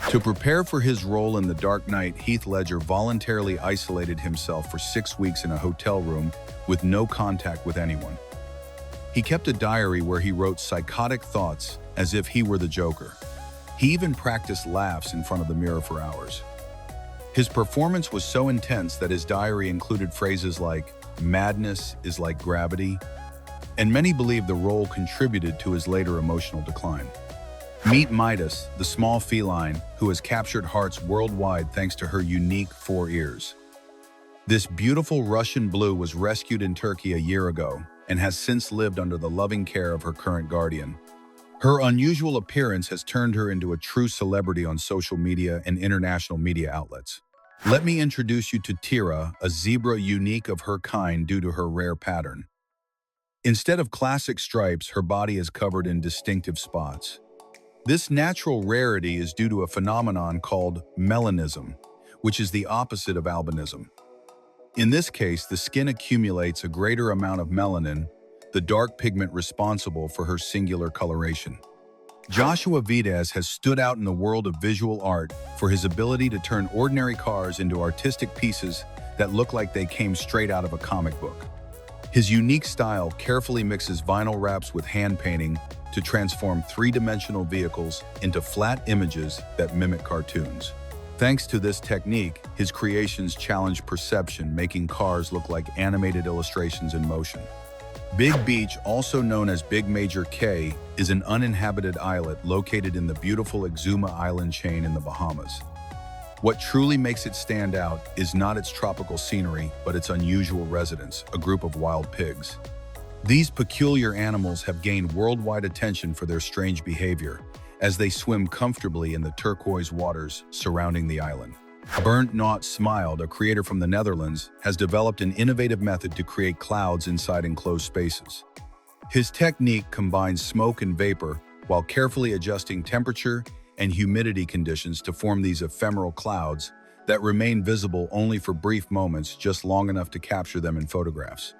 To prepare for his role in The Dark Knight, Heath Ledger voluntarily isolated himself for 6 weeks in a hotel room with no contact with anyone. He kept a diary where he wrote psychotic thoughts as if he were the Joker. He even practiced laughs in front of the mirror for hours. His performance was so intense that his diary included phrases like, "Madness is like gravity," and many believe the role contributed to his later emotional decline. Meet Midas, the small feline who has captured hearts worldwide thanks to her unique 4 ears. This beautiful Russian blue was rescued in Turkey a year ago and has since lived under the loving care of her current guardian. Her unusual appearance has turned her into a true celebrity on social media and international media outlets. Let me introduce you to Tira, a zebra unique of her kind due to her rare pattern. Instead of classic stripes, her body is covered in distinctive spots. This natural rarity is due to a phenomenon called melanism, which is the opposite of albinism. In this case, the skin accumulates a greater amount of melanin, the dark pigment responsible for her singular coloration. Joshua Vides has stood out in the world of visual art for his ability to turn ordinary cars into artistic pieces that look like they came straight out of a comic book. His unique style carefully mixes vinyl wraps with hand painting to transform three-dimensional vehicles into flat images that mimic cartoons. Thanks to this technique, his creations challenge perception, making cars look like animated illustrations in motion. Big Beach, also known as Big Major K, is an uninhabited islet located in the beautiful Exuma Island chain in the Bahamas. What truly makes it stand out is not its tropical scenery, but its unusual residents, a group of wild pigs. These peculiar animals have gained worldwide attention for their strange behavior, as they swim comfortably in the turquoise waters surrounding the island. Bernd Not Smiled, a creator from the Netherlands, has developed an innovative method to create clouds inside enclosed spaces. His technique combines smoke and vapor while carefully adjusting temperature and humidity conditions to form these ephemeral clouds that remain visible only for brief moments, just long enough to capture them in photographs.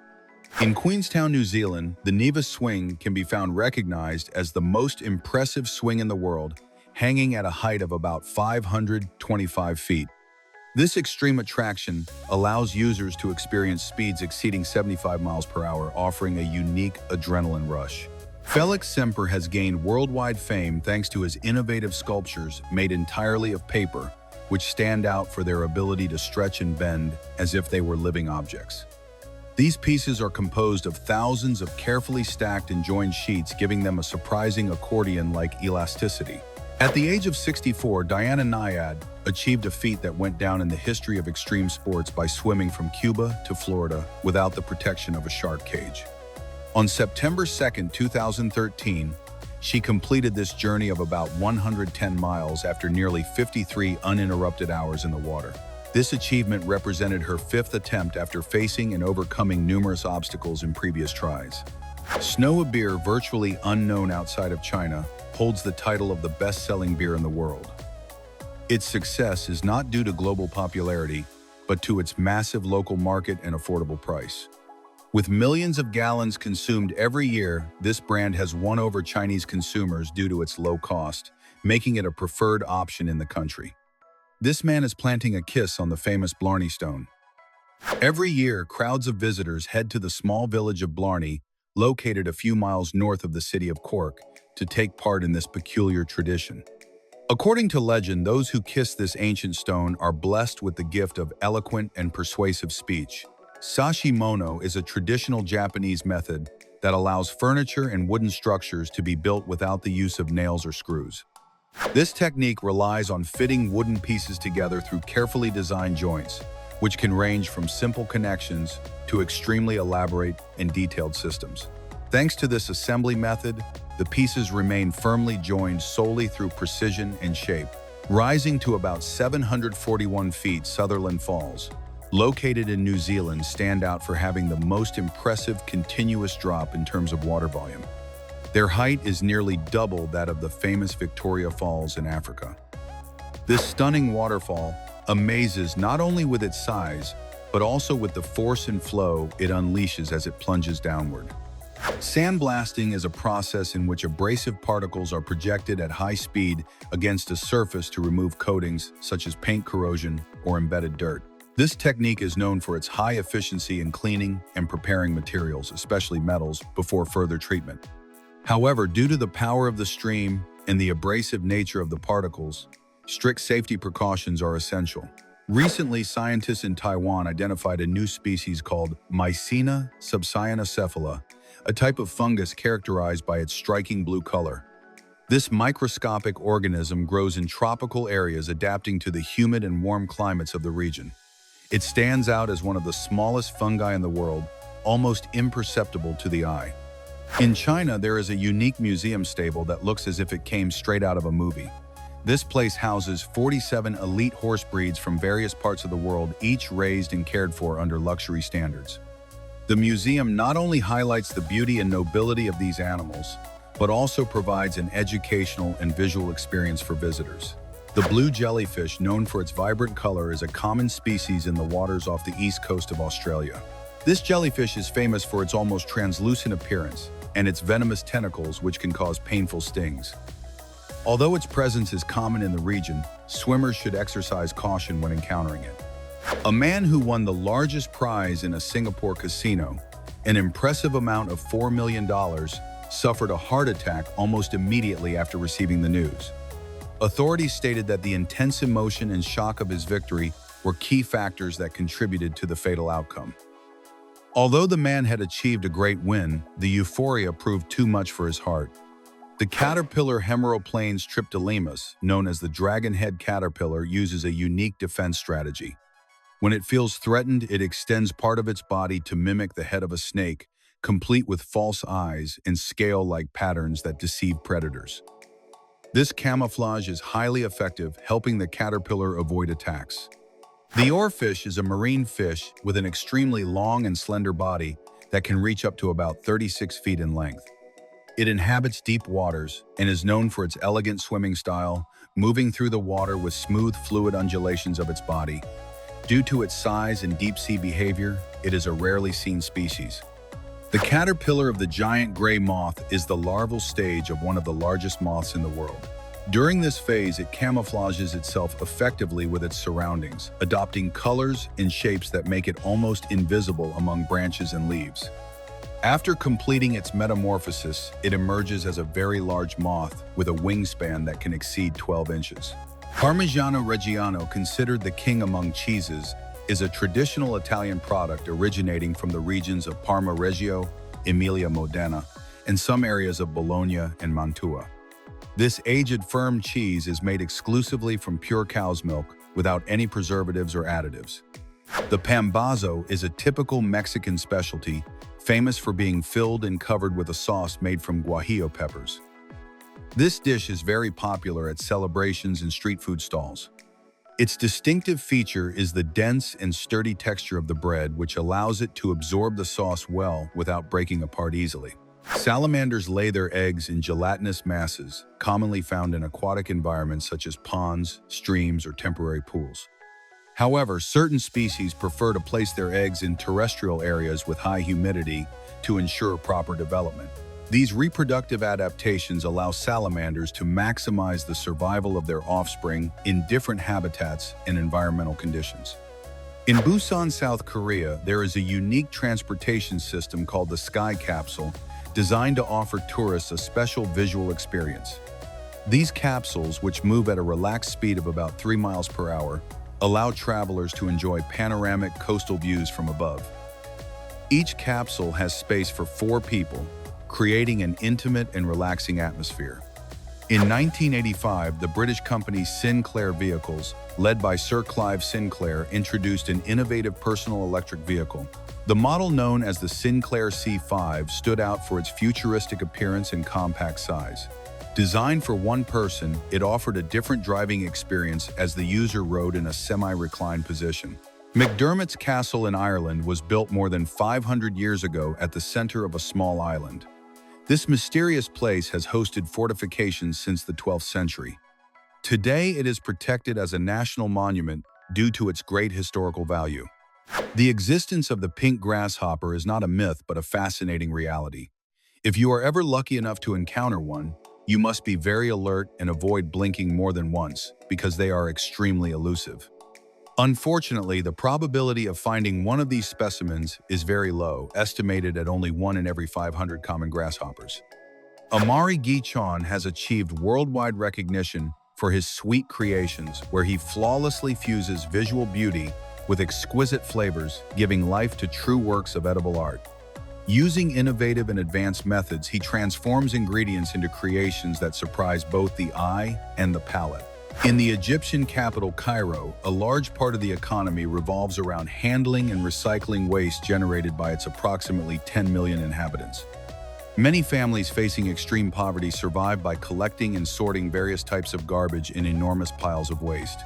In Queenstown, New Zealand, the Neva swing can be found recognized as the most impressive swing in the world, hanging at a height of about 525 feet. This extreme attraction allows users to experience speeds exceeding 75 miles per hour, offering a unique adrenaline rush. Felix Semper has gained worldwide fame thanks to his innovative sculptures made entirely of paper, which stand out for their ability to stretch and bend as if they were living objects. These pieces are composed of thousands of carefully stacked and joined sheets, giving them a surprising accordion-like elasticity. At the age of 64, Diana Nyad achieved a feat that went down in the history of extreme sports by swimming from Cuba to Florida without the protection of a shark cage. On September 2, 2013, she completed this journey of about 110 miles after nearly 53 uninterrupted hours in the water. This achievement represented her fifth attempt after facing and overcoming numerous obstacles in previous tries. Snow, a beer virtually unknown outside of China, holds the title of the best-selling beer in the world. Its success is not due to global popularity, but to its massive local market and affordable price. With millions of gallons consumed every year, this brand has won over Chinese consumers due to its low cost, making it a preferred option in the country. This man is planting a kiss on the famous Blarney Stone. Every year, crowds of visitors head to the small village of Blarney, located a few miles north of the city of Cork, to take part in this peculiar tradition. According to legend, those who kiss this ancient stone are blessed with the gift of eloquent and persuasive speech. Sashimono is a traditional Japanese method that allows furniture and wooden structures to be built without the use of nails or screws. This technique relies on fitting wooden pieces together through carefully designed joints, which can range from simple connections to extremely elaborate and detailed systems. Thanks to this assembly method, the pieces remain firmly joined solely through precision and shape. Rising to about 741 feet, Sutherland Falls, located in New Zealand, stand out for having the most impressive continuous drop in terms of water volume. Their height is nearly double that of the famous Victoria Falls in Africa. This stunning waterfall amazes not only with its size, but also with the force and flow it unleashes as it plunges downward. Sandblasting is a process in which abrasive particles are projected at high speed against a surface to remove coatings such as paint corrosion or embedded dirt. This technique is known for its high efficiency in cleaning and preparing materials, especially metals, before further treatment. However, due to the power of the stream and the abrasive nature of the particles, strict safety precautions are essential. Recently, scientists in Taiwan identified a new species called Mycena subcyanocephala, a type of fungus characterized by its striking blue color. This microscopic organism grows in tropical areas, adapting to the humid and warm climates of the region. It stands out as one of the smallest fungi in the world, almost imperceptible to the eye. In China, there is a unique museum stable that looks as if it came straight out of a movie. This place houses 47 elite horse breeds from various parts of the world, each raised and cared for under luxury standards. The museum not only highlights the beauty and nobility of these animals, but also provides an educational and visual experience for visitors. The blue jellyfish, known for its vibrant color, is a common species in the waters off the east coast of Australia. This jellyfish is famous for its almost translucent appearance and its venomous tentacles, which can cause painful stings. Although its presence is common in the region, swimmers should exercise caution when encountering it. A man who won the largest prize in a Singapore casino, an impressive amount of $4 million, suffered a heart attack almost immediately after receiving the news. Authorities stated that the intense emotion and shock of his victory were key factors that contributed to the fatal outcome. Although the man had achieved a great win, the euphoria proved too much for his heart. The caterpillar Hemeroplanes triptylemus, known as the dragon-head caterpillar, uses a unique defense strategy. When it feels threatened, it extends part of its body to mimic the head of a snake, complete with false eyes and scale-like patterns that deceive predators. This camouflage is highly effective, helping the caterpillar avoid attacks. The oarfish is a marine fish with an extremely long and slender body that can reach up to about 36 feet in length. It inhabits deep waters and is known for its elegant swimming style, moving through the water with smooth, fluid undulations of its body. Due to its size and deep-sea behavior, it is a rarely seen species. The caterpillar of the giant gray moth is the larval stage of one of the largest moths in the world. During this phase, it camouflages itself effectively with its surroundings, adopting colors and shapes that make it almost invisible among branches and leaves. After completing its metamorphosis, it emerges as a very large moth with a wingspan that can exceed 12 inches. Parmigiano Reggiano, considered the king among cheeses, is a traditional Italian product originating from the regions of Parma Reggio, Emilia-Modena, and some areas of Bologna and Mantua. This aged firm cheese is made exclusively from pure cow's milk without any preservatives or additives. The pambazo is a typical Mexican specialty, famous for being filled and covered with a sauce made from guajillo peppers. This dish is very popular at celebrations and street food stalls. Its distinctive feature is the dense and sturdy texture of the bread, which allows it to absorb the sauce well without breaking apart easily. Salamanders lay their eggs in gelatinous masses, commonly found in aquatic environments such as ponds, streams, or temporary pools. However, certain species prefer to place their eggs in terrestrial areas with high humidity to ensure proper development. These reproductive adaptations allow salamanders to maximize the survival of their offspring in different habitats and environmental conditions. In Busan, South Korea, there is a unique transportation system called the Sky Capsule, designed to offer tourists a special visual experience. These capsules, which move at a relaxed speed of about 3 miles per hour, allow travelers to enjoy panoramic coastal views from above. Each capsule has space for 4 people, creating an intimate and relaxing atmosphere. In 1985, the British company Sinclair Vehicles, led by Sir Clive Sinclair, introduced an innovative personal electric vehicle. The model, known as the Sinclair C5, stood out for its futuristic appearance and compact size. Designed for one person, it offered a different driving experience as the user rode in a semi-reclined position. McDermott's Castle in Ireland was built more than 500 years ago at the center of a small island. This mysterious place has hosted fortifications since the 12th century. Today, it is protected as a national monument due to its great historical value. The existence of the pink grasshopper is not a myth but a fascinating reality. If you are ever lucky enough to encounter one, you must be very alert and avoid blinking more than once because they are extremely elusive. Unfortunately, the probability of finding one of these specimens is very low, estimated at only 1 in every 500 common grasshoppers. Amari Gichon has achieved worldwide recognition for his sweet creations, where he flawlessly fuses visual beauty with exquisite flavors, giving life to true works of edible art. Using innovative and advanced methods, he transforms ingredients into creations that surprise both the eye and the palate. In the Egyptian capital, Cairo, a large part of the economy revolves around handling and recycling waste generated by its approximately 10 million inhabitants. Many families facing extreme poverty survive by collecting and sorting various types of garbage in enormous piles of waste.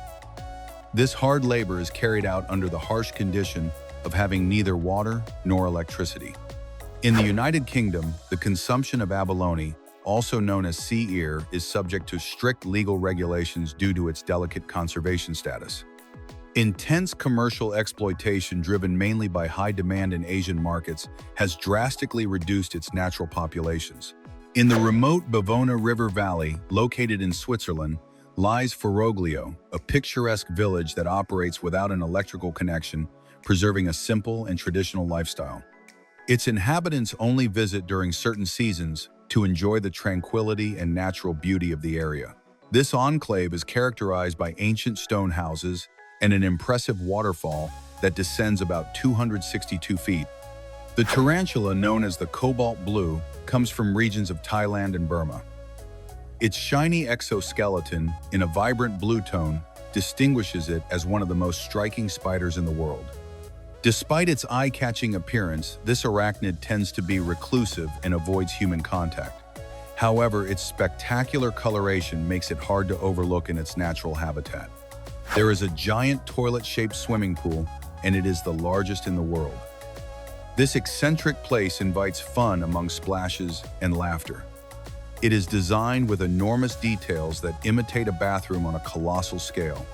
This hard labor is carried out under the harsh condition of having neither water nor electricity. In the United Kingdom, the consumption of abalone, also known as sea ear, is subject to strict legal regulations due to its delicate conservation status. Intense commercial exploitation, driven mainly by high demand in Asian markets, has drastically reduced its natural populations. In the remote Bavona River Valley, located in Switzerland, lies Foroglio, a picturesque village that operates without an electrical connection, preserving a simple and traditional lifestyle. Its inhabitants only visit during certain seasons to enjoy the tranquility and natural beauty of the area. This enclave is characterized by ancient stone houses and an impressive waterfall that descends about 262 feet. The tarantula, known as the cobalt blue, comes from regions of Thailand and Burma. Its shiny exoskeleton, in a vibrant blue tone, distinguishes it as one of the most striking spiders in the world. Despite its eye-catching appearance, this arachnid tends to be reclusive and avoids human contact. However, its spectacular coloration makes it hard to overlook in its natural habitat. There is a giant toilet-shaped swimming pool, and it is the largest in the world. This eccentric place invites fun among splashes and laughter. It is designed with enormous details that imitate a bathroom on a colossal scale.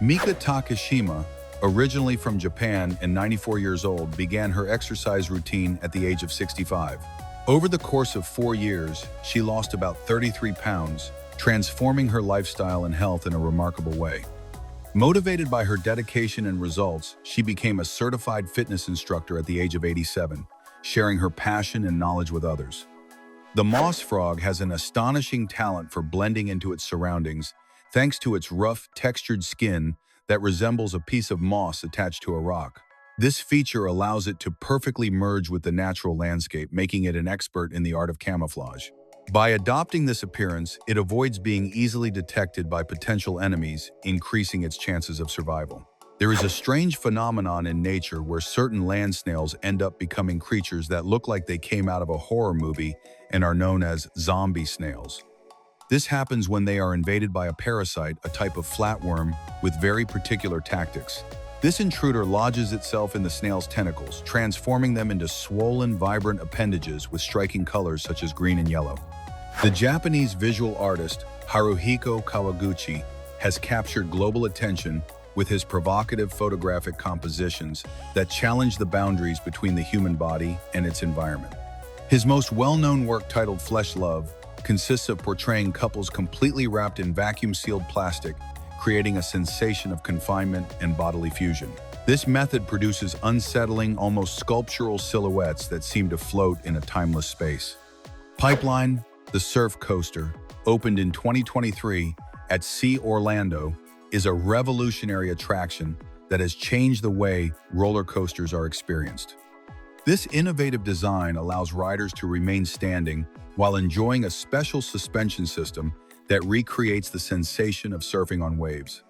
Mika Takashima, originally from Japan and 94 years old, began her exercise routine at the age of 65. Over the course of 4 years, she lost about 33 pounds, transforming her lifestyle and health in a remarkable way. Motivated by her dedication and results, she became a certified fitness instructor at the age of 87, sharing her passion and knowledge with others. The moss frog has an astonishing talent for blending into its surroundings, thanks to its rough, textured skin that resembles a piece of moss attached to a rock. This feature allows it to perfectly merge with the natural landscape, making it an expert in the art of camouflage. By adopting this appearance, it avoids being easily detected by potential enemies, increasing its chances of survival. There is a strange phenomenon in nature where certain land snails end up becoming creatures that look like they came out of a horror movie and are known as zombie snails. This happens when they are invaded by a parasite, a type of flatworm, with very particular tactics. This intruder lodges itself in the snail's tentacles, transforming them into swollen, vibrant appendages with striking colors such as green and yellow. The Japanese visual artist Haruhiko Kawaguchi has captured global attention with his provocative photographic compositions that challenge the boundaries between the human body and its environment. His most well-known work, titled Flesh Love, consists of portraying couples completely wrapped in vacuum-sealed plastic, creating a sensation of confinement and bodily fusion. This method produces unsettling, almost sculptural silhouettes that seem to float in a timeless space. Pipeline, the surf coaster, opened in 2023 at Sea Orlando, is a revolutionary attraction that has changed the way roller coasters are experienced. This innovative design allows riders to remain standing while enjoying a special suspension system that recreates the sensation of surfing on waves.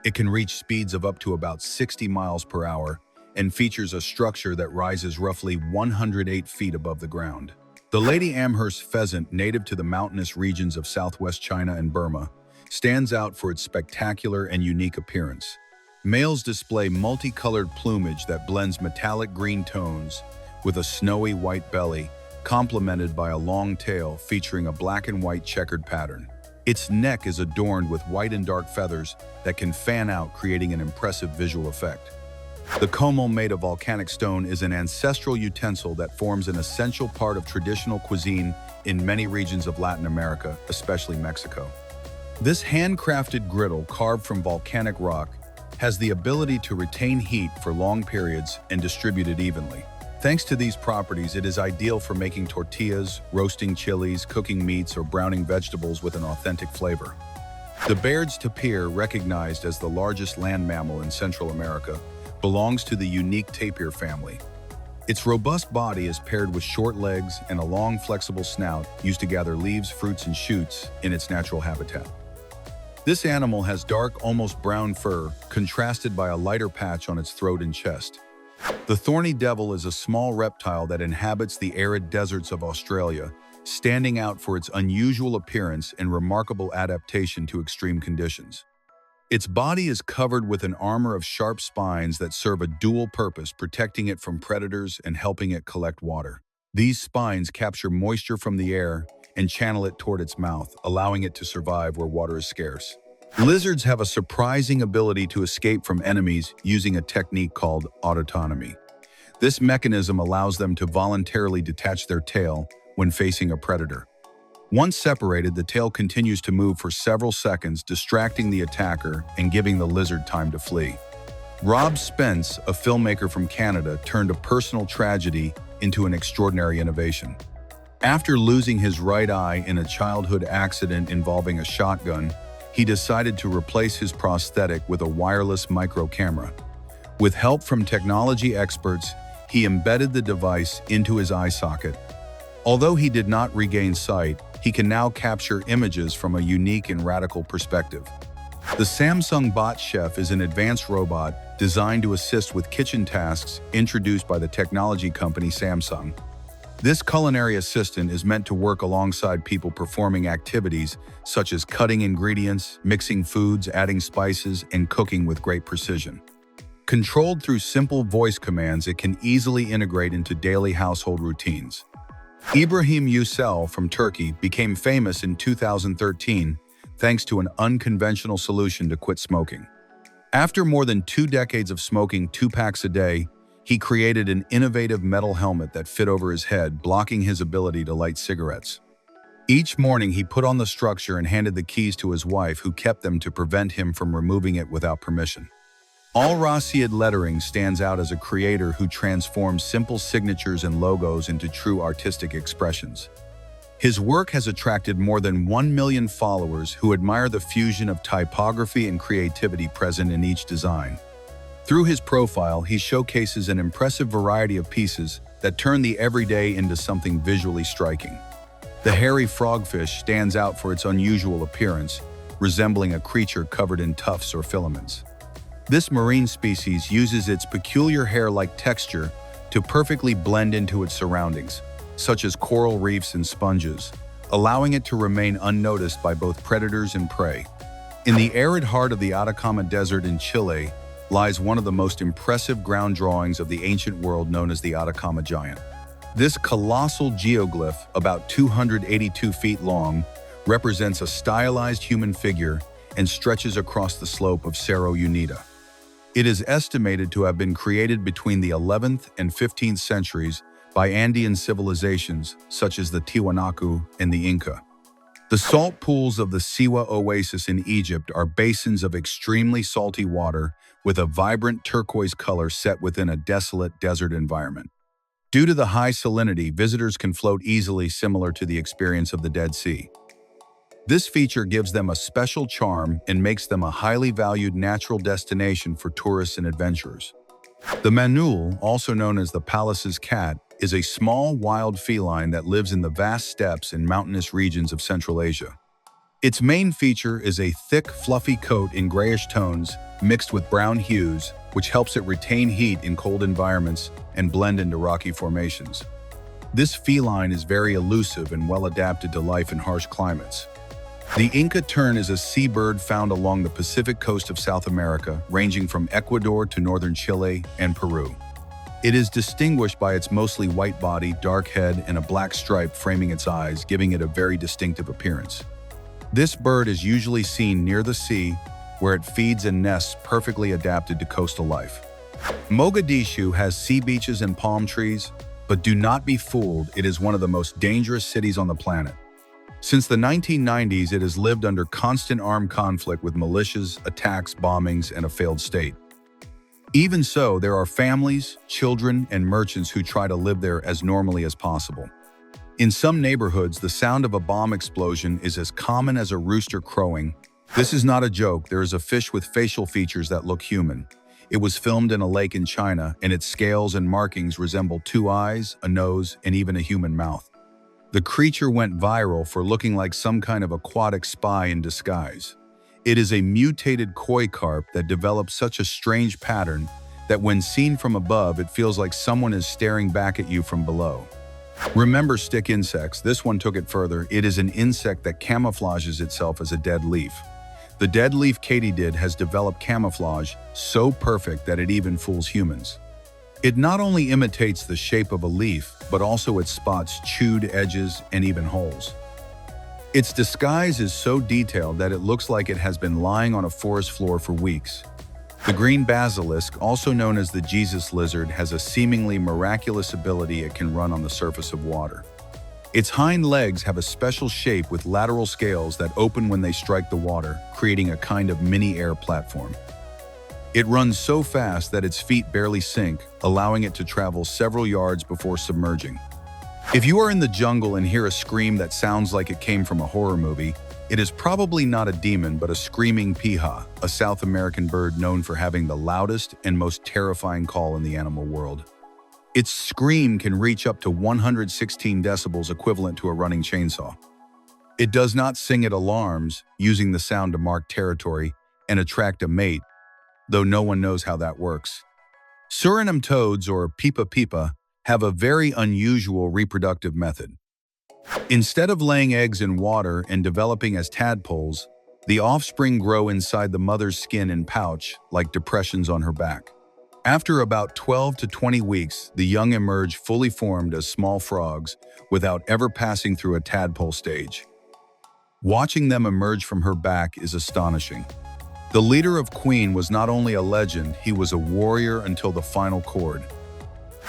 It can reach speeds of up to about 60 miles per hour and features a structure that rises roughly 108 feet above the ground. The Lady Amherst pheasant, native to the mountainous regions of southwest China and Burma, stands out for its spectacular and unique appearance. Males display multicolored plumage that blends metallic green tones with a snowy white belly, complemented by a long tail featuring a black and white checkered pattern. Its neck is adorned with white and dark feathers that can fan out, creating an impressive visual effect. The comal, made of volcanic stone, is an ancestral utensil that forms an essential part of traditional cuisine in many regions of Latin America, especially Mexico. This handcrafted griddle, carved from volcanic rock, has the ability to retain heat for long periods and distribute it evenly. Thanks to these properties, it is ideal for making tortillas, roasting chilies, cooking meats, or browning vegetables with an authentic flavor. The Baird's tapir, recognized as the largest land mammal in Central America, belongs to the unique tapir family. Its robust body is paired with short legs and a long, flexible snout used to gather leaves, fruits, and shoots in its natural habitat. This animal has dark, almost brown fur, contrasted by a lighter patch on its throat and chest. The thorny devil is a small reptile that inhabits the arid deserts of Australia, standing out for its unusual appearance and remarkable adaptation to extreme conditions. Its body is covered with an armor of sharp spines that serve a dual purpose, protecting it from predators and helping it collect water. These spines capture moisture from the air and channel it toward its mouth, allowing it to survive where water is scarce. Lizards have a surprising ability to escape from enemies using a technique called autotomy. This mechanism allows them to voluntarily detach their tail when facing a predator. Once separated, the tail continues to move for several seconds, distracting the attacker and giving the lizard time to flee. Rob Spence, a filmmaker from Canada, turned a personal tragedy into an extraordinary innovation. After losing his right eye in a childhood accident involving a shotgun, he decided to replace his prosthetic with a wireless micro camera. With help from technology experts, he embedded the device into his eye socket. Although he did not regain sight, he can now capture images from a unique and radical perspective. The Samsung Bot Chef is an advanced robot designed to assist with kitchen tasks introduced by the technology company Samsung. This culinary assistant is meant to work alongside people performing activities such as cutting ingredients, mixing foods, adding spices, and cooking with great precision. Controlled through simple voice commands, it can easily integrate into daily household routines. Ibrahim Yücel from Turkey became famous in 2013 thanks to an unconventional solution to quit smoking. After more than 2 decades of smoking 2 packs a day, he created an innovative metal helmet that fit over his head, blocking his ability to light cigarettes. Each morning, he put on the structure and handed the keys to his wife, who kept them to prevent him from removing it without permission. Al Rashid Lettering stands out as a creator who transforms simple signatures and logos into true artistic expressions. His work has attracted more than 1 million followers who admire the fusion of typography and creativity present in each design. Through his profile, he showcases an impressive variety of pieces that turn the everyday into something visually striking. The hairy frogfish stands out for its unusual appearance, resembling a creature covered in tufts or filaments. This marine species uses its peculiar hair-like texture to perfectly blend into its surroundings, such as coral reefs and sponges, allowing it to remain unnoticed by both predators and prey. In the arid heart of the Atacama Desert in Chile lies one of the most impressive ground drawings of the ancient world, known as the Atacama Giant. This colossal geoglyph, about 282 feet long, represents a stylized human figure and stretches across the slope of Cerro Unida. It is estimated to have been created between the 11th and 15th centuries by Andean civilizations such as the Tiwanaku and the Inca. The salt pools of the Siwa Oasis in Egypt are basins of extremely salty water with a vibrant turquoise color set within a desolate desert environment. Due to the high salinity, visitors can float easily, similar to the experience of the Dead Sea. This feature gives them a special charm and makes them a highly valued natural destination for tourists and adventurers. The manul, also known as the Pallas's cat, is a small wild feline that lives in the vast steppes and mountainous regions of Central Asia. Its main feature is a thick, fluffy coat in grayish tones mixed with brown hues, which helps it retain heat in cold environments and blend into rocky formations. This feline is very elusive and well adapted to life in harsh climates. The Inca tern is a seabird found along the Pacific coast of South America, ranging from Ecuador to northern Chile and Peru. It is distinguished by its mostly white body, dark head, and a black stripe framing its eyes, giving it a very distinctive appearance. This bird is usually seen near the sea, where it feeds and nests, perfectly adapted to coastal life. Mogadishu has sea beaches and palm trees, but do not be fooled, it is one of the most dangerous cities on the planet. Since the 1990s, it has lived under constant armed conflict with militias, attacks, bombings, and a failed state. Even so, there are families, children, and merchants who try to live there as normally as possible. In some neighborhoods, the sound of a bomb explosion is as common as a rooster crowing. This is not a joke. There is a fish with facial features that look human. It was filmed in a lake in China, and its scales and markings resemble 2 eyes, a nose, and even a human mouth. The creature went viral for looking like some kind of aquatic spy in disguise. It is a mutated koi carp that develops such a strange pattern that when seen from above, it feels like someone is staring back at you from below. Remember stick insects. This one took it further. It is an insect that camouflages itself as a dead leaf. The dead leaf katydid has developed camouflage so perfect that it even fools humans. It not only imitates the shape of a leaf, but also it spots chewed edges and even holes. Its disguise is so detailed that it looks like it has been lying on a forest floor for weeks. The green basilisk, also known as the Jesus lizard, has a seemingly miraculous ability. It can run on the surface of water. Its hind legs have a special shape with lateral scales that open when they strike the water, creating a kind of mini air platform. It runs so fast that its feet barely sink, allowing it to travel several yards before submerging. If you are in the jungle and hear a scream that sounds like it came from a horror movie, it is probably not a demon but a screaming piha, a South American bird known for having the loudest and most terrifying call in the animal world. Its scream can reach up to 116 decibels, equivalent to a running chainsaw. It does not sing at alarms, using the sound to mark territory and attract a mate, though no one knows how that works. Suriname toads, or pipa pipa, have a very unusual reproductive method. Instead of laying eggs in water and developing as tadpoles, the offspring grow inside the mother's skin and pouch, like depressions on her back. After about 12 to 20 weeks, the young emerge fully formed as small frogs without ever passing through a tadpole stage. Watching them emerge from her back is astonishing. The leader of Queen was not only a legend, he was a warrior until the final chord.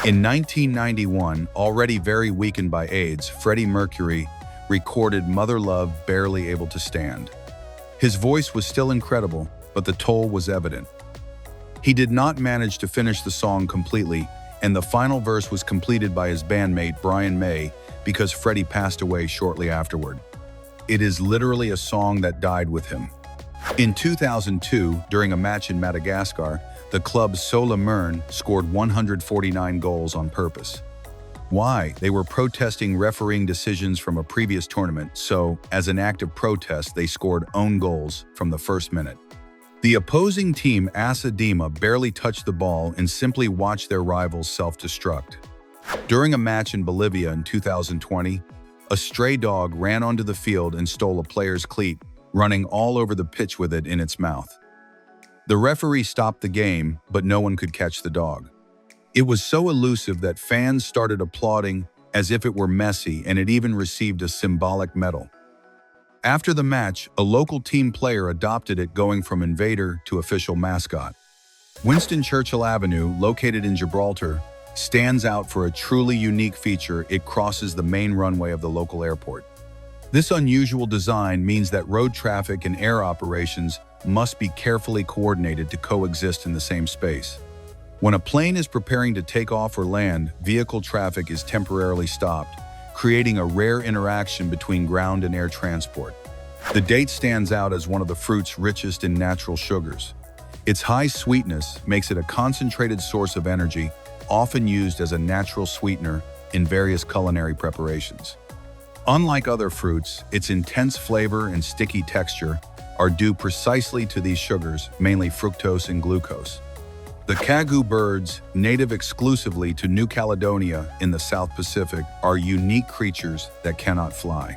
In 1991, already very weakened by AIDS, Freddie Mercury recorded Mother Love, Barely Able to Stand. His voice was still incredible, but the toll was evident. He did not manage to finish the song completely, and the final verse was completed by his bandmate Brian May because Freddie passed away shortly afterward. It is literally a song that died with him. In 2002, during a match in Madagascar, the club Superhuman scored 149 goals on purpose. Why? They were protesting refereeing decisions from a previous tournament, so, as an act of protest, they scored own goals from the first minute. The opposing team, Asadima, barely touched the ball and simply watched their rivals self-destruct. During a match in Bolivia in 2020, a stray dog ran onto the field and stole a player's cleat, running all over the pitch with it in its mouth. The referee stopped the game, but no one could catch the dog. It was so elusive that fans started applauding as if it were Messi, and it even received a symbolic medal. After the match, a local team player adopted it, going from invader to official mascot. Winston Churchill Avenue, located in Gibraltar, stands out for a truly unique feature. It crosses the main runway of the local airport. This unusual design means that road traffic and air operations must be carefully coordinated to coexist in the same space. When a plane is preparing to take off or land, vehicle traffic is temporarily stopped, creating a rare interaction between ground and air transport. The date stands out as one of the fruit's richest in natural sugars. Its high sweetness makes it a concentrated source of energy, often used as a natural sweetener in various culinary preparations. Unlike other fruits, its intense flavor and sticky texture are due precisely to these sugars, mainly fructose and glucose. The Kagu birds, native exclusively to New Caledonia in the South Pacific, are unique creatures that cannot fly.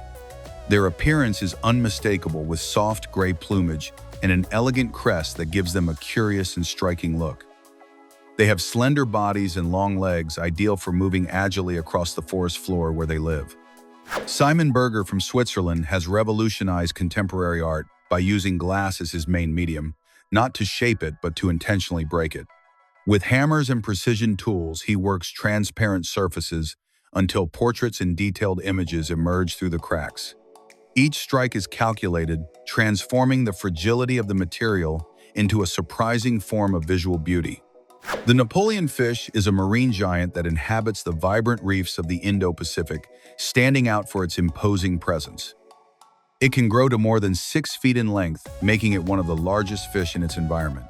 Their appearance is unmistakable, with soft gray plumage and an elegant crest that gives them a curious and striking look. They have slender bodies and long legs, ideal for moving agilely across the forest floor where they live. Simon Berger from Switzerland has revolutionized contemporary art by using glass as his main medium, not to shape it but to intentionally break it. With hammers and precision tools, he works transparent surfaces until portraits and detailed images emerge through the cracks. Each strike is calculated, transforming the fragility of the material into a surprising form of visual beauty. The Napoleon fish is a marine giant that inhabits the vibrant reefs of the Indo-Pacific, standing out for its imposing presence. It can grow to more than 6 feet in length, making it one of the largest fish in its environment.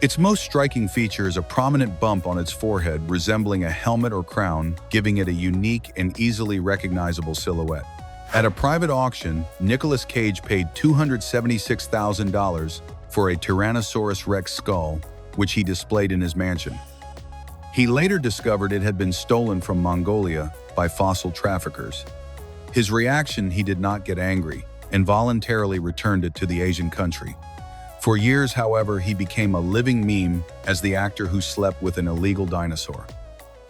Its most striking feature is a prominent bump on its forehead resembling a helmet or crown, giving it a unique and easily recognizable silhouette. At a private auction, Nicolas Cage paid $276,000 for a Tyrannosaurus Rex skull, which he displayed in his mansion. He later discovered it had been stolen from Mongolia by fossil traffickers. His reaction: he did not get angry and voluntarily returned it to the Asian country. For years, however, he became a living meme as the actor who slept with an illegal dinosaur.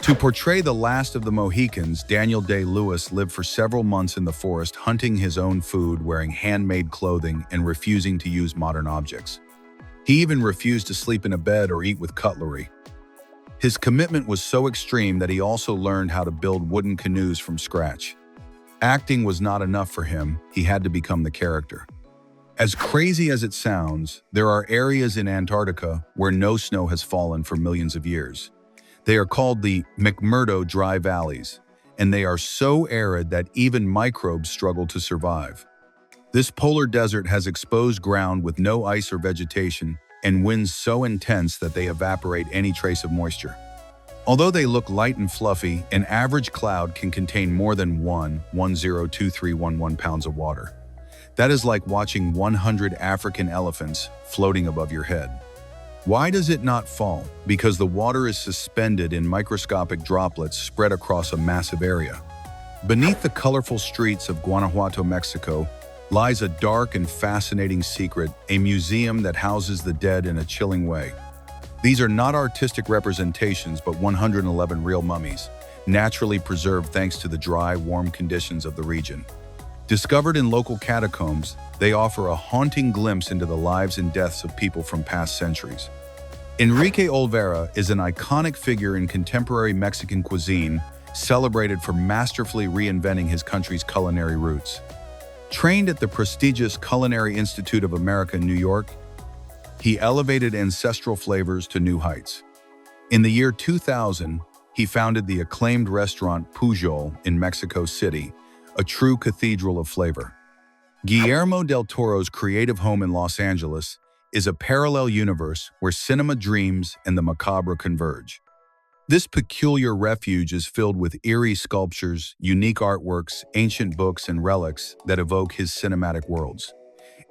To portray the last of the Mohicans, Daniel Day-Lewis lived for several months in the forest, hunting his own food, wearing handmade clothing, and refusing to use modern objects. He even refused to sleep in a bed or eat with cutlery. His commitment was so extreme that he also learned how to build wooden canoes from scratch. Acting was not enough for him; he had to become the character. As crazy as it sounds, there are areas in Antarctica where no snow has fallen for millions of years. They are called the McMurdo Dry Valleys, and they are so arid that even microbes struggle to survive. This polar desert has exposed ground with no ice or vegetation, and winds so intense that they evaporate any trace of moisture. Although they look light and fluffy, an average cloud can contain more than 1,102311 pounds of water. That is like watching 100 African elephants floating above your head. Why does it not fall? Because the water is suspended in microscopic droplets spread across a massive area. Beneath the colorful streets of Guanajuato, Mexico, lies a dark and fascinating secret, a museum that houses the dead in a chilling way. These are not artistic representations, but 111 real mummies, naturally preserved thanks to the dry, warm conditions of the region. Discovered in local catacombs, they offer a haunting glimpse into the lives and deaths of people from past centuries. Enrique Olvera is an iconic figure in contemporary Mexican cuisine, celebrated for masterfully reinventing his country's culinary roots. Trained at the prestigious Culinary Institute of America in New York, he elevated ancestral flavors to new heights. In the year 2000, he founded the acclaimed restaurant Pujol in Mexico City, a true cathedral of flavor. Guillermo del Toro's creative home in Los Angeles is a parallel universe where cinema dreams and the macabre converge. This peculiar refuge is filled with eerie sculptures, unique artworks, ancient books, and relics that evoke his cinematic worlds.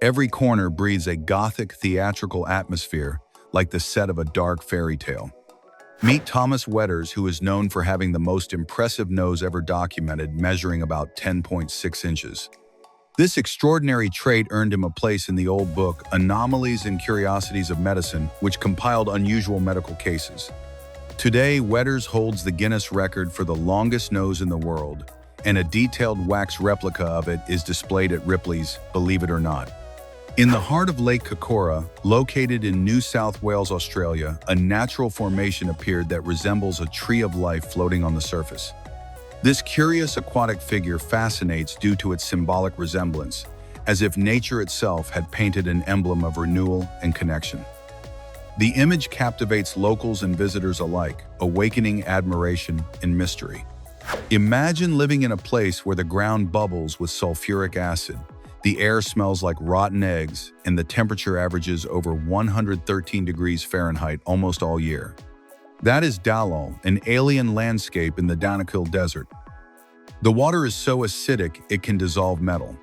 Every corner breathes a gothic theatrical atmosphere, like the set of a dark fairy tale. Meet Thomas Wetters, who is known for having the most impressive nose ever documented, measuring about 10.6 inches. This extraordinary trait earned him a place in the old book Anomalies and Curiosities of Medicine, which compiled unusual medical cases. Today, Wetters holds the Guinness record for the longest nose in the world, and a detailed wax replica of it is displayed at Ripley's, believe it or not. In the heart of Lake Kokora, located in New South Wales, Australia, a natural formation appeared that resembles a tree of life floating on the surface. This curious aquatic figure fascinates due to its symbolic resemblance, as if nature itself had painted an emblem of renewal and connection. The image captivates locals and visitors alike, awakening admiration and mystery. Imagine living in a place where the ground bubbles with sulfuric acid, the air smells like rotten eggs, and the temperature averages over 113 degrees Fahrenheit almost all year. That is Dalal, an alien landscape in the Danakil Desert. The water is so acidic it can dissolve metal.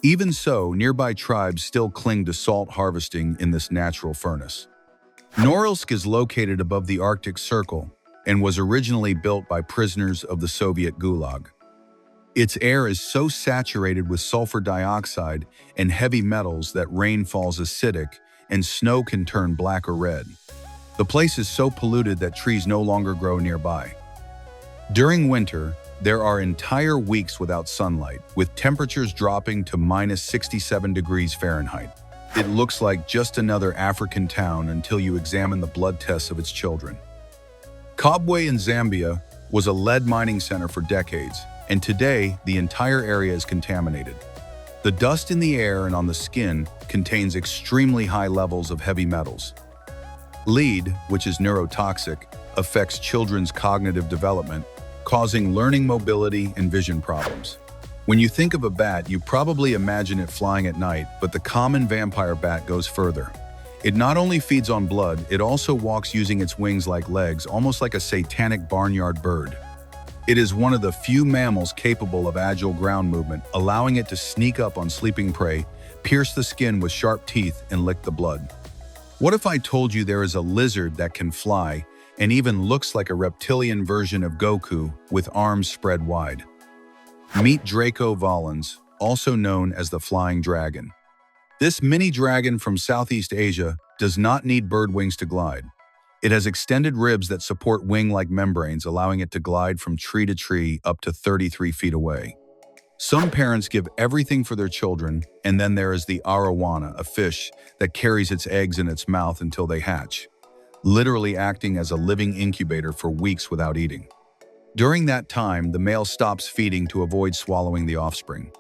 Even so, nearby tribes still cling to salt harvesting in this natural furnace. Norilsk is located above the Arctic Circle and was originally built by prisoners of the Soviet Gulag. Its air is so saturated with sulfur dioxide and heavy metals that rain falls acidic and snow can turn black or red. The place is so polluted that trees no longer grow nearby. During winter, there are entire weeks without sunlight, with temperatures dropping to minus 67 degrees Fahrenheit. It looks like just another African town until you examine the blood tests of its children. Kabwe in Zambia was a lead mining center for decades, and today the entire area is contaminated. The dust in the air and on the skin contains extremely high levels of heavy metals. Lead, which is neurotoxic, affects children's cognitive development, causing learning mobility and vision problems. When you think of a bat, you probably imagine it flying at night, but the common vampire bat goes further. It not only feeds on blood, it also walks using its wings like legs, almost like a satanic barnyard bird. It is one of the few mammals capable of agile ground movement, allowing it to sneak up on sleeping prey, pierce the skin with sharp teeth, and lick the blood. What if I told you there is a lizard that can fly and even looks like a reptilian version of Goku with arms spread wide? Meet Draco volans, also known as the flying dragon. This mini dragon from Southeast Asia does not need bird wings to glide. It has extended ribs that support wing-like membranes, allowing it to glide from tree to tree up to 33 feet away. Some parents give everything for their children, and then there is the arowana, a fish that carries its eggs in its mouth until they hatch, literally acting as a living incubator for weeks without eating. During that time, the male stops feeding to avoid swallowing the offspring.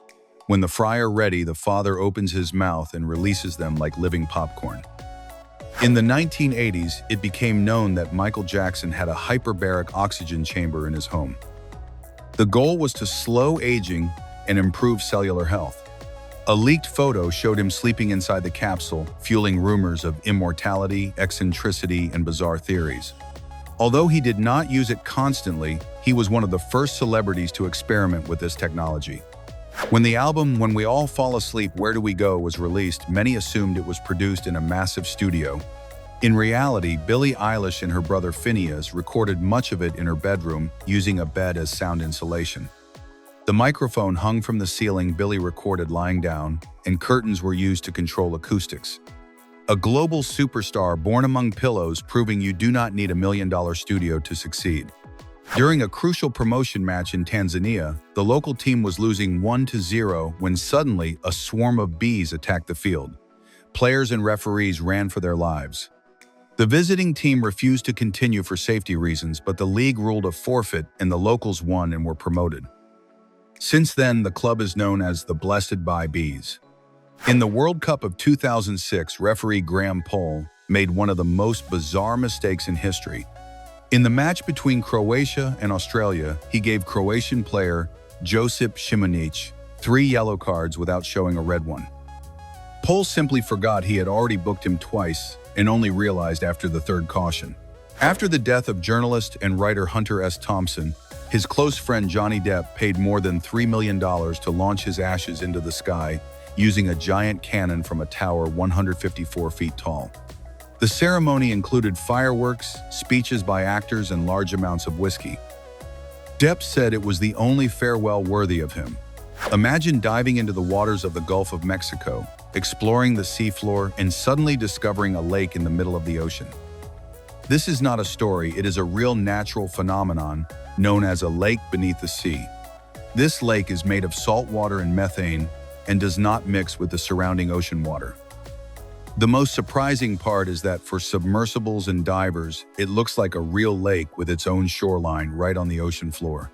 When the fry are ready, the father opens his mouth and releases them like living popcorn. In the 1980s, it became known that Michael Jackson had a hyperbaric oxygen chamber in his home. The goal was to slow aging and improve cellular health. A leaked photo showed him sleeping inside the capsule, fueling rumors of immortality, eccentricity, and bizarre theories. Although he did not use it constantly, he was one of the first celebrities to experiment with this technology. When the album When We All Fall Asleep, Where Do We Go was released, many assumed it was produced in a massive studio. In reality, Billie Eilish and her brother Phineas recorded much of it in her bedroom, using a bed as sound insulation. The microphone hung from the ceiling. Billie recorded lying down, and curtains were used to control acoustics. A global superstar born among pillows, proving you do not need $1 million studio to succeed. During a crucial promotion match in Tanzania, the local team was losing 1-0 when suddenly a swarm of bees attacked the field. Players and referees ran for their lives. The visiting team refused to continue for safety reasons, but the league ruled a forfeit and the locals won and were promoted. Since then, the club is known as the Blessed by Bees. In the World Cup of 2006, referee Graham Poll made one of the most bizarre mistakes in history. In the match between Croatia and Australia, he gave Croatian player Josip Šimunić 3 yellow cards without showing a red one. Poll simply forgot he had already booked him twice and only realized after the 3rd caution. After the death of journalist and writer Hunter S. Thompson, his close friend Johnny Depp paid more than $3 million to launch his ashes into the sky using a giant cannon from a tower 154 feet tall. The ceremony included fireworks, speeches by actors, and large amounts of whiskey. Depp said it was the only farewell worthy of him. Imagine diving into the waters of the Gulf of Mexico, exploring the seafloor, and suddenly discovering a lake in the middle of the ocean. This is not a story, it is a real natural phenomenon known as a lake beneath the sea. This lake is made of salt water and methane and does not mix with the surrounding ocean water. The most surprising part is that for submersibles and divers, it looks like a real lake with its own shoreline right on the ocean floor.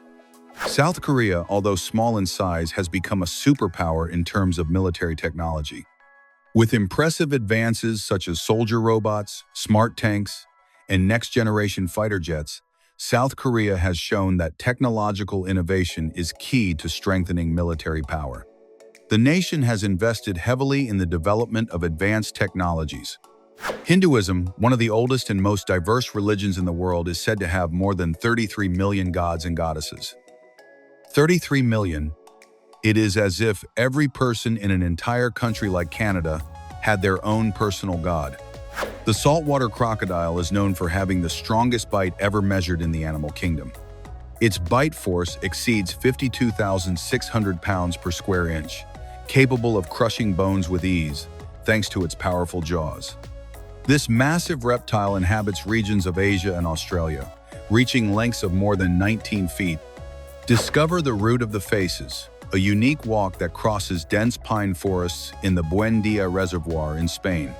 South Korea, although small in size, has become a superpower in terms of military technology. With impressive advances such as soldier robots, smart tanks, and next-generation fighter jets, South Korea has shown that technological innovation is key to strengthening military power. The nation has invested heavily in the development of advanced technologies. Hinduism, one of the oldest and most diverse religions in the world, is said to have more than 33 million gods and goddesses. 33 million. It is as if every person in an entire country like Canada had their own personal god. The saltwater crocodile is known for having the strongest bite ever measured in the animal kingdom. Its bite force exceeds 52,600 pounds per square inch, capable of crushing bones with ease, thanks to its powerful jaws. This massive reptile inhabits regions of Asia and Australia, reaching lengths of more than 19 feet. Discover the Route of the Faces, a unique walk that crosses dense pine forests in the Buendia Reservoir in Spain.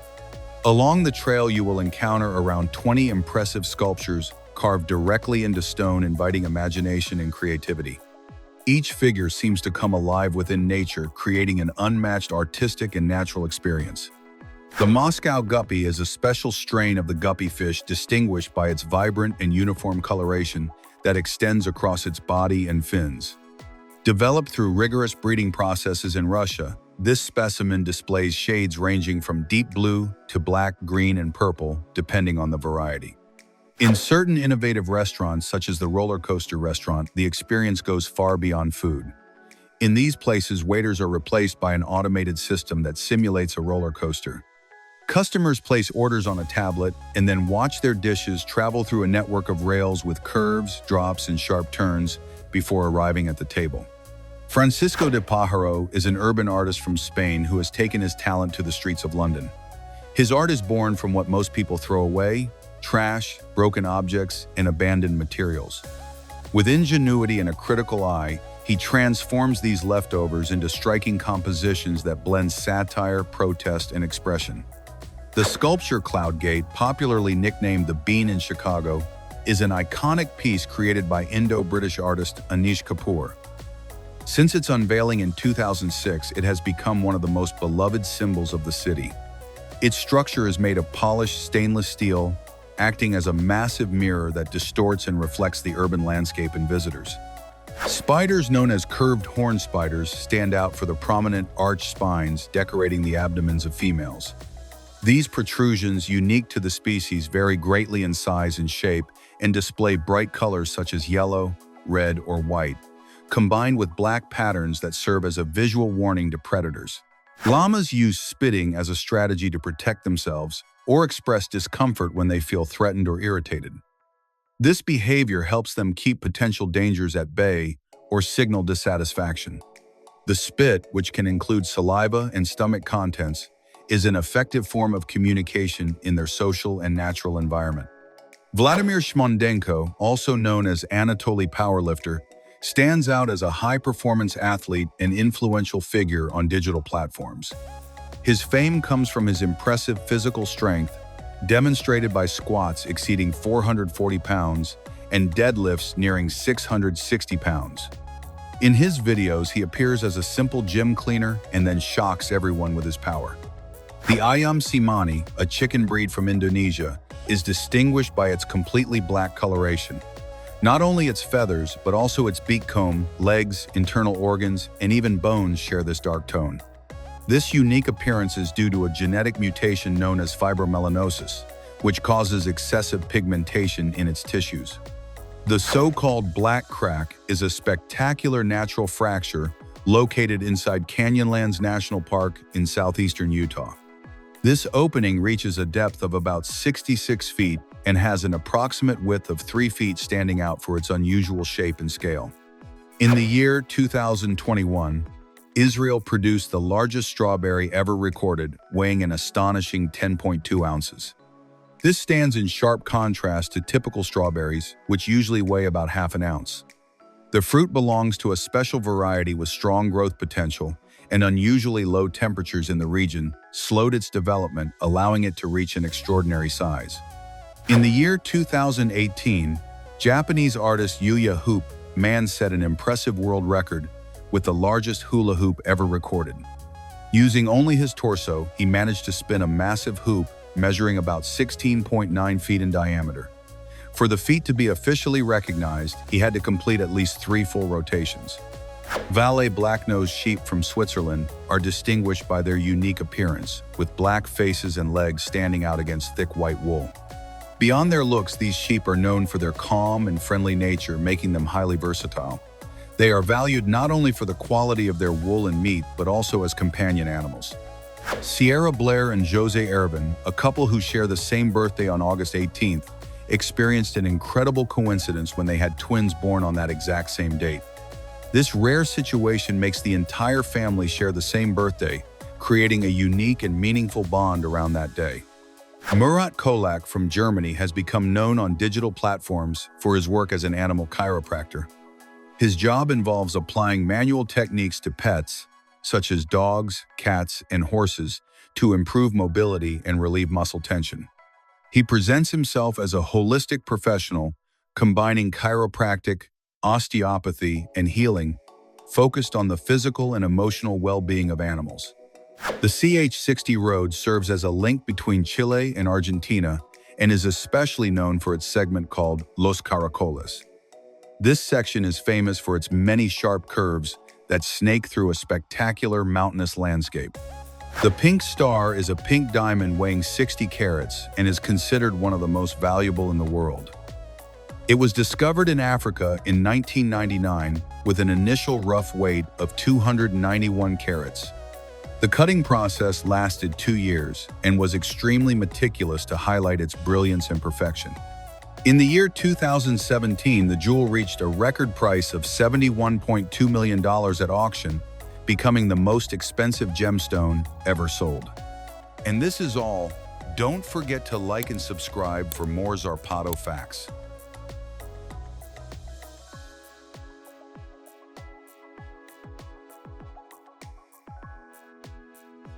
Along the trail, you will encounter around 20 impressive sculptures carved directly into stone, inviting imagination and creativity. Each figure seems to come alive within nature, creating an unmatched artistic and natural experience. The Moscow guppy is a special strain of the guppy fish distinguished by its vibrant and uniform coloration that extends across its body and fins. Developed through rigorous breeding processes in Russia, this specimen displays shades ranging from deep blue to black, green, and purple, depending on the variety. In certain innovative restaurants, such as the roller coaster restaurant, the experience goes far beyond food. In these places, waiters are replaced by an automated system that simulates a roller coaster. Customers place orders on a tablet and then watch their dishes travel through a network of rails with curves, drops, and sharp turns before arriving at the table. Francisco de Pájaro is an urban artist from Spain who has taken his talent to the streets of London. His art is born from what most people throw away: trash, broken objects, and abandoned materials. With ingenuity and a critical eye, he transforms these leftovers into striking compositions that blend satire, protest, and expression. The sculpture Cloud Gate, popularly nicknamed the Bean in Chicago, is an iconic piece created by Indo-British artist Anish Kapoor. Since its unveiling in 2006, it has become one of the most beloved symbols of the city. Its structure is made of polished stainless steel, acting as a massive mirror that distorts and reflects the urban landscape and visitors. Spiders known as curved horn spiders stand out for the prominent arched spines decorating the abdomens of females. These protrusions, unique to the species, vary greatly in size and shape and display bright colors such as yellow, red, or white, combined with black patterns that serve as a visual warning to predators. Llamas use spitting as a strategy to protect themselves or express discomfort when they feel threatened or irritated. This behavior helps them keep potential dangers at bay or signal dissatisfaction. The spit, which can include saliva and stomach contents, is an effective form of communication in their social and natural environment. Vladimir Shmondenko, also known as Anatoly Powerlifter, stands out as a high-performance athlete and influential figure on digital platforms. His fame comes from his impressive physical strength, demonstrated by squats exceeding 440 pounds and deadlifts nearing 660 pounds. In his videos, he appears as a simple gym cleaner and then shocks everyone with his power. The ayam cimani, a chicken breed from Indonesia, is distinguished by its completely black coloration. Not only its feathers, but also its beak comb, legs, internal organs, and even bones share this dark tone. This unique appearance is due to a genetic mutation known as fibromelanosis, which causes excessive pigmentation in its tissues. The so-called black crack is a spectacular natural fracture located inside Canyonlands National Park in southeastern Utah. This opening reaches a depth of about 66 feet and has an approximate width of 3 feet, standing out for its unusual shape and scale. In the year 2021, Israel produced the largest strawberry ever recorded, weighing an astonishing 10.2 ounces. This stands in sharp contrast to typical strawberries, which usually weigh about half an ounce. The fruit belongs to a special variety with strong growth potential, and unusually low temperatures in the region slowed its development, allowing it to reach an extraordinary size. In the year 2018, Japanese artist Yuya Hoop Man set an impressive world record with the largest hula hoop ever recorded. Using only his torso, he managed to spin a massive hoop measuring about 16.9 feet in diameter. For the feat to be officially recognized, he had to complete at least 3 full rotations. Valais black-nosed sheep from Switzerland are distinguished by their unique appearance, with black faces and legs standing out against thick white wool. Beyond their looks, these sheep are known for their calm and friendly nature, making them highly versatile. They are valued not only for the quality of their wool and meat, but also as companion animals. Sierra Blair and Jose Ervin, a couple who share the same birthday on August 18th, experienced an incredible coincidence when they had twins born on that exact same date. This rare situation makes the entire family share the same birthday, creating a unique and meaningful bond around that day. Murat Kolak from Germany has become known on digital platforms for his work as an animal chiropractor. His job involves applying manual techniques to pets, such as dogs, cats, and horses, to improve mobility and relieve muscle tension. He presents himself as a holistic professional, combining chiropractic, osteopathy, and healing, focused on the physical and emotional well-being of animals. The CH-60 road serves as a link between Chile and Argentina and is especially known for its segment called Los Caracoles. This section is famous for its many sharp curves that snake through a spectacular mountainous landscape. The Pink Star is a pink diamond weighing 60 carats and is considered one of the most valuable in the world. It was discovered in Africa in 1999 with an initial rough weight of 291 carats. The cutting process lasted 2 years and was extremely meticulous to highlight its brilliance and perfection. In the year 2017, the jewel reached a record price of $71.2 million at auction, becoming the most expensive gemstone ever sold. And this is all. Don't forget to like and subscribe for more Zarpado facts.